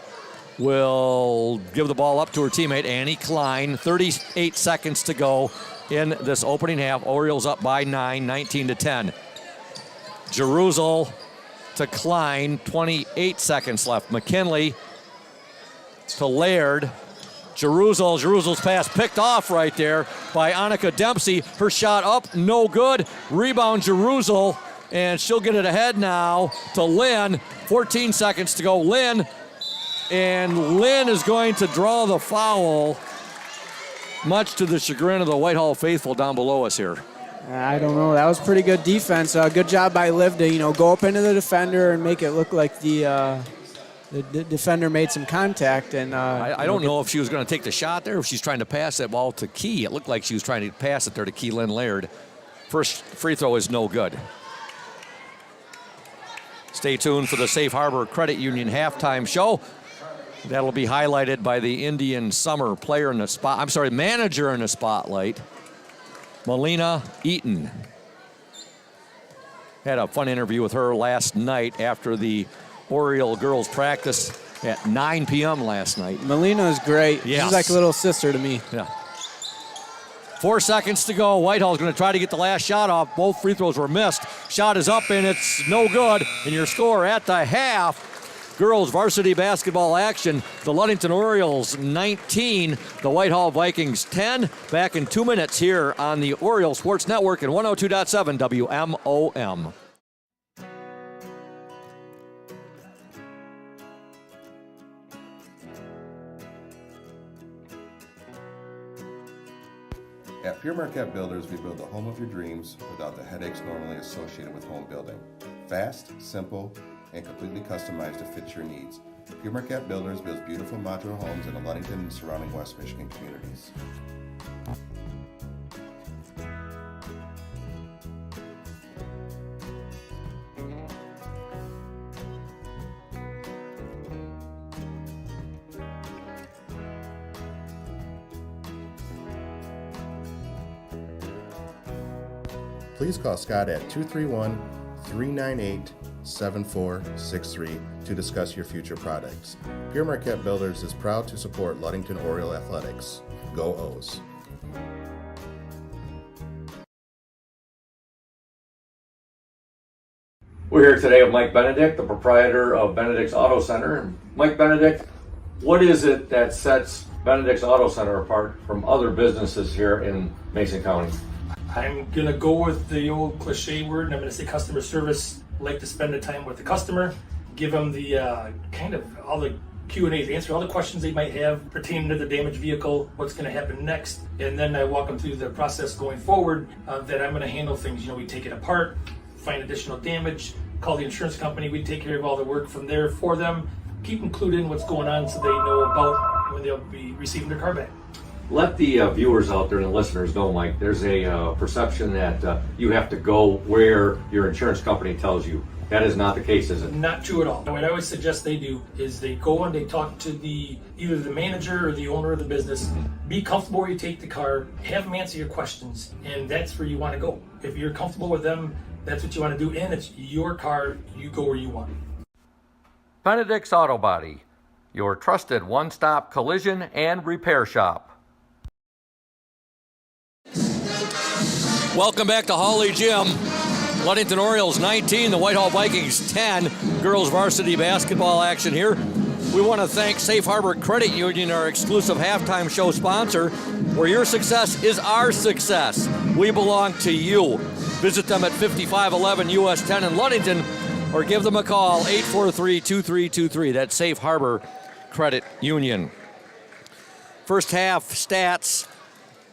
will give the ball up to her teammate, Annie Klein. 38 seconds to go in this opening half. Orioles up by 9, 19-10. Jerusalem to Klein, 28 seconds left. McKinley to Laird. Jerusalem's pass picked off right there by Annika Dempsey. Her shot up, no good. Rebound, Jerusalem, and she'll get it ahead now to Lynn. 14 seconds to go. Lynn is going to draw the foul, much to the chagrin of the Whitehall faithful down below us here. I don't know. That was pretty good defense. Good job by Liv to go up into the defender and make it look like the defender made some contact. And I don't know if she was going to take the shot there, or if she's trying to pass that ball to Key. It looked like she was trying to pass it there to Keelan Laird. First free throw is no good. Stay tuned for the Safe Harbor Credit Union halftime show. That'll be highlighted by the Indian Summer manager in the spotlight, Melina Eaton. Had a fun interview with her last night after the Oriole girls practice at 9 p.m. last night. Melina is great. Yes. She's like a little sister to me. Yeah. 4 seconds to go. Whitehall's going to try to get the last shot off. Both free throws were missed. Shot is up, and it's no good. And your score at the half, girls varsity basketball action, the Ludington Orioles 19, the Whitehall Vikings 10. Back in 2 minutes here on the Oriole Sports Network and 102.7 WMOM. At Pure Marquette Builders, we build the home of your dreams without the headaches normally associated with home building. Fast, simple, and completely customized to fit your needs. Pure Marquette Builders builds beautiful modular homes in the Ludington and surrounding West Michigan communities. Please call Scott at 231-398-7463 to discuss your future projects. Pure Marquette Builders is proud to support Ludington Oriole Athletics. Go O's! We're here today with Mike Benedict, the proprietor of Benedict's Auto Center. Mike Benedict, what is it that sets Benedict's Auto Center apart from other businesses here in Mason County? I'm going to go with the old cliche word, and I'm going to say customer service. Like to spend the time with the customer, give them the kind of all the Q&As, answer all the questions they might have pertaining to the damaged vehicle, what's going to happen next, and then I walk them through the process going forward that I'm going to handle things. You know, we take it apart, find additional damage, call the insurance company, we take care of all the work from there for them, keep them clued in what's going on so they know about when they'll be receiving their car back. Let the viewers out there and the listeners know, Mike, there's a perception that you have to go where your insurance company tells you. That is not the case, is it? Not true at all. What I always suggest they do is they go and they talk to either the manager or the owner of the business. Be comfortable where you take the car, have them answer your questions, and that's where you want to go. If you're comfortable with them, that's what you want to do, and it's your car, you go where you want. Benedict's Auto Body, your trusted one-stop collision and repair shop. Welcome back to Hawley Gym. Ludington Orioles 19, the Whitehall Vikings 10. Girls varsity basketball action here. We want to thank Safe Harbor Credit Union, our exclusive halftime show sponsor, where your success is our success. We belong to you. Visit them at 5511 US 10 in Ludington or give them a call, 843-2323. That's Safe Harbor Credit Union. First half stats.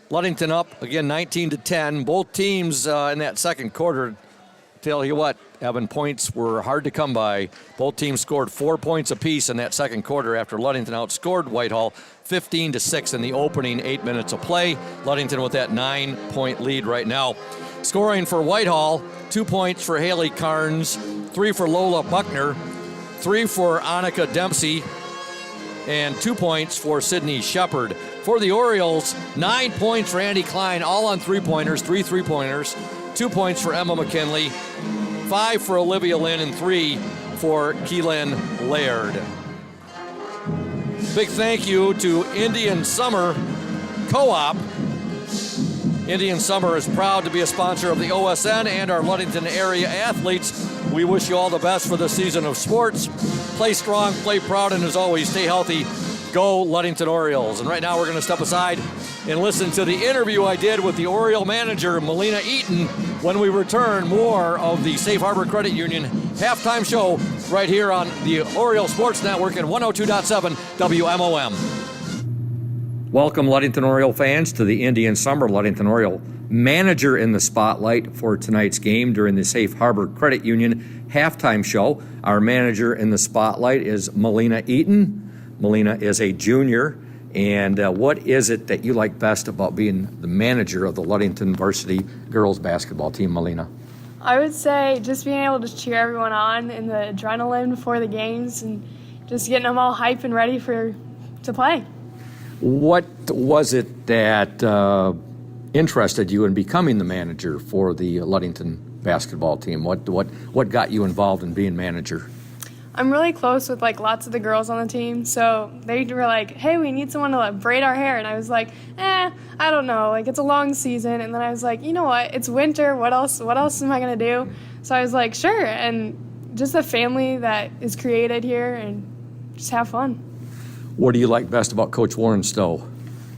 Ludington up again 19-10. Both teams in that second quarter, tell you what, Evan, points were hard to come by. Both teams scored 4 points apiece in that second quarter after Ludington outscored Whitehall 15-6 in the opening 8 minutes of play. Ludington with that 9-point lead right now. Scoring for Whitehall, 2 points for Haley Carnes, 3 for Lola Buckner, 3 for Annika Dempsey, and 2 points for Sydney Shepard. For the Orioles, 9 points for Andy Klein, all on three-pointers, 3 three-pointers, 2 points for Emma McKinley, 5 for Olivia Lynn, and 3 for Keelan Laird. Big thank you to Indian Summer Co-op. Indian Summer is proud to be a sponsor of the OSN and our Ludington area athletes. We wish you all the best for the season of sports. Play strong, play proud, and as always, stay healthy. Go Ludington Orioles. And right now we're going to step aside and listen to the interview I did with the Oriole manager, Melina Eaton, when we return more of the Safe Harbor Credit Union halftime show right here on the Oriole Sports Network and 102.7 WMOM. Welcome, Ludington Oriole fans, to the Indian Summer Ludington Oriole manager in the spotlight for tonight's game during the Safe Harbor Credit Union halftime show. Our manager in the spotlight is Melina Eaton. Melina is a junior, and what is it that you like best about being the manager of the Ludington Varsity girls basketball team, Melina? I would say just being able to cheer everyone on and the adrenaline before the games and just getting them all hype and ready to play. What was it that interested you in becoming the manager for the Ludington basketball team? What got you involved in being manager? I'm really close with lots of the girls on the team, so they were like, hey, we need someone to braid our hair, and I was like, I don't know, it's a long season, and then I was like, you know what, it's winter, what else am I going to do? So I was like, sure, and just the family that is created here, and just have fun. What do you like best about Coach Warren Stowe?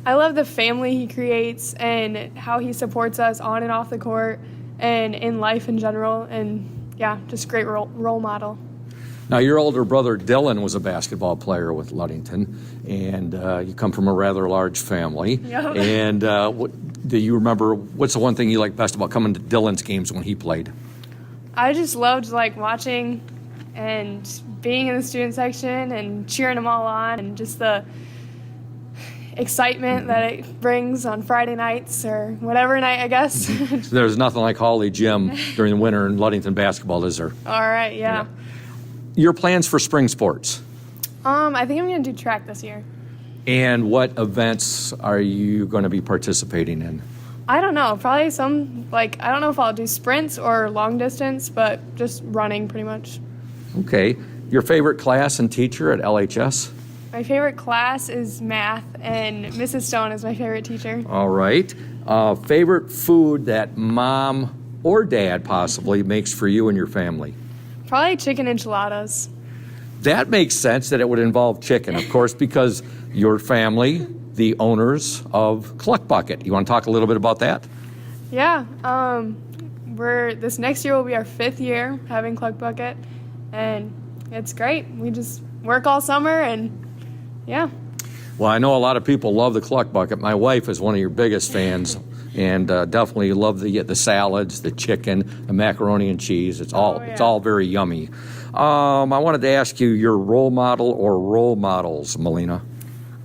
I love the family he creates and how he supports us on and off the court and in life in general, and yeah, just great role model. Now, your older brother Dylan was a basketball player with Ludington, and you come from a rather large family. Yep. And do you remember, what's the one thing you like best about coming to Dylan's games when he played? I just loved watching and being in the student section and cheering them all on, and just the excitement that it brings on Friday nights or whatever night, I guess. There's nothing like Hawley Gym during the winter in Ludington basketball, is there? All right, yeah. Your plans for spring sports? I think I'm going to do track this year. And what events are you going to be participating in? I don't know. Probably some, I don't know if I'll do sprints or long distance, but just running pretty much. Okay. Your favorite class and teacher at LHS? My favorite class is math, and Mrs. Stone is my favorite teacher. All right. Favorite food that mom or dad possibly makes for you and your family? Probably chicken enchiladas. That makes sense that it would involve chicken, of course, because your family, the owners of Cluck Bucket. You want to talk a little bit about that? Yeah. This next year will be our 5th year having Cluck Bucket, and it's great. We just work all summer, and yeah. Well, I know a lot of people love the Cluck Bucket. My wife is one of your biggest fans, and definitely love the salads, the chicken, the macaroni and cheese. It's all very yummy. I wanted to ask you your role model or role models, Melina.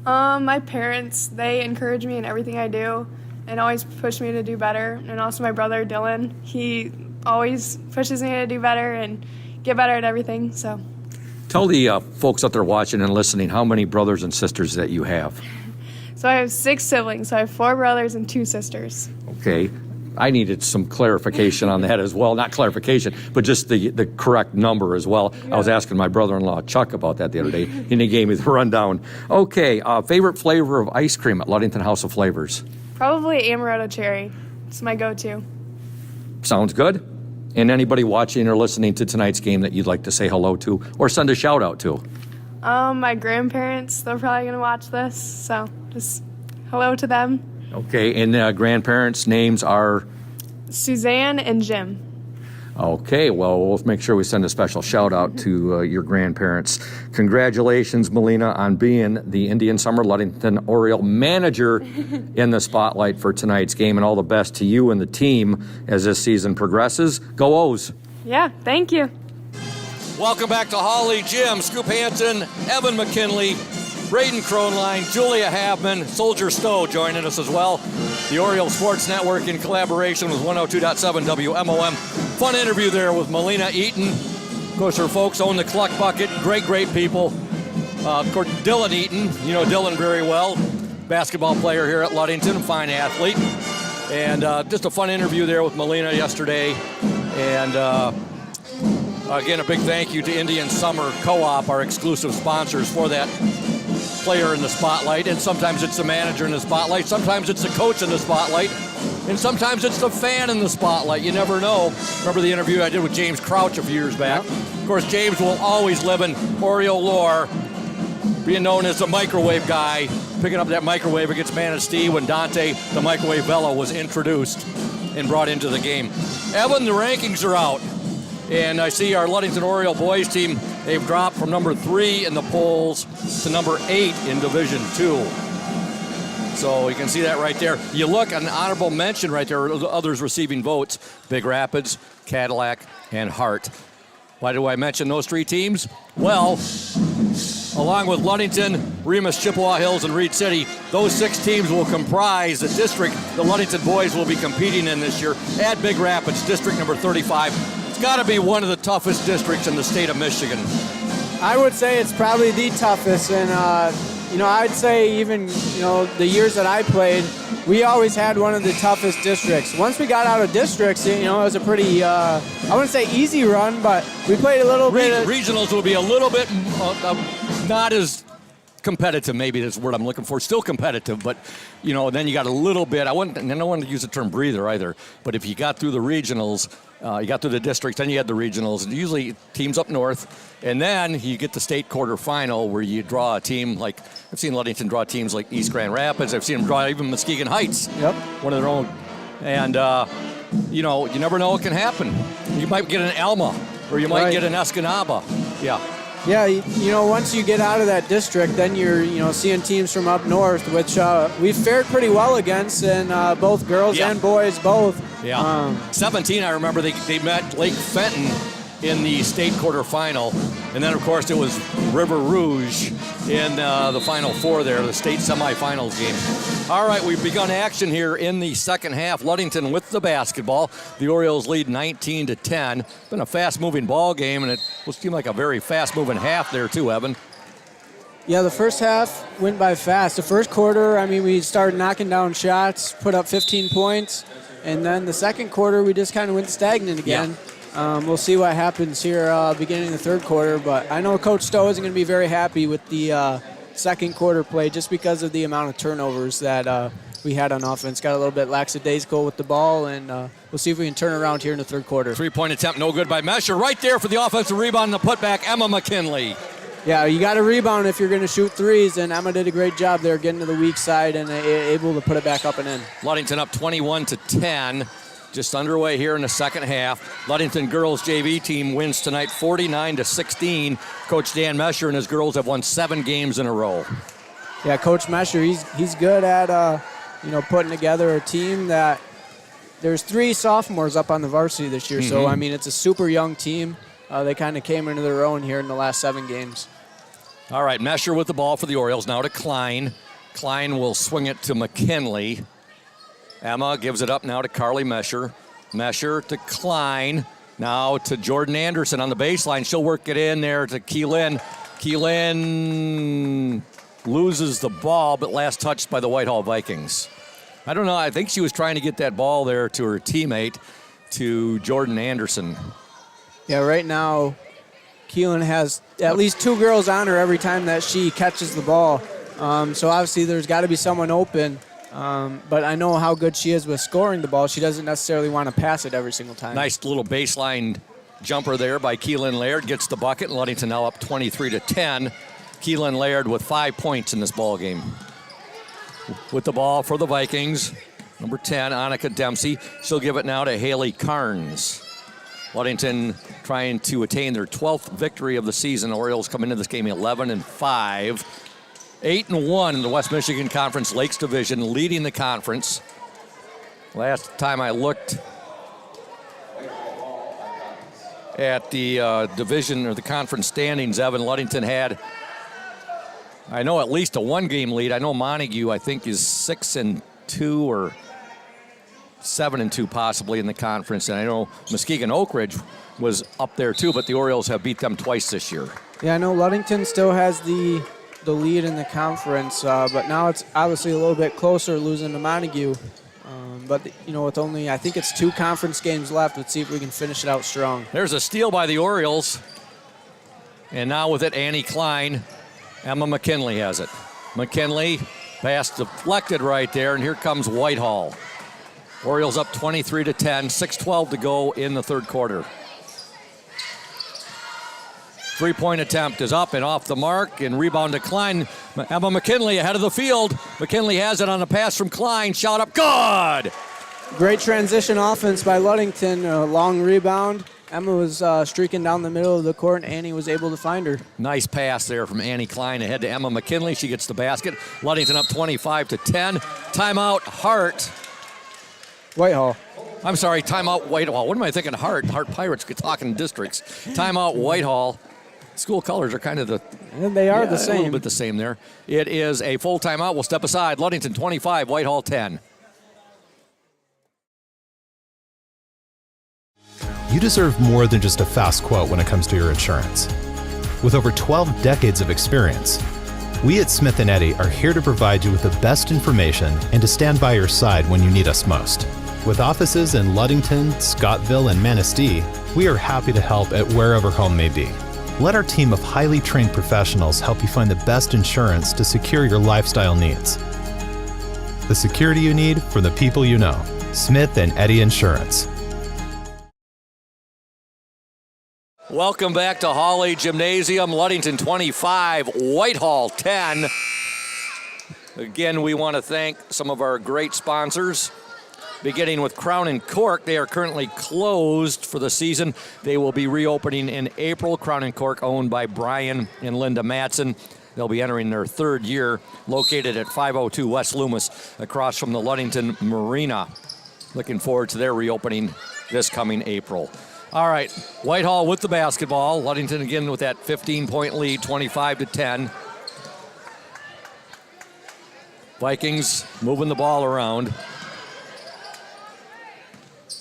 My parents, they encourage me in everything I do and always push me to do better. And also my brother, Dylan, he always pushes me to do better and get better at everything. So, tell the folks out there watching and listening how many brothers and sisters that you have. So I have 6 siblings. So I have 4 brothers and 2 sisters. Okay. I needed some clarification on that as well. Not clarification, but just the correct number as well. Yeah. I was asking my brother-in-law, Chuck, about that the other day, and he gave me the rundown. Okay, favorite flavor of ice cream at Ludington House of Flavors? Probably amaretto cherry. It's my go-to. Sounds good. And anybody watching or listening to tonight's game that you'd like to say hello to or send a shout-out to? My grandparents, they're probably going to watch this, so just hello to them. Okay, and grandparents' names are? Suzanne and Jim. Okay, well, we'll make sure we send a special shout-out to your grandparents. Congratulations, Melina, on being the Indian Summer Ludington Oriole manager in the spotlight for tonight's game, and all the best to you and the team as this season progresses. Go O's! Yeah, thank you. Welcome back to Holly, Jim, Scoop Hansen, Evan McKinley, Braden Kronline, Julia Havman, Soldier Stowe joining us as well. The Oriole Sports Network in collaboration with 102.7 WMOM. Fun interview there with Melina Eaton. Of course, her folks own the Cluck Bucket. Great people. Of course, Dylan Eaton. You know Dylan very well. Basketball player here at Ludington, fine athlete. And just a fun interview there with Melina yesterday. And again, a big thank you to Indian Summer Co-op, our exclusive sponsors for that player in the spotlight, and sometimes it's the manager in the spotlight, sometimes it's the coach in the spotlight, and sometimes it's the fan in the spotlight. You never know. Remember the interview I did with James Crouch a few years back? Of course, James will always live in Oriole lore, being known as the microwave guy, picking up that microwave against Manistee when Dante, the microwave Vela, was introduced and brought into the game. Evan, the rankings are out. And I see our Ludington Oriole boys team, they've dropped from number 3 in the polls to number 8 in Division 2. So you can see that right there. You look, an honorable mention right there, others receiving votes, Big Rapids, Cadillac, and Hart. Why do I mention those 3 teams? Well, along with Ludington, Remus, Chippewa Hills, and Reed City, those 6 teams will comprise the district the Ludington boys will be competing in this year. Add Big Rapids, district number 35. Got to be one of the toughest districts in the state of Michigan. I would say it's probably the toughest, and I'd say even the years that I played, we always had one of the toughest districts. Once we got out of districts, it was a pretty I wouldn't say easy run, but we played a little bit. Regionals will be a little bit not as competitive, maybe that's the word I'm looking for. Still competitive, but then you got a little bit. I don't want to use the term breather either, but if you got through the regionals, you got through the districts, then you had the regionals, and usually teams up north, and then you get the state quarterfinal where you draw a team like, I've seen Ludington draw teams like East Grand Rapids, I've seen them draw even Muskegon Heights, one of their own, and you never know what can happen. You might get an Alma, or you might get an Escanaba. Yeah, once you get out of that district, then you're, seeing teams from up north, which we've fared pretty well against, and both girls and boys both. 17, I remember they met Lake Fenton in the state quarterfinal, and then of course it was River Rouge in the Final Four there, the state semifinals game. All right, we've begun action here in the second half. Ludington with the basketball. The Orioles lead 19-10. Been a fast-moving ball game, and it will seem like a very fast-moving half there too, Evan. Yeah, the first half went by fast. The first quarter, we started knocking down shots, put up 15 points, and then the second quarter we just kind of went stagnant again. We'll see what happens here beginning of the third quarter, but I know Coach Stowe isn't going to be very happy with the second quarter play just because of the amount of turnovers that we had on offense. Got a little bit lackadaisical with the ball, and we'll see if we can turn around here in the third quarter. Three-point attempt, no good by Mesher. Right there for the offensive rebound and the putback, Emma McKinley. Yeah, you got to rebound if you're going to shoot threes, and Emma did a great job there getting to the weak side and able to put it back up and in. Ludington up 21-10. Just underway here in the second half. Ludington girls JV team wins tonight 49-16. Coach Dan Mesher and his girls have won 7 games in a row. Yeah, Coach Mesher, he's good at putting together a team that there's 3 sophomores up on the varsity this year. So I mean, it's a super young team. They kind of came into their own here in the last 7 games. All right, Mesher with the ball for the Orioles. Now to Klein. Klein will swing it to McKinley. Emma gives it up now to Carly Mesher. Mesher to Klein. Now to Jordan Anderson on the baseline. She'll work it in there to Keelan. Keelan loses the ball, but last touched by the Whitehall Vikings. I don't know. I think she was trying to get that ball there to her teammate, to Jordan Anderson. Yeah, right now, Keelan has at least 2 girls on her every time that she catches the ball. So obviously there's got to be someone open. But I know how good she is with scoring the ball. She doesn't necessarily want to pass it every single time. Nice little baseline jumper there by Keelan Laird. Gets the bucket, and Ludington now up 23-10. Keelan Laird with 5 points in this ball game. With the ball for the Vikings, number 10, Annika Dempsey. She'll give it now to Haley Carnes. Ludington trying to attain their 12th victory of the season. Orioles come into this game 11-5. 8-1 in the West Michigan Conference Lakes Division, leading the conference. Last time I looked at the division or the conference standings, Evan, Ludington had, I know, at least a 1-game lead. I know Montague, I think, is 6-2 or 7-2 possibly in the conference. And I know Muskegon Oak Ridge was up there too, but the Orioles have beat them twice this year. Yeah, I know Ludington still has the lead in the conference, but now it's obviously a little bit closer, losing to Montague. But with only, I think it's 2 conference games left, let's see if we can finish it out strong. There's a steal by the Orioles. And now with it, Annie Klein. Emma McKinley has it. McKinley, pass deflected right there, and here comes Whitehall. Orioles up 23-10, 6:12 to go in the third quarter. 3-point attempt is up and off the mark, and rebound to Klein. Emma McKinley ahead of the field. McKinley has it on a pass from Klein. Shot up, good! Great transition offense by Ludington. A long rebound. Emma was streaking down the middle of the court, and Annie was able to find her. Nice pass there from Annie Klein ahead to Emma McKinley. She gets the basket. Ludington up 25-10. Timeout, Hart. Whitehall. I'm sorry, timeout, Whitehall. What am I thinking? Hart Pirates, talking districts. Timeout, Whitehall. School colors are kind of the same. A little bit the same there. It is a full timeout. We'll step aside. Ludington 25, Whitehall 10. You deserve more than just a fast quote when it comes to your insurance. With over 12 decades of experience, we at Smith & Eddy are here to provide you with the best information and to stand by your side when you need us most. With offices in Ludington, Scottville, and Manistee, we are happy to help at wherever home may be. Let our team of highly trained professionals help you find the best insurance to secure your lifestyle needs. The security you need from the people you know. Smith & Eddy Insurance. Welcome back to Hawley Gymnasium. Ludington 25, Whitehall 10. Again, we want to thank some of our great sponsors. Beginning with Crown and Cork, they are currently closed for the season. They will be reopening in April. Crown and Cork, owned by Brian and Linda Matson. They'll be entering their 3rd year, located at 502 West Loomis, across from the Ludington Marina. Looking forward to their reopening this coming April. All right, Whitehall with the basketball. Ludington again with that 15-point lead, 25-10. Vikings moving the ball around.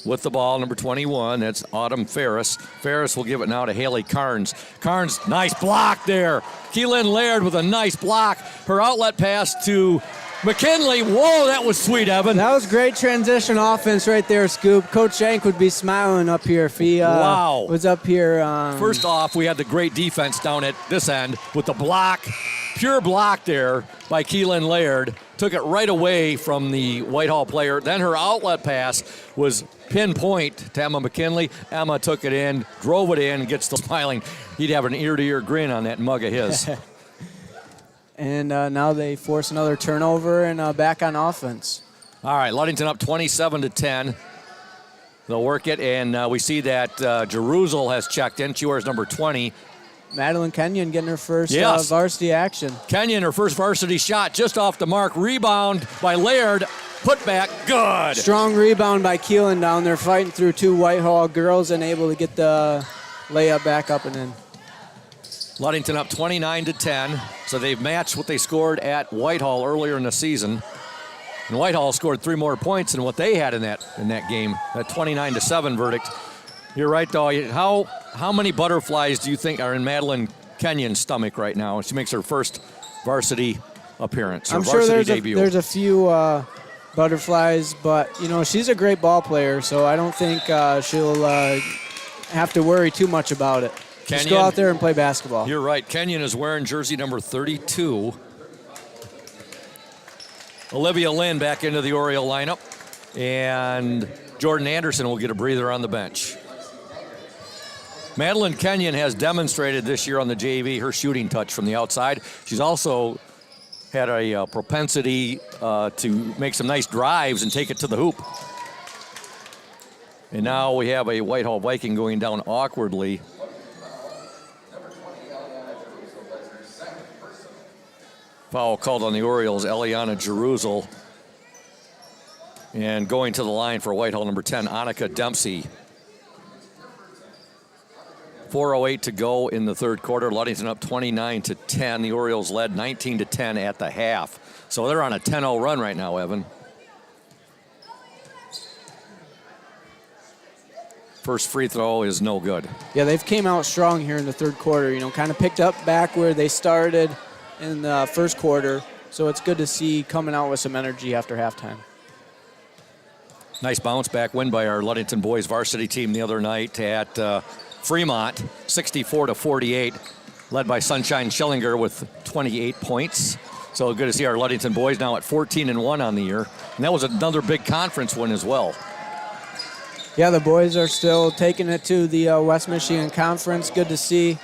With the ball, number 21, that's Autumn Ferris. Ferris will give it now to Haley Carnes. Carnes, nice block there. Keelan Laird with a nice block. Her outlet pass to McKinley. Whoa, that was sweet, Evan. That was great transition offense right there, Scoop. Coach Shank would be smiling up here if he was up here. First off, we had the great defense down at this end with the block. Pure block there by Keelan Laird. Took it right away from the Whitehall player. Then her outlet pass was pinpoint to Emma McKinley. Emma took it in, drove it in, gets the smiling. He'd have an ear-to-ear grin on that mug of his. And now they force another turnover and back on offense. All right, Ludington up 27-10. They'll work it, and we see that Jerusel has checked in. She wears number 20. Madeline Kenyon getting her first Yes. varsity action. Kenyon, her first varsity shot, just off the mark. Rebound by Laird. Put back, good. Strong rebound by Keelan down there, fighting through two Whitehall girls and able to get the layup back up and in. Ludington up 29-10, so they've matched what they scored at Whitehall earlier in the season. And Whitehall scored 3 more points than what they had in that game, that 29-7 verdict. You're right, though. How many butterflies do you think are in Madeline Kenyon's stomach right now? She makes her first varsity appearance. I'm sure there's a few butterflies, but she's a great ball player, so I don't think she'll have to worry too much about it. Just go out there and play basketball. You're right. Kenyon is wearing jersey number 32. Olivia Lynn back into the Oriole lineup, and Jordan Anderson will get a breather on the bench. Madeline Kenyon has demonstrated this year on the JV her shooting touch from the outside. She's also had a propensity to make some nice drives and take it to the hoop. And now we have a Whitehall Viking going down awkwardly. Foul called on the Orioles, Eliana Jerusel. And going to the line for Whitehall, number 10, Annika Dempsey. 4:08 to go in the third quarter. Ludington up 29-10. The Orioles led 19-10 at the half. So they're on a 10-0 run right now, Evan. First free throw is no good. Yeah, they've came out strong here in the third quarter. Kind of picked up back where they started in the first quarter. So it's good to see coming out with some energy after halftime. Nice bounce back win by our Ludington boys varsity team the other night at Fremont, 64-48, led by Sunshine Schillinger with 28 points. So good to see our Ludington boys now at 14-1 on the year. And that was another big conference win as well. Yeah, the boys are still taking it to the West Michigan Conference. Good to see.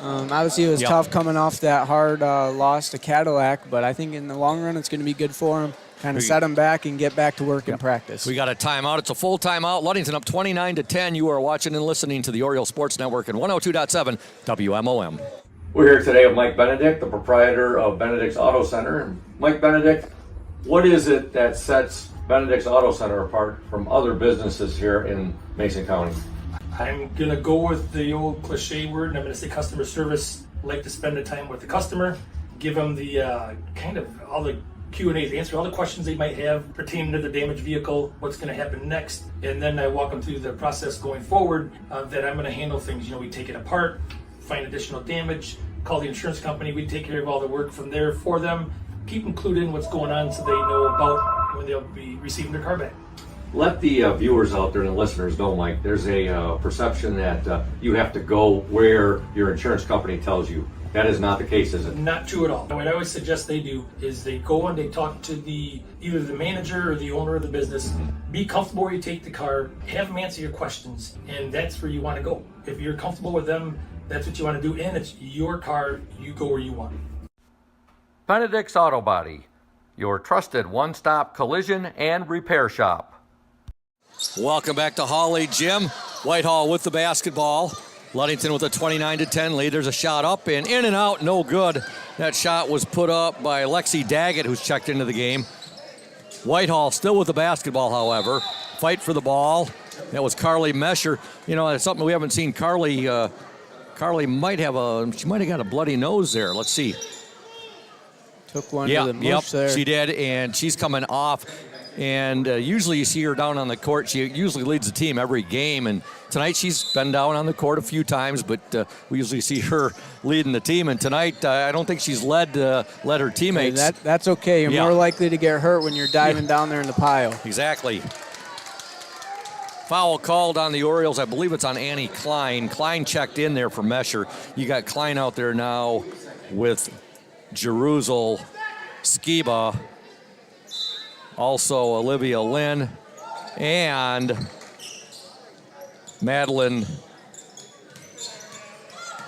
Obviously, it was tough coming off that hard loss to Cadillac, but I think in the long run, it's going to be good for them. Kind of set them back and get back to work in practice. We got a timeout. It's a full timeout. Ludington up 29-10. You are watching and listening to the Oriole Sports Network and 102.7 WMOM. We're here today with Mike Benedict, the proprietor of Benedict's Auto Center. And Mike Benedict, what is it that sets Benedict's Auto Center apart from other businesses here in Mason County? I'm going to go with the old cliche word, and I'm going to say customer service. Like to spend the time with the customer, give them the kind of all the Q&As, answer all the questions they might have pertaining to the damaged vehicle, what's going to happen next, and then I walk them through the process going forward that I'm going to handle things. We take it apart, find additional damage, call the insurance company, we take care of all the work from there for them, keep them clued in what's going on so they know about when they'll be receiving their car back. Let the viewers out there and the listeners know, Mike, there's a perception that you have to go where your insurance company tells you. That is not the case, is it? Not true at all. What I always suggest they do is they go and they talk to either the manager or the owner of the business. Be comfortable where you take the car, have them answer your questions, and that's where you want to go. If you're comfortable with them, that's what you want to do, and it's your car, you go where you want. Benedict's Auto Body, your trusted one-stop collision and repair shop. Welcome back to Hawley Gym. Whitehall with the basketball. Ludington with a 29-10 lead. There's a shot up and in and out, no good. That shot was put up by Lexi Daggett, who's checked into the game. Whitehall still with the basketball, however. Fight for the ball. That was Carly Mesher. It's something we haven't seen. Carly might have got a bloody nose there. Let's see. Took one to the mush there. She did, and she's coming off. And usually you see her down on the court. She usually leads the team every game. And tonight she's been down on the court a few times, but we usually see her leading the team. And tonight I don't think she's led her teammates. Hey, that's okay. You're more likely to get hurt when you're diving down there in the pile. Exactly. Foul called on the Orioles. I believe it's on Annie Klein. Klein checked in there for Mesher. You got Klein out there now with Jerusel Skiba, also Olivia Lynn, and Madeline.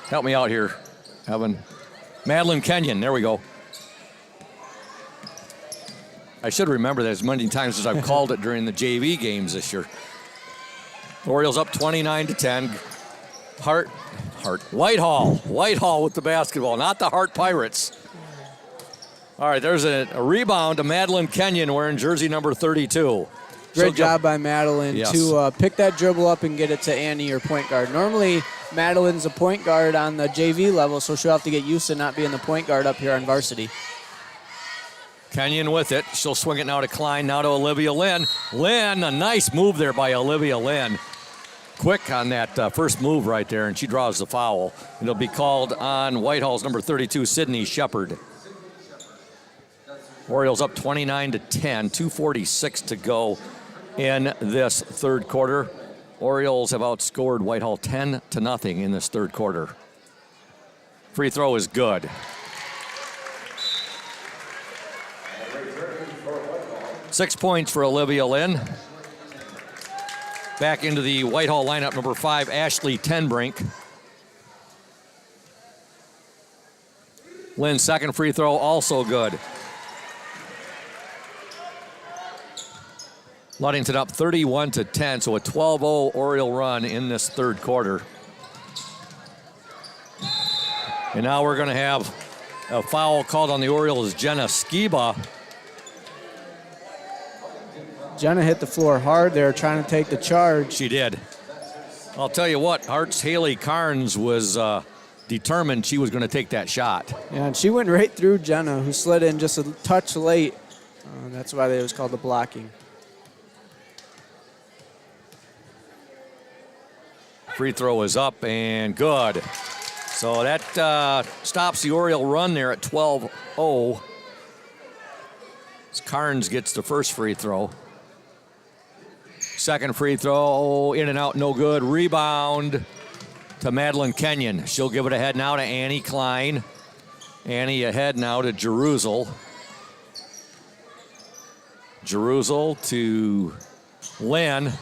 Help me out here, Evan. Madeline Kenyon, there we go. I should remember that as many times as I've called it during the JV games this year. Orioles up 29-10. Whitehall with the basketball, not the Hart Pirates. All right, there's a rebound to Madeline Kenyon wearing jersey number 32. Great job by Madeline to pick that dribble up and get it to Annie, your point guard. Normally, Madeline's a point guard on the JV level, so she'll have to get used to not being the point guard up here on varsity. Kenyon with it. She'll swing it now to Klein, now to Olivia Lynn. Lynn, a nice move there by Olivia Lynn. Quick on that first move right there, and she draws the foul. It'll be called on Whitehall's number 32, Sydney Shepard. Orioles up 29-10, 2:46 to go in this third quarter. Orioles have outscored Whitehall 10-0 in this third quarter. Free throw is good. Six points for Olivia Lynn. Back into the Whitehall lineup, number 5, Ashley Tenbrink. Lynn's second free throw, also good. Ludington up 31-10, so a 12-0 Oriole run in this third quarter. And now we're going to have a foul called on the Orioles, Jenna Skiba. Jenna hit the floor hard there, trying to take the charge. She did. I'll tell you what, Hart's Haley Carnes was determined she was going to take that shot. Yeah, and she went right through Jenna, who slid in just a touch late. That's why it was called the blocking. Free throw is up and good. So that stops the Oriole run there at 12-0. Carnes gets the first free throw. Second free throw, in and out, no good. Rebound to Madeline Kenyon. She'll give it ahead now to Annie Klein. Annie ahead now to Jerusalem. Jerusalem to Lynn.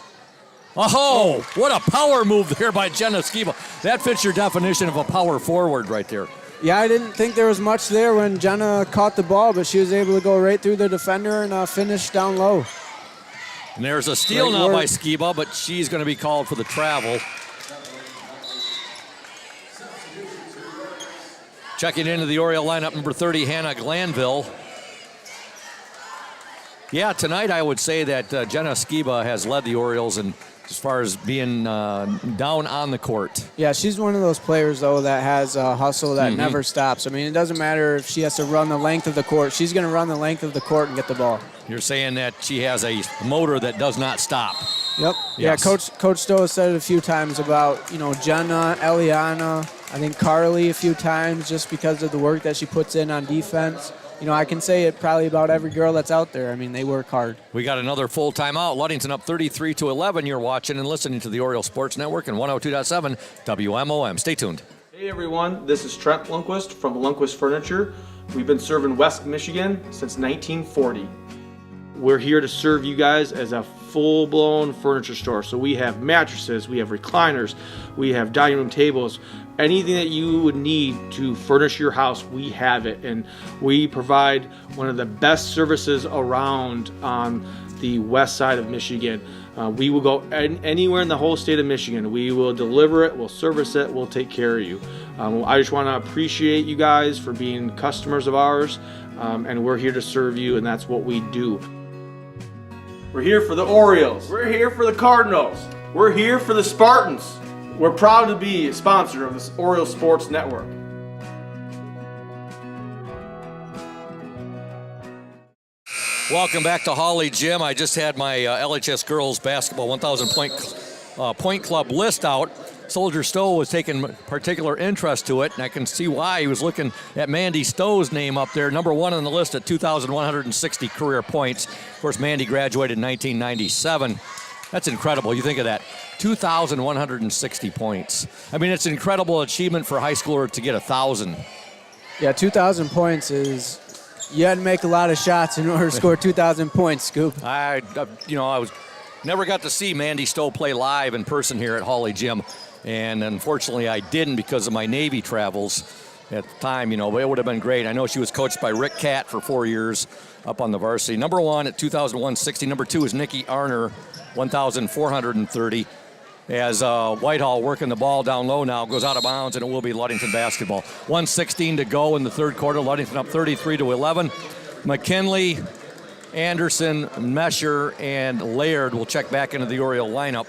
Oh, what a power move there by Jenna Skiba. That fits your definition of a power forward right there. Yeah, I didn't think there was much there when Jenna caught the ball, but she was able to go right through the defender and finish down low. And there's a steal now by Skiba, but she's going to be called for the travel. Checking into the Oriole lineup, number 30, Hannah Glanville. Yeah, tonight I would say that Jenna Skiba has led the Orioles in as far as being down on the court. Yeah, she's one of those players, though, that has a hustle that never stops. I mean, it doesn't matter if she has to run the length of the court. She's going to run the length of the court and get the ball. You're saying that she has a motor that does not stop. Yep. Yes. Yeah, Coach Stowe has said it a few times about, Jenna, Eliana, I think Carly a few times, just because of the work that she puts in on defense. I can say it probably about every girl that's out there. I mean, they work hard. We got another full timeout. Ludington up 33-11. You're watching and listening to the Oriole Sports Network and 102.7 WMOM. Stay tuned. Hey everyone, this is Trent Lundquist from Lundquist Furniture. We've been serving West Michigan since 1940. We're here to serve you guys as a full-blown furniture store. So we have mattresses, we have recliners, we have dining room tables, anything that you would need to furnish your house, we have it. And we provide one of the best services around on the west side of Michigan. We will go anywhere in the whole state of Michigan. We will deliver it, we'll service it, we'll take care of you. I just want to appreciate you guys for being customers of ours, and we're here to serve you, and that's what we do. We're here for the Orioles. We're here for the Cardinals. We're here for the Spartans. We're proud to be a sponsor of this Oriole Sports Network. Welcome back to Holly Gym. I just had my LHS girls basketball 1,000 point club list out. Soldier Stowe was taking particular interest to it, and I can see why. He was looking at Mandy Stowe's name up there, number 1 on the list at 2,160 career points. Of course, Mandy graduated in 1997. That's incredible. You think of that, 2,160 points. I mean, it's an incredible achievement for a high schooler to get 1,000. Yeah, 2,000 points is, You had to make a lot of shots in order to score 2,000 points, Scoop. I never got to see Mandy Stowe play live in person here at Hawley Gym, and unfortunately I didn't because of my Navy travels at the time, but it would have been great. I know she was coached by Rick Catt for 4 years up on the varsity. Number 1 at 2,160. Number 2 is Nikki Arner, 1,430. As Whitehall working the ball down low now, goes out of bounds, and it will be Ludington basketball. 1:16 to go in the third quarter. Ludington up 33-11. McKinley, Anderson, Mesher, and Laird will check back into the Oriole lineup.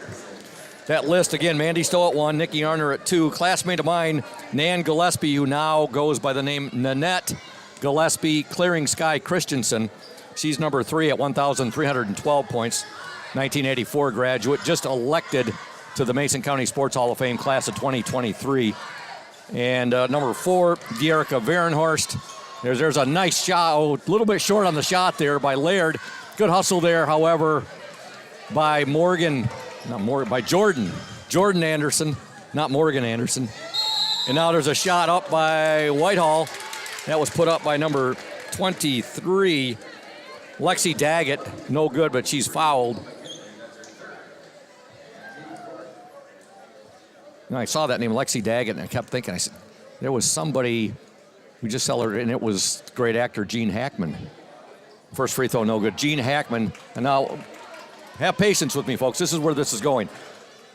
That list, again, Mandy Stowe at 1, Nikki Arner at 2, classmate of mine, Nan Gillespie, who now goes by the name Nanette Gillespie Clearing Sky Christensen. She's number 3 at 1,312 points, 1984 graduate, just elected to the Mason County Sports Hall of Fame class of 2023. And number 4, Dearica Varenhorst. There's a nice shot, a little bit short on the shot there by Laird. Good hustle there, however, by Jordan Anderson, not Morgan Anderson. And now there's a shot up by Whitehall. That was put up by number 23, Lexi Daggett. No good, but she's fouled. And I saw that name, Lexi Daggett, and I kept thinking, I said, there was somebody who just celebrated, and it was great actor Gene Hackman. First free throw, no good. Gene Hackman, and now have patience with me, folks. This is where this is going.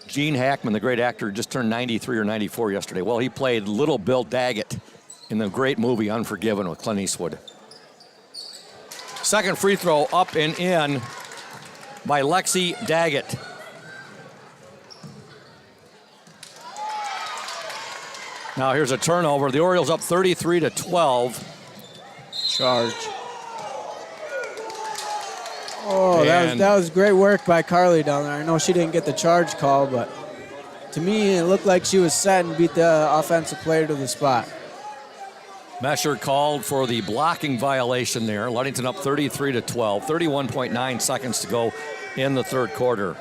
Gene Hackman, the great actor, just turned 93 or 94 yesterday. Well, he played Little Bill Daggett in the great movie Unforgiven with Clint Eastwood. Second free throw up and in by Lexi Daggett. Now here's a turnover. The Orioles up 33-12. Charge. Oh, that was great work by Carly down there. I know she didn't get the charge call, but to me it looked like she was set and beat the offensive player to the spot. Mesher called for the blocking violation there. Ludington up 33-12. 31.9 seconds to go in the third quarter.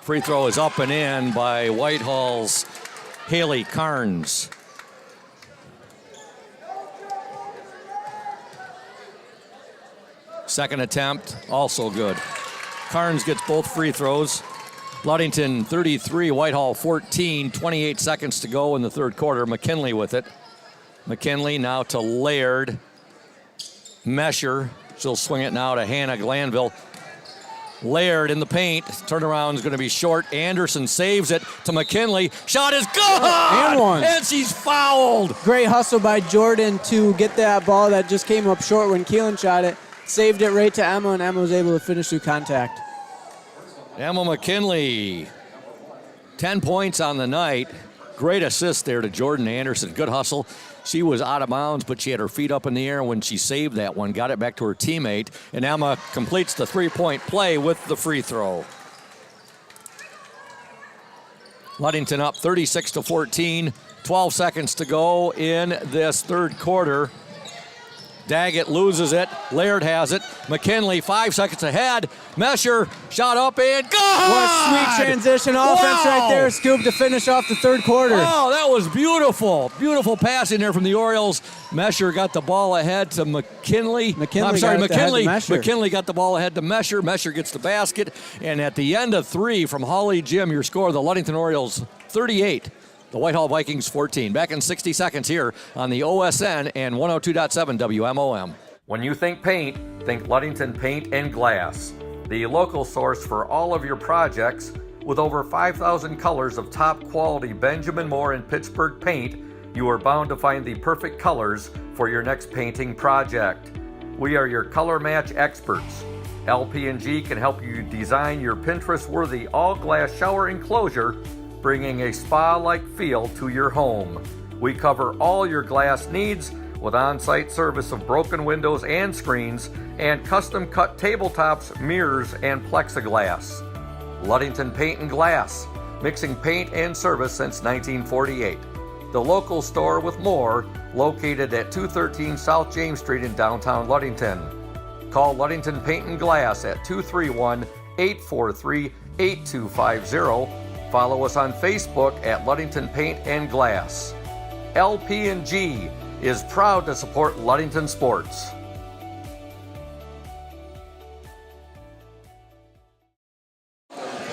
Free throw is up and in by Whitehall's Haley Carnes. Second attempt, also good. Carnes gets both free throws. Ludington 33, Whitehall 14, 28 seconds to go in the third quarter. McKinley with it. McKinley now to Laird. Mesher, she'll swing it now to Hannah Glanville. Laird in the paint. Turnaround is going to be short. Anderson saves it to McKinley. Shot is good! And one. And she's fouled! Great hustle by Jordan to get that ball that just came up short when Keelan shot it. Saved it right to Emma, and Emma was able to finish through contact. Emma McKinley, 10 points on the night. Great assist there to Jordan Anderson. Good hustle. She was out of bounds, but she had her feet up in the air when she saved that one, got it back to her teammate, and Emma completes the three-point play with the free throw. Ludington up 36-14, 12 seconds to go in this third quarter. Daggett loses it. Laird has it. McKinley 5 seconds ahead. Mesher shot up and good! What sweet transition offense right there, Scoop, to finish off the third quarter. Oh, that was beautiful. Beautiful passing there from the Orioles. Mesher got the ball ahead to McKinley. McKinley got the ball ahead to Mesher. Mesher gets the basket. And at the end of 3 from Hawley Gym, your score, the Ludington Orioles 38. The Whitehall Vikings 14. Back in 60 seconds here on the OSN and 102.7 WMOM. When you think paint, think Ludington Paint and Glass. The local source for all of your projects with over 5,000 colors of top quality Benjamin Moore and Pittsburgh paint, you are bound to find the perfect colors for your next painting project. We are your color match experts. LP&G can help you design your Pinterest-worthy all-glass shower enclosure, bringing a spa-like feel to your home. We cover all your glass needs with on-site service of broken windows and screens and custom-cut tabletops, mirrors, and plexiglass. Ludington Paint and Glass, mixing paint and service since 1948. The local store with more, located at 213 South James Street in downtown Ludington. Call Ludington Paint and Glass at 231-843-8250. Follow us on Facebook at Ludington Paint and Glass. LP&G, is proud to support Ludington sports.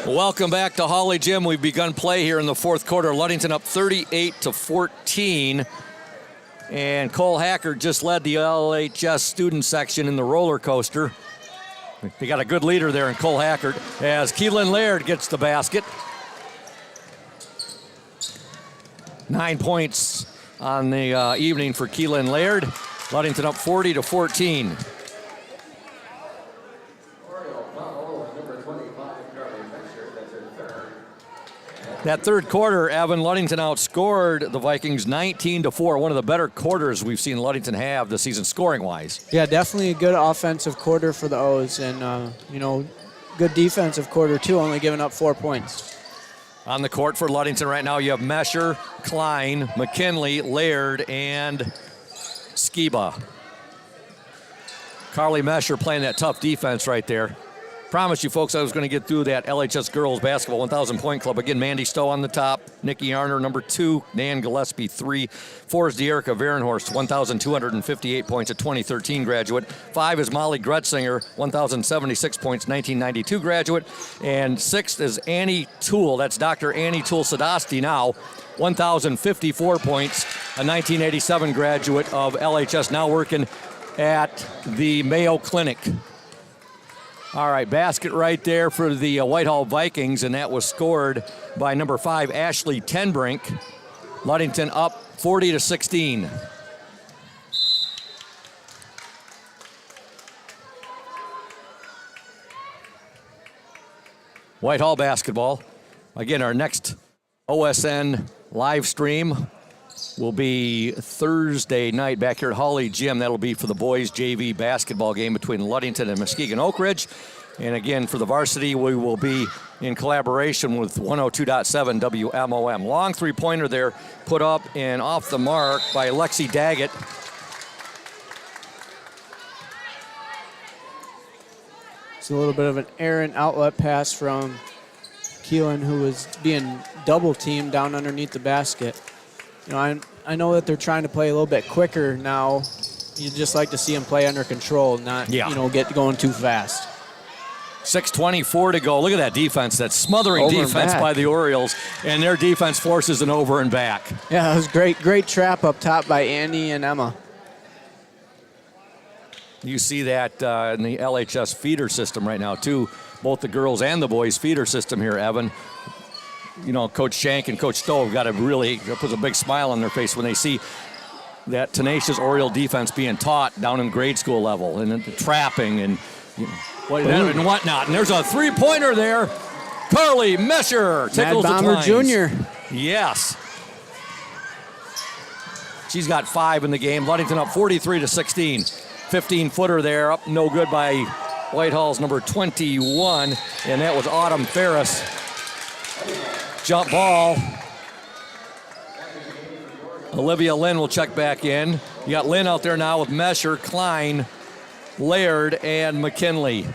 Welcome back to Holly Gym. We've begun play here in the fourth quarter. Ludington up 38-14. And Cole Hacker just led the LHS student section in the roller coaster. They got a good leader there in Cole Hackert as Keelan Laird gets the basket. 9 points on the evening for Keelan Laird. Ludington up 40-14. That third quarter, Evan, Ludington outscored the Vikings 19-4. One of the better quarters we've seen Ludington have this season scoring-wise. Yeah, definitely a good offensive quarter for the O's, and good defensive quarter too, only giving up 4 points. On the court for Ludington right now, you have Mesher, Klein, McKinley, Laird, and Skiba. Carly Mesher playing that tough defense right there. Promised you folks I was going to get through that LHS Girls Basketball 1,000 Point Club. Again, Mandy Stowe on the top, Nikki Arner, number 2, Nan Gillespie, 3. 4 is De'Erica Varenhorst, 1,258 points, a 2013 graduate. 5 is Molly Gretzinger, 1,076 points, 1992 graduate. And 6th is Annie Toole, that's Dr. Annie Toole Sadasti now, 1,054 points, a 1987 graduate of LHS, now working at the Mayo Clinic. All right, basket right there for the Whitehall Vikings, and that was scored by number 5, Ashley Tenbrink. Ludington up 40-16. Whitehall basketball. Again, our next OSN live stream will be Thursday night back here at Holly Gym. That'll be for the boys JV basketball game between Ludington and Muskegon Oak Ridge. And again, for the varsity, we will be in collaboration with 102.7 WMOM. Long three-pointer there, put up and off the mark by Lexi Daggett. It's a little bit of an errant outlet pass from Keelan, who was being double-teamed down underneath the basket. I know that they're trying to play a little bit quicker now. You'd just like to see them play under control, not get going too fast. 6:24 to go. Look at that defense, that smothering defense by the Orioles, and their defense forces an over and back. Yeah, it was great trap up top by Annie and Emma. You see that in the LHS feeder system right now, too. Both the girls and the boys feeder system here, Evan. Coach Shank and Coach Stowe got puts a big smile on their face when they see that tenacious Oriole defense being taught down in grade school level and trapping and whatnot. And there's a three-pointer there. Carly Mesher tickles the twines. Jr. Yes. She's got 5 in the game. Ludington up 43-16. 15-footer there, up no good by Whitehall's number 21, and that was Autumn Ferris. Jump ball. Olivia Lynn will check back in. You got Lynn out there now with Mesher, Klein, Laird, and McKinley.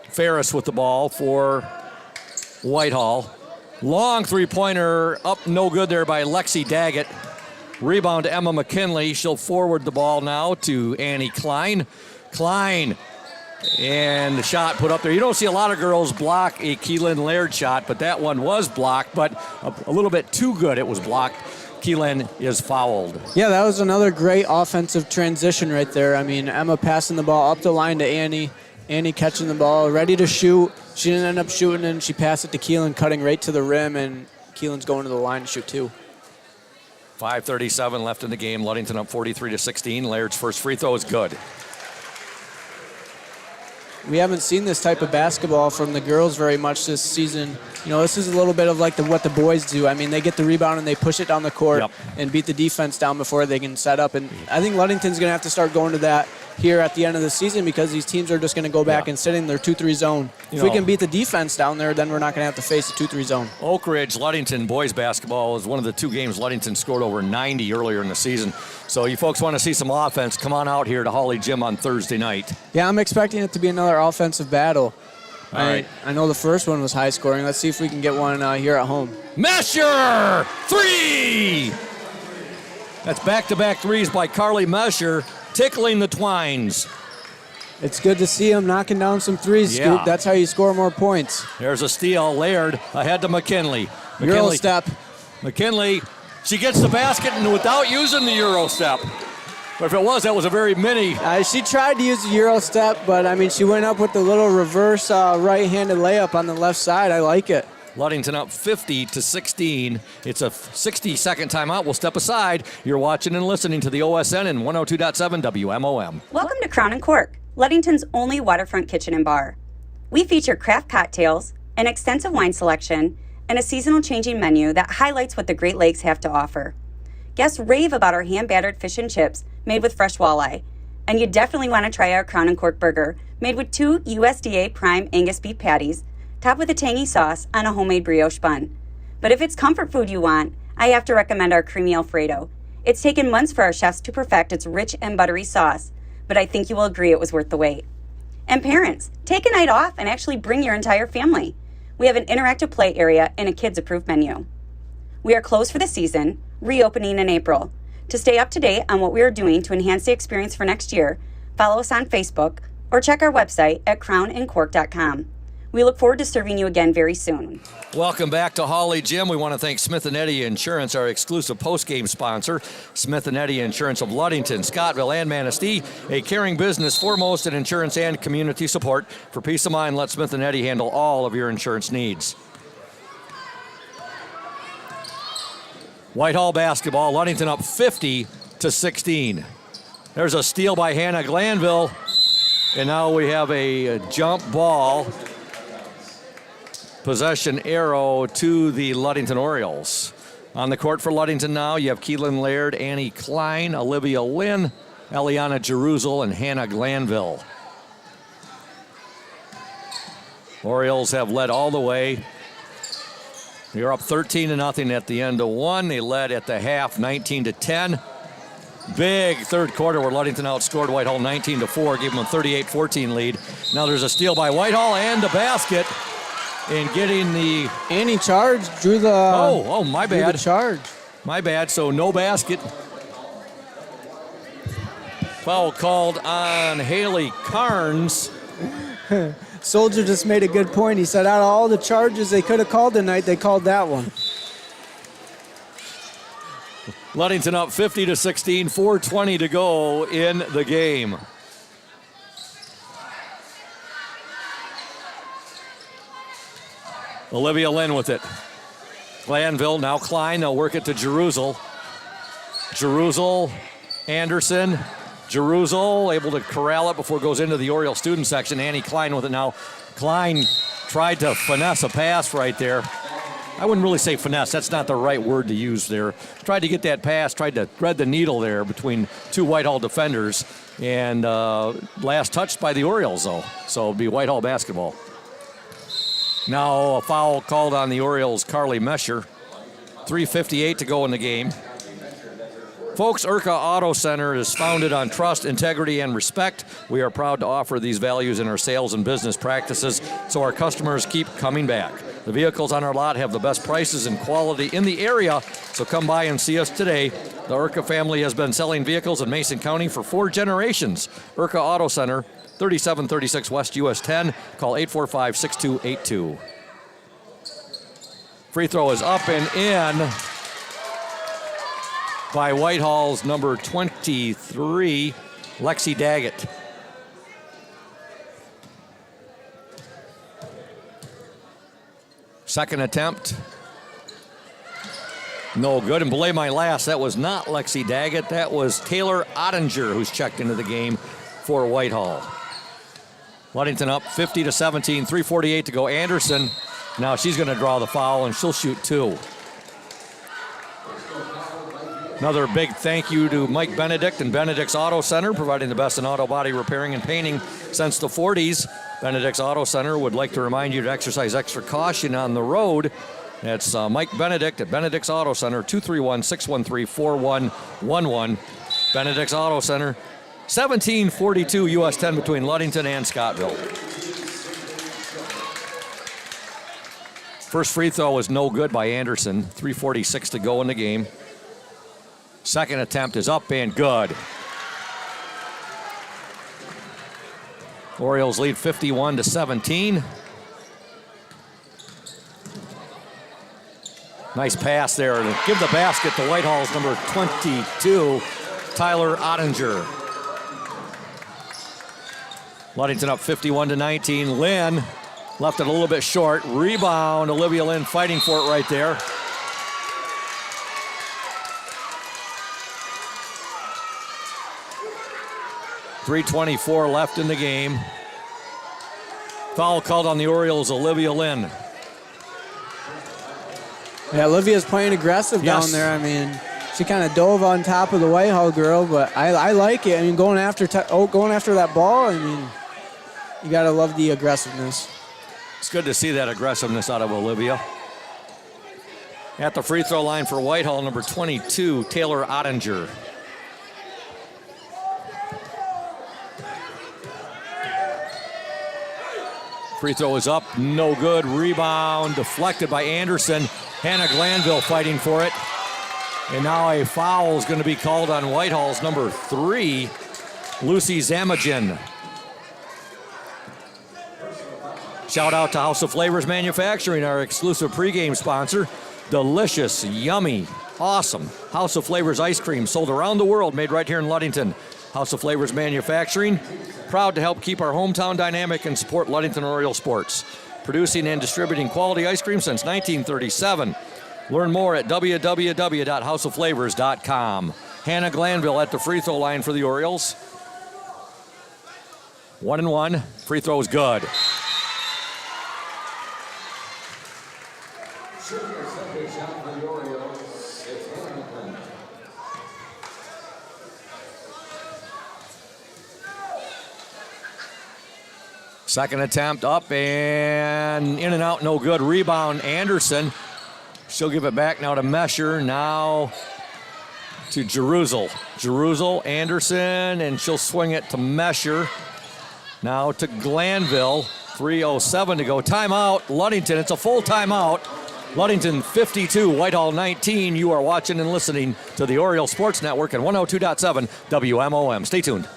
Ferris with the ball for Whitehall. Long three-pointer, up no good there by Lexi Daggett. Rebound to Emma McKinley. She'll forward the ball now to Annie Klein. Klein. And the shot put up there. You don't see a lot of girls block a Keelan Laird shot, but that one was blocked, but a little bit too good it was blocked. Keelan is fouled. Yeah, that was another great offensive transition right there. I mean, Emma passing the ball up the line to Annie. Annie catching the ball, ready to shoot. She didn't end up shooting, and she passed it to Keelan, cutting right to the rim, and Keelan's going to the line to shoot too. 5:37 left in the game. Ludington up 43-16. Laird's first free throw is good. We haven't seen this type of basketball from the girls very much this season. This is a little bit of like what the boys do. I mean, they get the rebound and they push it down the court and beat the defense down before they can set up. And I think Ludington's going to have to start going to that here at the end of the season because these teams are just going to go back and sit in their 2-3 zone. If we can beat the defense down there, then we're not going to have to face a 2-3 zone. Oak Ridge, Ludington boys basketball is one of the 2 games Ludington scored over 90 earlier in the season. So you folks want to see some offense, come on out here to Holly Gym on Thursday night. Yeah, I'm expecting it to be another offensive battle. right. I know the first one was high scoring. Let's see if we can get one here at home. Mesher! 3! That's back-to-back threes by Carly Mesher, tickling the twines. It's good to see him knocking down some threes, Yeah. Scoop. That's how you score more points. There's a steal. Laird ahead to McKinley. Euro step. McKinley, she gets the basket and without using the Euro step. But if it was, that was a very mini. She tried to use the Euro step, but I mean, she went up with the little reverse right-handed layup on the left side. I like it. Ludington up 50-16. It's a 60-second timeout. We'll step aside. You're watching and listening to the OSN and 102.7 WMOM. Welcome to Crown and Cork, Ludington's only waterfront kitchen and bar. We feature craft cocktails, an extensive wine selection, and a seasonal changing menu that highlights what the Great Lakes have to offer. Guests rave about our hand-battered fish and chips made with fresh walleye. And you definitely want to try our Crown and Cork burger, made with 2 USDA prime Angus beef patties, topped with a tangy sauce on a homemade brioche bun. But if it's comfort food you want, I have to recommend our creamy Alfredo. It's taken months for our chefs to perfect its rich and buttery sauce, but I think you will agree it was worth the wait. And parents, take a night off and actually bring your entire family. We have an interactive play area and a kids-approved menu. We are closed for the season, reopening in April. To stay up to date on what we are doing to enhance the experience for next year, follow us on Facebook or check our website at crownandcork.com. We look forward to serving you again very soon. Welcome back to Hawley Gym. We want to thank Smith & Eddy Insurance, our exclusive post-game sponsor. Smith & Eddy Insurance of Ludington, Scottville, and Manistee, a caring business foremost in insurance and community support. For peace of mind, let Smith & Eddy handle all of your insurance needs. Whitehall basketball, Ludington up 50-16. There's a steal by Hannah Glanville, and now we have a jump ball. Possession arrow to the Ludington Orioles. On the court for Ludington now, you have Keelan Laird, Annie Klein, Olivia Lynn, Eliana Jeruzal, and Hannah Glanville. Orioles have led all the way. They're up 13-0 at the end of one. They led at the half 19-10. Big third quarter where Ludington outscored Whitehall 19-4, gave them a 38-14 lead. Now there's a steal by Whitehall and a basket. And getting the Annie charge, drew the my bad. The charge. My bad. So no basket. Foul called on Haley Carnes. Soldier just made a good point. He said out of all the charges they could have called tonight, they called that one. Ludington up 50-16, 4:20 to go in the game. Olivia Lynn with it. Glanville, now Klein. They'll work it to Jeruzal. Jeruzal, Anderson. Jeruzal able to corral it before it goes into the Oriole student section. Annie Klein with it now. Klein tried to finesse a pass right there. I wouldn't really say finesse. That's not the right word to use there. Tried to get that pass, tried to thread the needle there between two Whitehall defenders. And last touched by the Orioles, though. So it'll be Whitehall basketball. Now a foul called on the Orioles' Carly Mesher. 3:58 to go in the game. Folks, Urca Auto Center is founded on trust, integrity, and respect. We are proud to offer these values in our sales and business practices so our customers keep coming back. The vehicles on our lot have the best prices and quality in the area, so come by and see us today. The Urca family has been selling vehicles in Mason County for 4 generations. Urca Auto Center, 3736 West US 10. Call 845-6282. Free throw is up and in by Whitehall's number 23, Lexi Daggett. Second attempt. No good. And belay my last, that was not Lexi Daggett. That was Taylor Ottinger who's checked into the game for Whitehall. Ludington up 50-17, 3:48 to go. Anderson, now she's going to draw the foul and she'll shoot 2. Another big thank you to Mike Benedict and Benedict's Auto Center, providing the best in auto body repairing and painting since the 40s. Benedict's Auto Center would like to remind you to exercise extra caution on the road. That's Mike Benedict at Benedict's Auto Center, 231-613-4111. Benedict's Auto Center, 1742 US 10 between Ludington and Scottville. First free throw was no good by Anderson. 3:46 to go in the game. Second attempt is up and good. Orioles lead 51-17. Nice pass there to give the basket to Whitehall's number 22, Tyler Ottinger. Ludington up 51-19. Lynn left it a little bit short. Rebound, Olivia Lynn fighting for it right there. .324 left in the game. Foul called on the Orioles, Olivia Lynn. Yeah, Olivia's playing aggressive down there. I mean, she kind of dove on top of the Whitehall girl, but I like it. I mean, going after that ball, I mean, you got to love the aggressiveness. It's good to see that aggressiveness out of Olivia. At the free throw line for Whitehall, number 22, Taylor Ottinger. Free throw is up, no good. Rebound deflected by Anderson. Hannah Glanville fighting for it. And now a foul is going to be called on Whitehall's number 3, Lucy Zamagin. Shout out to House of Flavors Manufacturing, our exclusive pregame sponsor. Delicious, yummy, awesome House of Flavors ice cream sold around the world, made right here in Ludington. House of Flavors Manufacturing, proud to help keep our hometown dynamic and support Ludington Oriole sports. Producing and distributing quality ice cream since 1937. Learn more at www.houseofflavors.com. Hannah Glanville at the free throw line for the Orioles. 1-1. Free throw is good. Second attempt up and in and out, no good. Rebound, Anderson. She'll give it back now to Mesher. Now to Jeruzal, Anderson, and she'll swing it to Mesher. Now to Glanville. 3:07 to go. Timeout, Ludington. It's a full timeout. Ludington 52, Whitehall 19. You are watching and listening to the Oriole Sports Network at 102.7 WMOM. Stay tuned.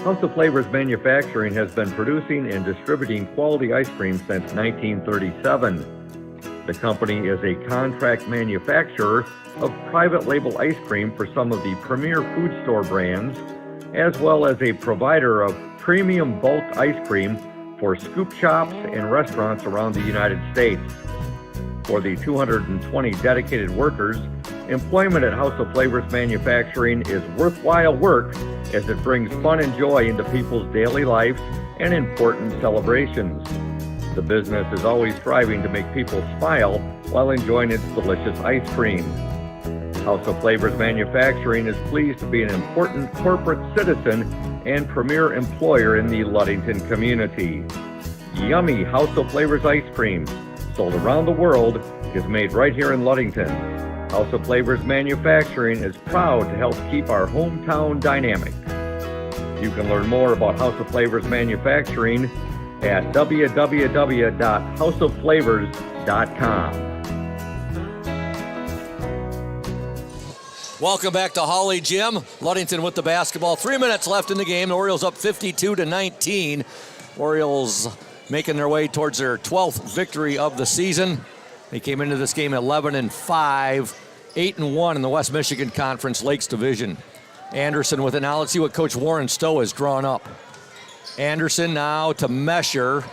House of Flavors Manufacturing has been producing and distributing quality ice cream since 1937. The company is a contract manufacturer of private label ice cream for some of the premier food store brands, as well as a provider of premium bulk ice cream for scoop shops and restaurants around the United States. For the 220 dedicated workers, employment at House of Flavors Manufacturing is worthwhile work as it brings fun and joy into people's daily lives and important celebrations. The business is always striving to make people smile while enjoying its delicious ice cream. House of Flavors Manufacturing is pleased to be an important corporate citizen and premier employer in the Ludington community. Yummy House of Flavors ice cream, sold around the world, is made right here in Ludington. House of Flavors Manufacturing is proud to help keep our hometown dynamic. You can learn more about House of Flavors Manufacturing at www.houseofflavors.com. Welcome back to Holly Gym. Ludington with the basketball. 3 minutes left in the game. The Orioles up 52-19. Orioles making their way towards their 12th victory of the season. They came into this game 11-5, 8-1 in the West Michigan Conference Lakes Division. Anderson with it now. Let's see what Coach Warren Stowe has drawn up. Anderson now to Mesher.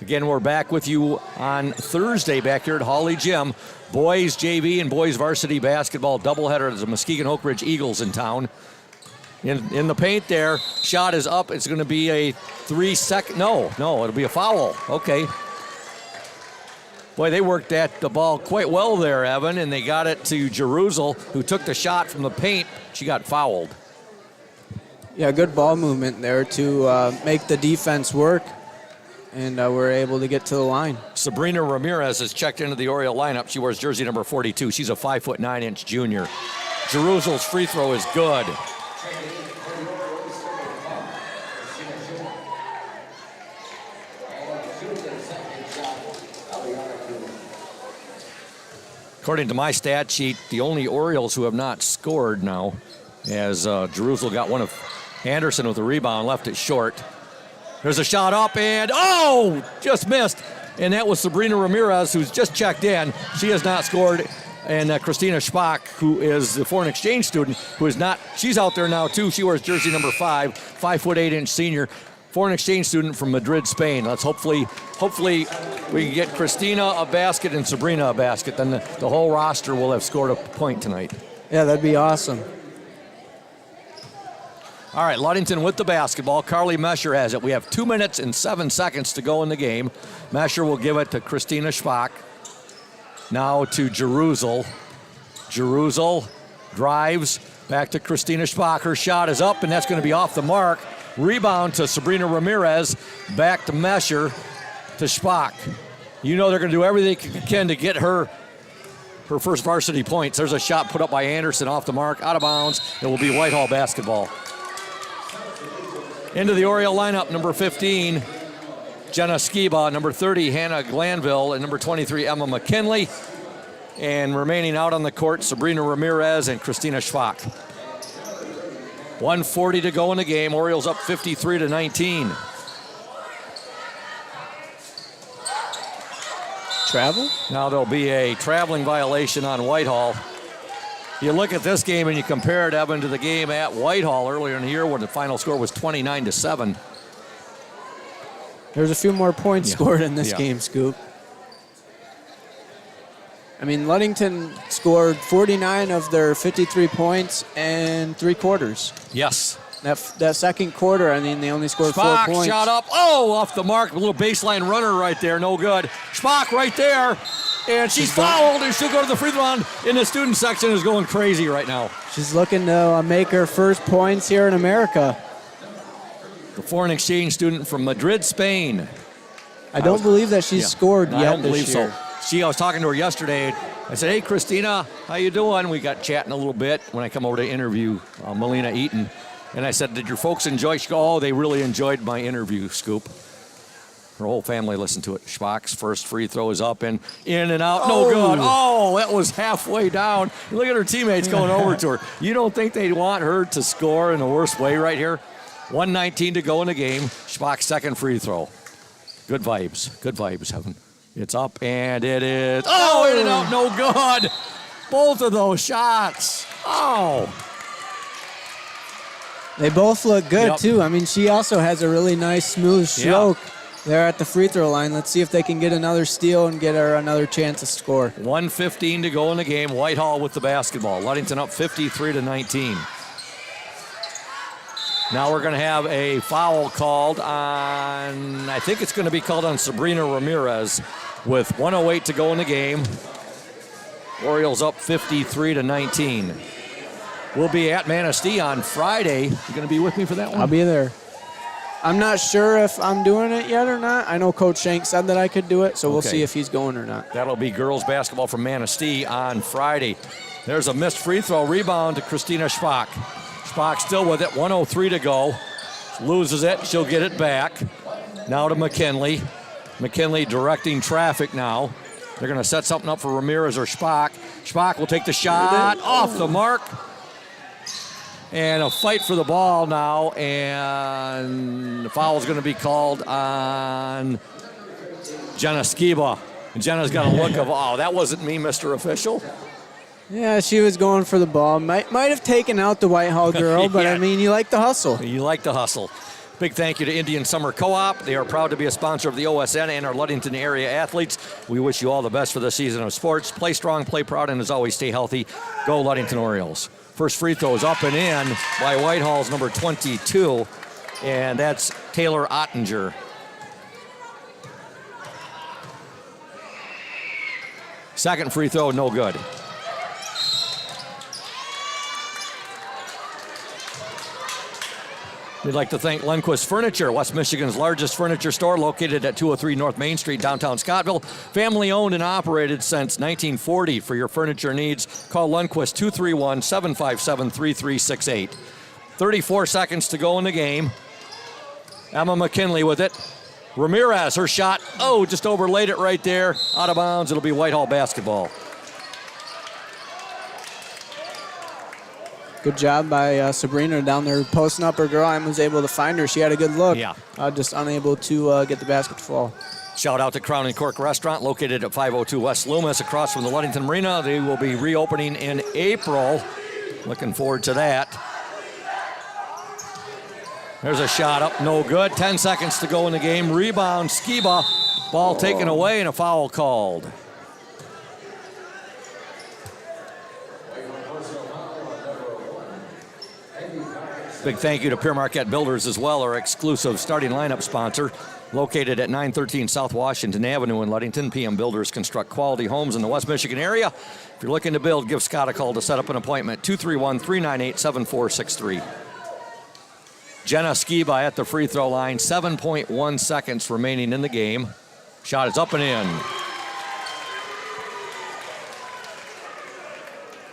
Again, we're back with you on Thursday back here at Holly Gym. Boys JV and boys varsity basketball doubleheader as the Muskegon Oak Ridge Eagles in town. In the paint there, shot is up. It's going to be a 3-second. No, it'll be a foul. Okay. Boy, they worked at the ball quite well there, Evan, and they got it to Jeruzal, who took the shot from the paint. She got fouled. Yeah, good ball movement there to make the defense work, and we're able to get to the line. Sabrina Ramirez has checked into the Oriole lineup. She wears jersey number 42. She's a 5'9" junior. Jeruzal's free throw is good. According to my stat sheet, the only Orioles who have not scored now, as Jerusalem got one of Anderson with a rebound, left it short. There's a shot up, and just missed. And that was Sabrina Ramirez, who's just checked in. She has not scored. And Christina Schbach, who is the foreign exchange student, who is not, she's out there now too. She wears jersey number 5, 5'8" senior, foreign exchange student from Madrid, Spain. Let's hopefully we can get Christina a basket and Sabrina a basket. Then the whole roster will have scored a point tonight. Yeah, that'd be awesome. All right, Ludington with the basketball. Carly Mesher has it. We have 2 minutes and 7 seconds to go in the game. Mesher will give it to Christina Schbach. Now to Jerusalem. Jerusalem drives back to Christina Schbach. Her shot is up, and that's going to be off the mark. Rebound to Sabrina Ramirez. Back to Mesher to Schbach. You know they're going to do everything they can to get her first varsity points. There's a shot put up by Anderson off the mark, out of bounds. It will be Whitehall basketball. Into the Oriole lineup, number 15, Jenna Skiba, number 30, Hannah Glanville, and number 23, Emma McKinley. And remaining out on the court, Sabrina Ramirez and Christina Schbach. 1:40 to go in the game. Orioles up 53-19. Travel? Now there'll be a traveling violation on Whitehall. You look at this game and you compare it, Evan, to the game at Whitehall earlier in the year when the final score was 29-7. There's a few more points scored in this game, Scoop. I mean, Ludington scored 49 of their 53 points and 3 quarters. Yes. That second quarter, I mean, they only scored Schbach 4 points. Shot up. Oh, off the mark. A little baseline runner right there. No good. Schbach right there. And she's fouled, and she'll go to the free throw line. In the student section is going crazy right now. She's looking to make her first points here in America. The foreign exchange student from Madrid, Spain. I don't believe that she's scored yet. I don't this believe year. so. I was talking to her yesterday. I said, "Hey, Christina, how you doing?" We got chatting a little bit when I come over to interview Melina Eaton. And I said, "Did your folks enjoy?" She goes, "Oh, they really enjoyed my interview, Scoop." Her whole family listened to it. Schbach's first free throw is up and in and out. No good. Oh, that was halfway down. Look at her teammates going over to her. You don't think they'd want her to score in the worst way right here? 1:19 to go in the game. Schbach's second free throw. Good vibes. Good vibes, Evan. It's up and it is. Oh, in and out. No good. Both of those shots. Oh. They both look good, too. I mean, she also has a really nice, smooth stroke there at the free throw line. Let's see if they can get another steal and get her another chance to score. 1:15 to go in the game. Whitehall with the basketball. Ludington up 53-19. Now we're going to have a foul called on, I think it's going to be called on Sabrina Ramirez with 1:08 to go in the game. Orioles up 53-19. We'll be at Manistee on Friday. You going to be with me for that one? I'll be there. I'm not sure if I'm doing it yet or not. I know Coach Shank said that I could do it, so we'll see if he's going or not. That'll be girls basketball from Manistee on Friday. There's a missed free throw. Rebound to Christina Schbach. Schbach still with it. 1:03 to go. Loses it. She'll get it back. Now to McKinley. McKinley directing traffic now. They're going to set something up for Ramirez or Schbach. Schbach will take the shot off the mark. And a fight for the ball now, and the foul is going to be called on Jenna Skiba. And Jenna's got a look of, oh, that wasn't me, Mr. Official. Yeah, she was going for the ball. Might have taken out the Whitehall girl, but I mean, you like the hustle. You like the hustle. Big thank you to Indian Summer Co-op. They are proud to be a sponsor of the OSN and our Ludington area athletes. We wish you all the best for the season of sports. Play strong, play proud, and as always, stay healthy. Go Ludington Orioles. First free throw is up and in by Whitehall's number 22, and that's Taylor Ottinger. Second free throw, no good. We'd like to thank Lundquist Furniture, West Michigan's largest furniture store located at 203 North Main Street, downtown Scottville. Family owned and operated since 1940. For your furniture needs, call Lundquist 231-757-3368. 34 seconds to go in the game. Emma McKinley with it. Ramirez, her shot, just overlaid it right there. Out of bounds, it'll be Whitehall basketball. Good job by Sabrina down there posting up her girl and was able to find her. She had a good look. Yeah. Just unable to get the basket to fall. Shout out to Crown and Cork Restaurant, located at 502 West Loomis, across from the Ludington Marina. They will be reopening in April. Looking forward to that. There's a shot up, no good. 10 seconds to go in the game. Rebound, Skiba. Ball taken away and a foul called. Big thank you to Pure Marquette Builders as well, our exclusive starting lineup sponsor. Located at 913 South Washington Avenue in Ludington, PM Builders construct quality homes in the West Michigan area. If you're looking to build, give Scott a call to set up an appointment, 231-398-7463. Jenna Skiba at the free throw line, 7.1 seconds remaining in the game. Shot is up and in.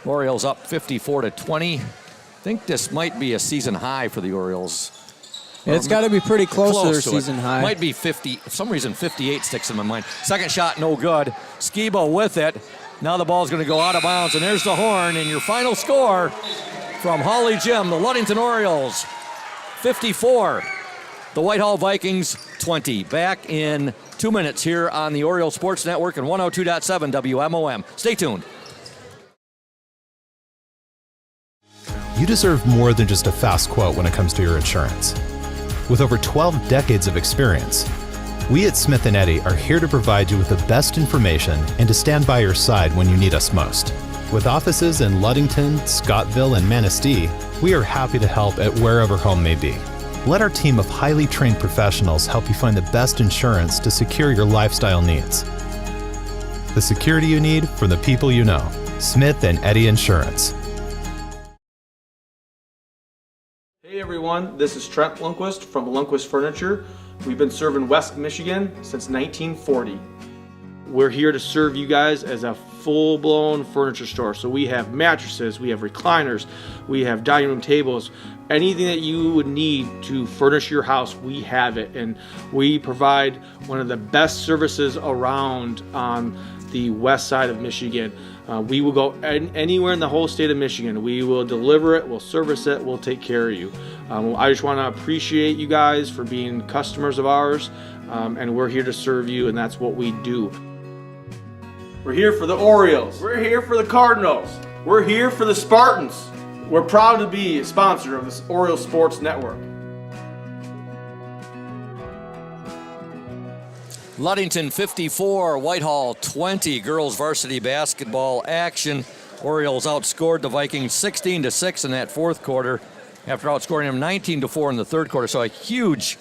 Orioles up 54-20. I think this might be a season high for the Orioles. It's got to be pretty close to their season high. Might be 50. For some reason, 58 sticks in my mind. Second shot, no good. Skiba with it. Now the ball's going to go out of bounds, and there's the horn. And your final score from Holly Gym, the Ludington Orioles, 54. The Whitehall Vikings, 20. Back in 2 minutes here on the Oriole Sports Network and 102.7 WMOM. Stay tuned. You deserve more than just a fast quote when it comes to your insurance. With over 12 decades of experience, we at Smith & Eddy are here to provide you with the best information and to stand by your side when you need us most. With offices in Ludington, Scottville, and Manistee, we are happy to help at wherever home may be. Let our team of highly trained professionals help you find the best insurance to secure your lifestyle needs. The security you need from the people you know. Smith & Eddy Insurance. Hey everyone, this is Trent Lundquist from Lundquist Furniture. We've been serving West Michigan since 1940. We're here to serve you guys as a full-blown furniture store. So we have mattresses, we have recliners, we have dining room tables, anything that you would need to furnish your house, we have it. And we provide one of the best services around on the west side of Michigan. We will go anywhere in the whole state of Michigan. We will deliver it, we'll service it, we'll take care of you. I just want to appreciate you guys for being customers of ours, and we're here to serve you, and that's what we do. We're here for the Orioles. We're here for the Cardinals. We're here for the Spartans. We're proud to be a sponsor of this Oriole Sports Network. Ludington 54, Whitehall 20. Girls varsity basketball action. Orioles outscored the Vikings 16-6 in that fourth quarter after outscoring them 19-4 in the third quarter. So a huge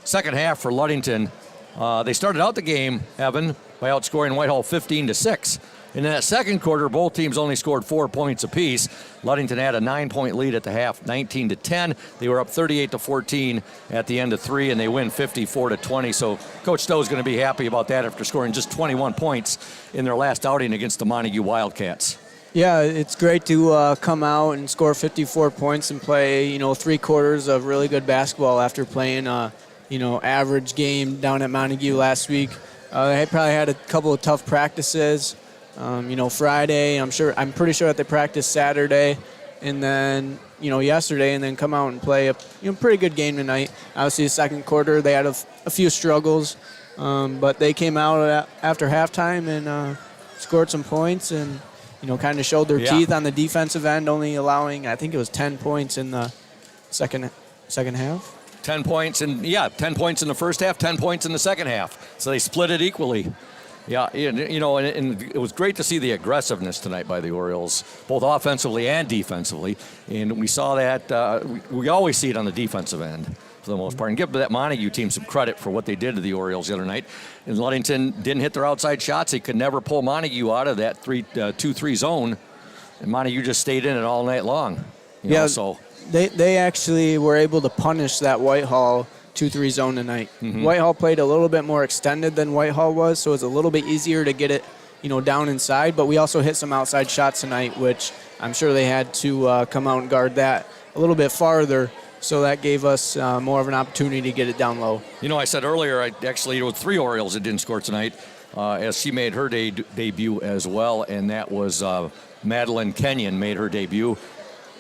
second half for Ludington. They started out the game, Evan, by outscoring Whitehall 15-6. In that second quarter, both teams only scored 4 points apiece. Ludington had a 9-point lead at the half, 19-10. They were up 38-14 at the end of three, and they win 54-20. So Coach Stowe's going to be happy about that after scoring just 21 points in their last outing against the Montague Wildcats. Yeah, it's great to come out and score 54 points and play, 3 quarters of really good basketball after playing, average game down at Montague last week. They probably had a couple of tough practices. Friday, I'm pretty sure that they practiced Saturday, and then, yesterday, and then come out and play a pretty good game tonight. Obviously, the second quarter, they had a few struggles, but they came out after halftime and scored some points and, kind of showed their teeth on the defensive end, only allowing, I think it was 10 points in the second half. 10 points, 10 points in the first half, 10 points in the second half. So they split it equally. Yeah, and it was great to see the aggressiveness tonight by the Orioles, both offensively and defensively. And we saw that, we always see it on the defensive end for the most part. And give that Montague team some credit for what they did to the Orioles the other night. And Ludington didn't hit their outside shots. They could never pull Montague out of that 2-3 zone. And Montague just stayed in it all night long. So they actually were able to punish that Whitehall 2-3 zone tonight. Mm-hmm. Whitehall played a little bit more extended than Whitehall was, so it was a little bit easier to get it, down inside. But we also hit some outside shots tonight, which I'm sure they had to come out and guard that a little bit farther. So that gave us more of an opportunity to get it down low. I said earlier, it was 3 Orioles that didn't score tonight, as she made her debut as well, and that was Madeline Kenyon made her debut.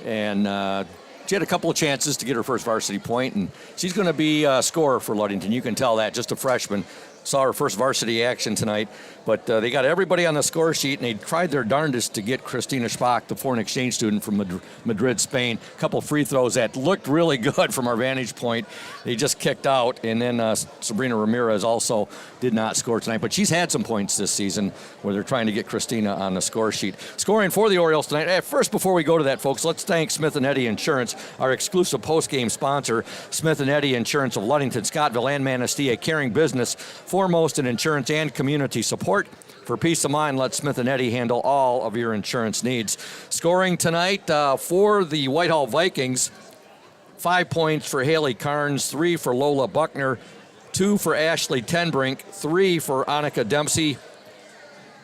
And she had a couple of chances to get her first varsity point, and she's going to be a scorer for Ludington. You can tell that, just a freshman. Saw her first varsity action tonight, but they got everybody on the score sheet, and they tried their darndest to get Christina Spack, the foreign exchange student from Madrid, Spain. A couple free throws that looked really good from our vantage point. They just kicked out, and then Sabrina Ramirez also did not score tonight, but she's had some points this season where they're trying to get Christina on the score sheet. Scoring for the Orioles tonight. First, before we go to that, folks, let's thank Smith & Eddy Insurance, our exclusive post-game sponsor. Smith & Eddy Insurance of Ludington, Scottville, and Manistee, a caring business, foremost in insurance and community support. For peace of mind, let Smith & Eddy handle all of your insurance needs. Scoring tonight for the Whitehall Vikings, 5 points for Haley Carnes, 3 for Lola Buckner, 2 for Ashley Tenbrink, 3 for Annika Dempsey,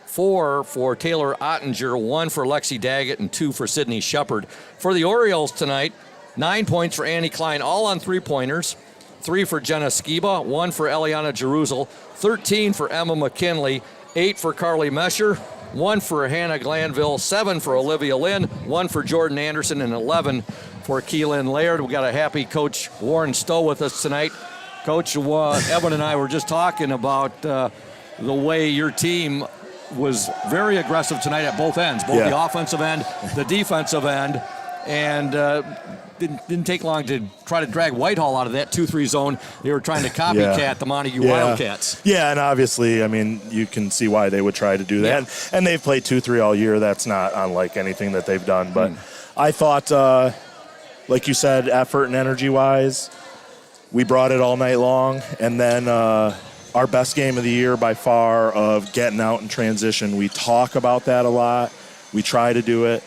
4 for Taylor Ottinger, 1 for Lexi Daggett, and 2 for Sydney Shepard. For the Orioles tonight, 9 points for Annie Klein, all on three-pointers, 3 for Jenna Skiba, 1 for Eliana Jeruzel, 13 for Emma McKinley, 8 for Carly Mesher, 1 for Hannah Glanville, 7 for Olivia Lynn, 1 for Jordan Anderson, and 11 for Keelan Laird. We got a happy Coach Warren Stowe with us tonight. Coach, Evan and I were just talking about the way your team was very aggressive tonight at both ends, both the offensive end, the defensive end, and didn't take long to try to drag Whitehall out of that 2-3 zone. They were trying to copycat the Montague Wildcats. Yeah, and obviously, I mean, you can see why they would try to do that. Yeah. And they've played 2-3 all year. That's not unlike anything that they've done. But I thought, like you said, effort and energy-wise, we brought it all night long. And then our best game of the year by far of getting out in transition. We talk about that a lot. We try to do it.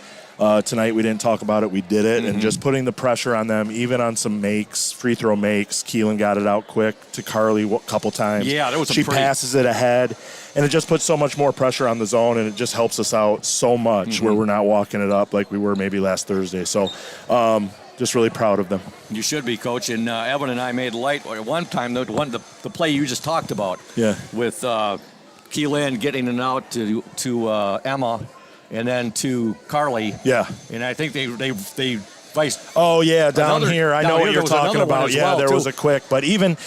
Tonight we didn't talk about it. We did it. And just putting the pressure on them, even on some makes, free throw makes. Keelan got it out quick to Carly a couple times. Yeah, that was She passes it ahead. And it just puts so much more pressure on the zone, and it just helps us out so much where we're not walking it up like we were maybe last Thursday. So just really proud of them. You should be, Coach. And Evan and I made light at one time, the play you just talked about with Keelan getting it out to Emma and then to Carly. Yeah. And I think they vice. Oh, yeah, down here. I know what you're talking about. Yeah, there was a quick. But even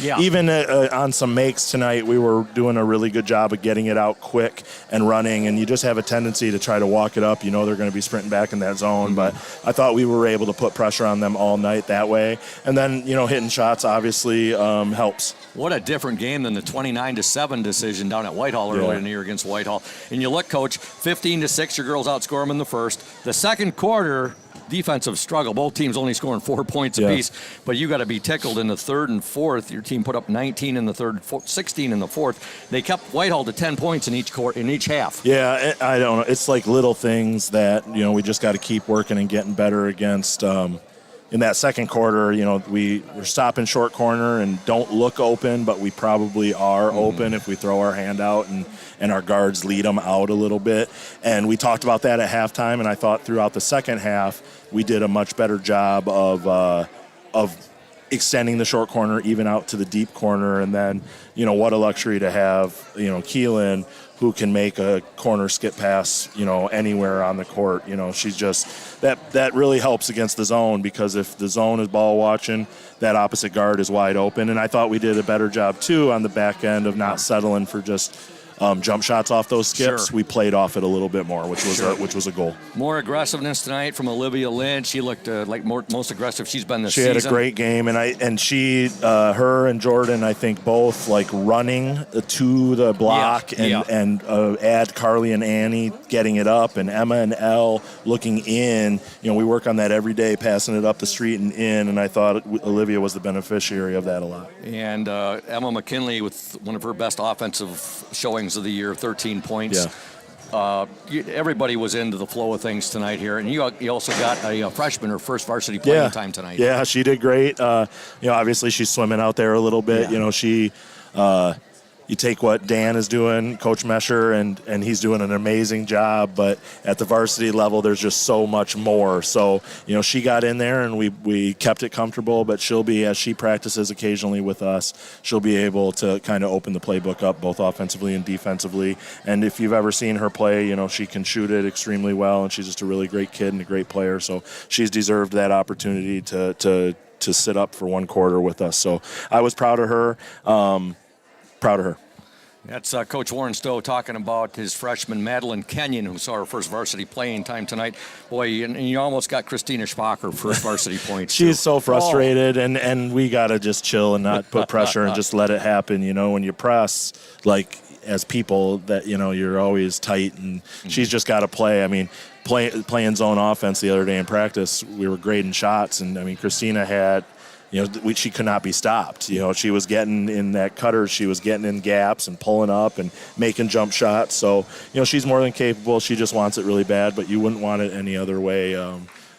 on some makes tonight, we were doing a really good job of getting it out quick and running. And you just have a tendency to try to walk it up. You know they're going to be sprinting back in that zone. But I thought we were able to put pressure on them all night that way. And then, hitting shots obviously helps. What a different game than the 29-7 decision down at Whitehall earlier in the year against Whitehall. And you look, Coach, 15-6, your girls outscore them in the first. The second quarter, defensive struggle. Both teams only scoring 4 points apiece, but you got to be tickled in the third and fourth. Your team put up 19 in the third, 16 in the fourth. They kept Whitehall to 10 points in each half. Yeah, I don't know. It's like little things that we just got to keep working and getting better against. In that second quarter, we're stopping short corner and don't look open, but we probably are open if we throw our hand out and our guards lead them out a little bit. And we talked about that at halftime, and I thought throughout the second half we did a much better job of extending the short corner even out to the deep corner. And then, what a luxury to have, Keelan, who can make a corner skip pass, anywhere on the court. She's just that really helps against the zone, because if the zone is ball watching, that opposite guard is wide open. And I thought we did a better job too on the back end of not settling for just jump shots off those skips. We played off it a little bit more, which was a goal. More aggressiveness tonight from Olivia Lynn. She looked like most aggressive she's been this season. She had a great game, and she, her and Jordan, I think both like running to the block and add Carly and Annie getting it up, and Emma and Elle looking in. We work on that every day, passing it up the street and in, and I thought Olivia was the beneficiary of that a lot. And Emma McKinley with one of her best offensive showings of the year, 13 points. Everybody was into the flow of things tonight here, and you also got a freshman, her first varsity playing time tonight. Yeah, she did great. Obviously she's swimming out there a little bit. She you take what Dan is doing, Coach Mesher, and he's doing an amazing job, but at the varsity level, there's just so much more. So, she got in there, and we kept it comfortable, but she'll be, as she practices occasionally with us, she'll be able to kind of open the playbook up both offensively and defensively. And if you've ever seen her play, she can shoot it extremely well, and she's just a really great kid and a great player. So she's deserved that opportunity to sit up for one quarter with us. So I was proud of her. Proud of her. That's Coach Warren Stowe talking about his freshman Madeline Kenyon, who saw her first varsity playing time tonight. Boy, and you almost got Christina Spacher first varsity points. She's so frustrated, and we got to just chill and not put pressure and just let it happen. When you press, like as people, that you're always tight, and she's just got to play. I mean, playing zone offense the other day in practice, we were grading shots, and I mean, Christina had. She could not be stopped. She was getting in that cutter. She was getting in gaps and pulling up and making jump shots. So, she's more than capable. She just wants it really bad, but you wouldn't want it any other way,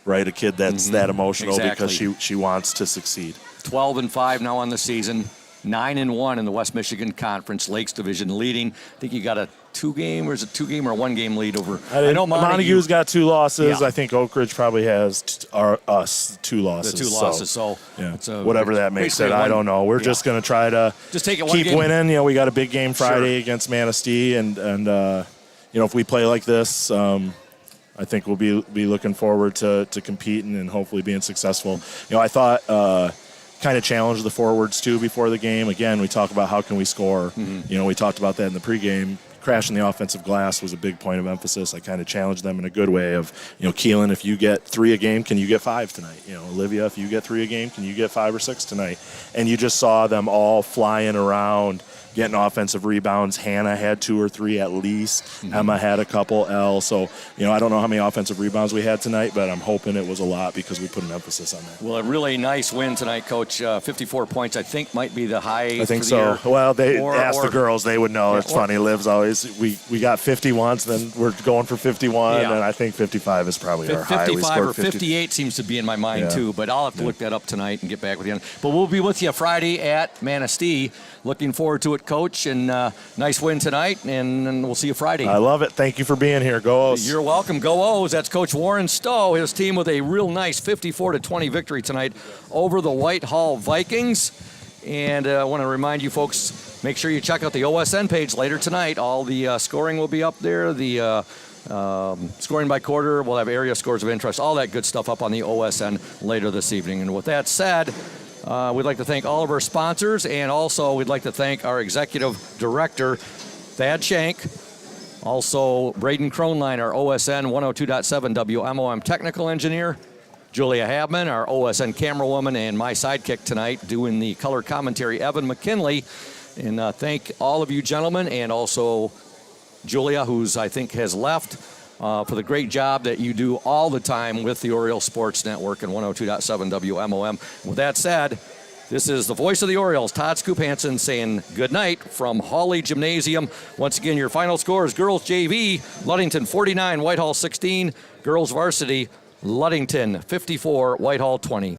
right? A kid that's that emotional because she wants to succeed. 12-5 now on the season. 9-1 in the West Michigan Conference Lakes Division, leading. I think you got a 2-game, or is it 2-game or 1-game lead over? I know Montague's got 2 losses. Yeah. I think Oak Ridge probably has us 2 losses. The 2 losses. So yeah. Whatever that makes it, I don't know. We're just going to try to just take it keep winning. We got a big game Friday against Manistee, and if we play like this, I think we'll be looking forward to competing and hopefully being successful. I thought. Kind of challenge the forwards too before the game. Again, we talk about how can we score. We talked about that in the pregame. Crashing the offensive glass was a big point of emphasis. I kind of challenged them in a good way of, Keelan, if you get 3 a game, can you get 5 tonight? Olivia, if you get 3 a game, can you get 5 or 6 tonight? And you just saw them all flying around, getting offensive rebounds. Hannah had 2 or 3 at least. Emma had a couple. So, I don't know how many offensive rebounds we had tonight, but I'm hoping it was a lot because we put an emphasis on that. Well, a really nice win tonight, Coach. 54 points, I think, might be the high. I think for the so. year. Well, they asked the girls; they would know. It's funny. Liv's always we got 50 once, then we're going for 51, and I think 55 is probably our high. 55 or 58 seems to be in my mind too, but I'll have to look that up tonight and get back with you. But we'll be with you Friday at Manistee. Looking forward to it, Coach, and nice win tonight, and we'll see you Friday. I love it. Thank you for being here. Go O's. You're welcome. Go O's. That's Coach Warren Stowe, his team with a real nice 54-20 victory tonight over the Whitehall Vikings. And I want to remind you folks, make sure you check out the OSN page later tonight. All the scoring will be up there. The scoring by quarter, we'll have area scores of interest, all that good stuff up on the OSN later this evening. And with that said, we'd like to thank all of our sponsors, and also we'd like to thank our executive director, Thad Shank, also Braden Kronline, our OSN 102.7 WMOM technical engineer, Julia Habman, our OSN camerawoman, and my sidekick tonight doing the color commentary, Evan McKinley. And thank all of you gentlemen, and also Julia, who's I think has left, for the great job that you do all the time with the Oriole Sports Network and 102.7 WMOM. With that said, this is the voice of the Orioles, Todd Scoop Hansen, saying good night from Hawley Gymnasium. Once again, your final score is girls JV, Ludington 49, Whitehall 16. Girls varsity, Ludington 54, Whitehall 20.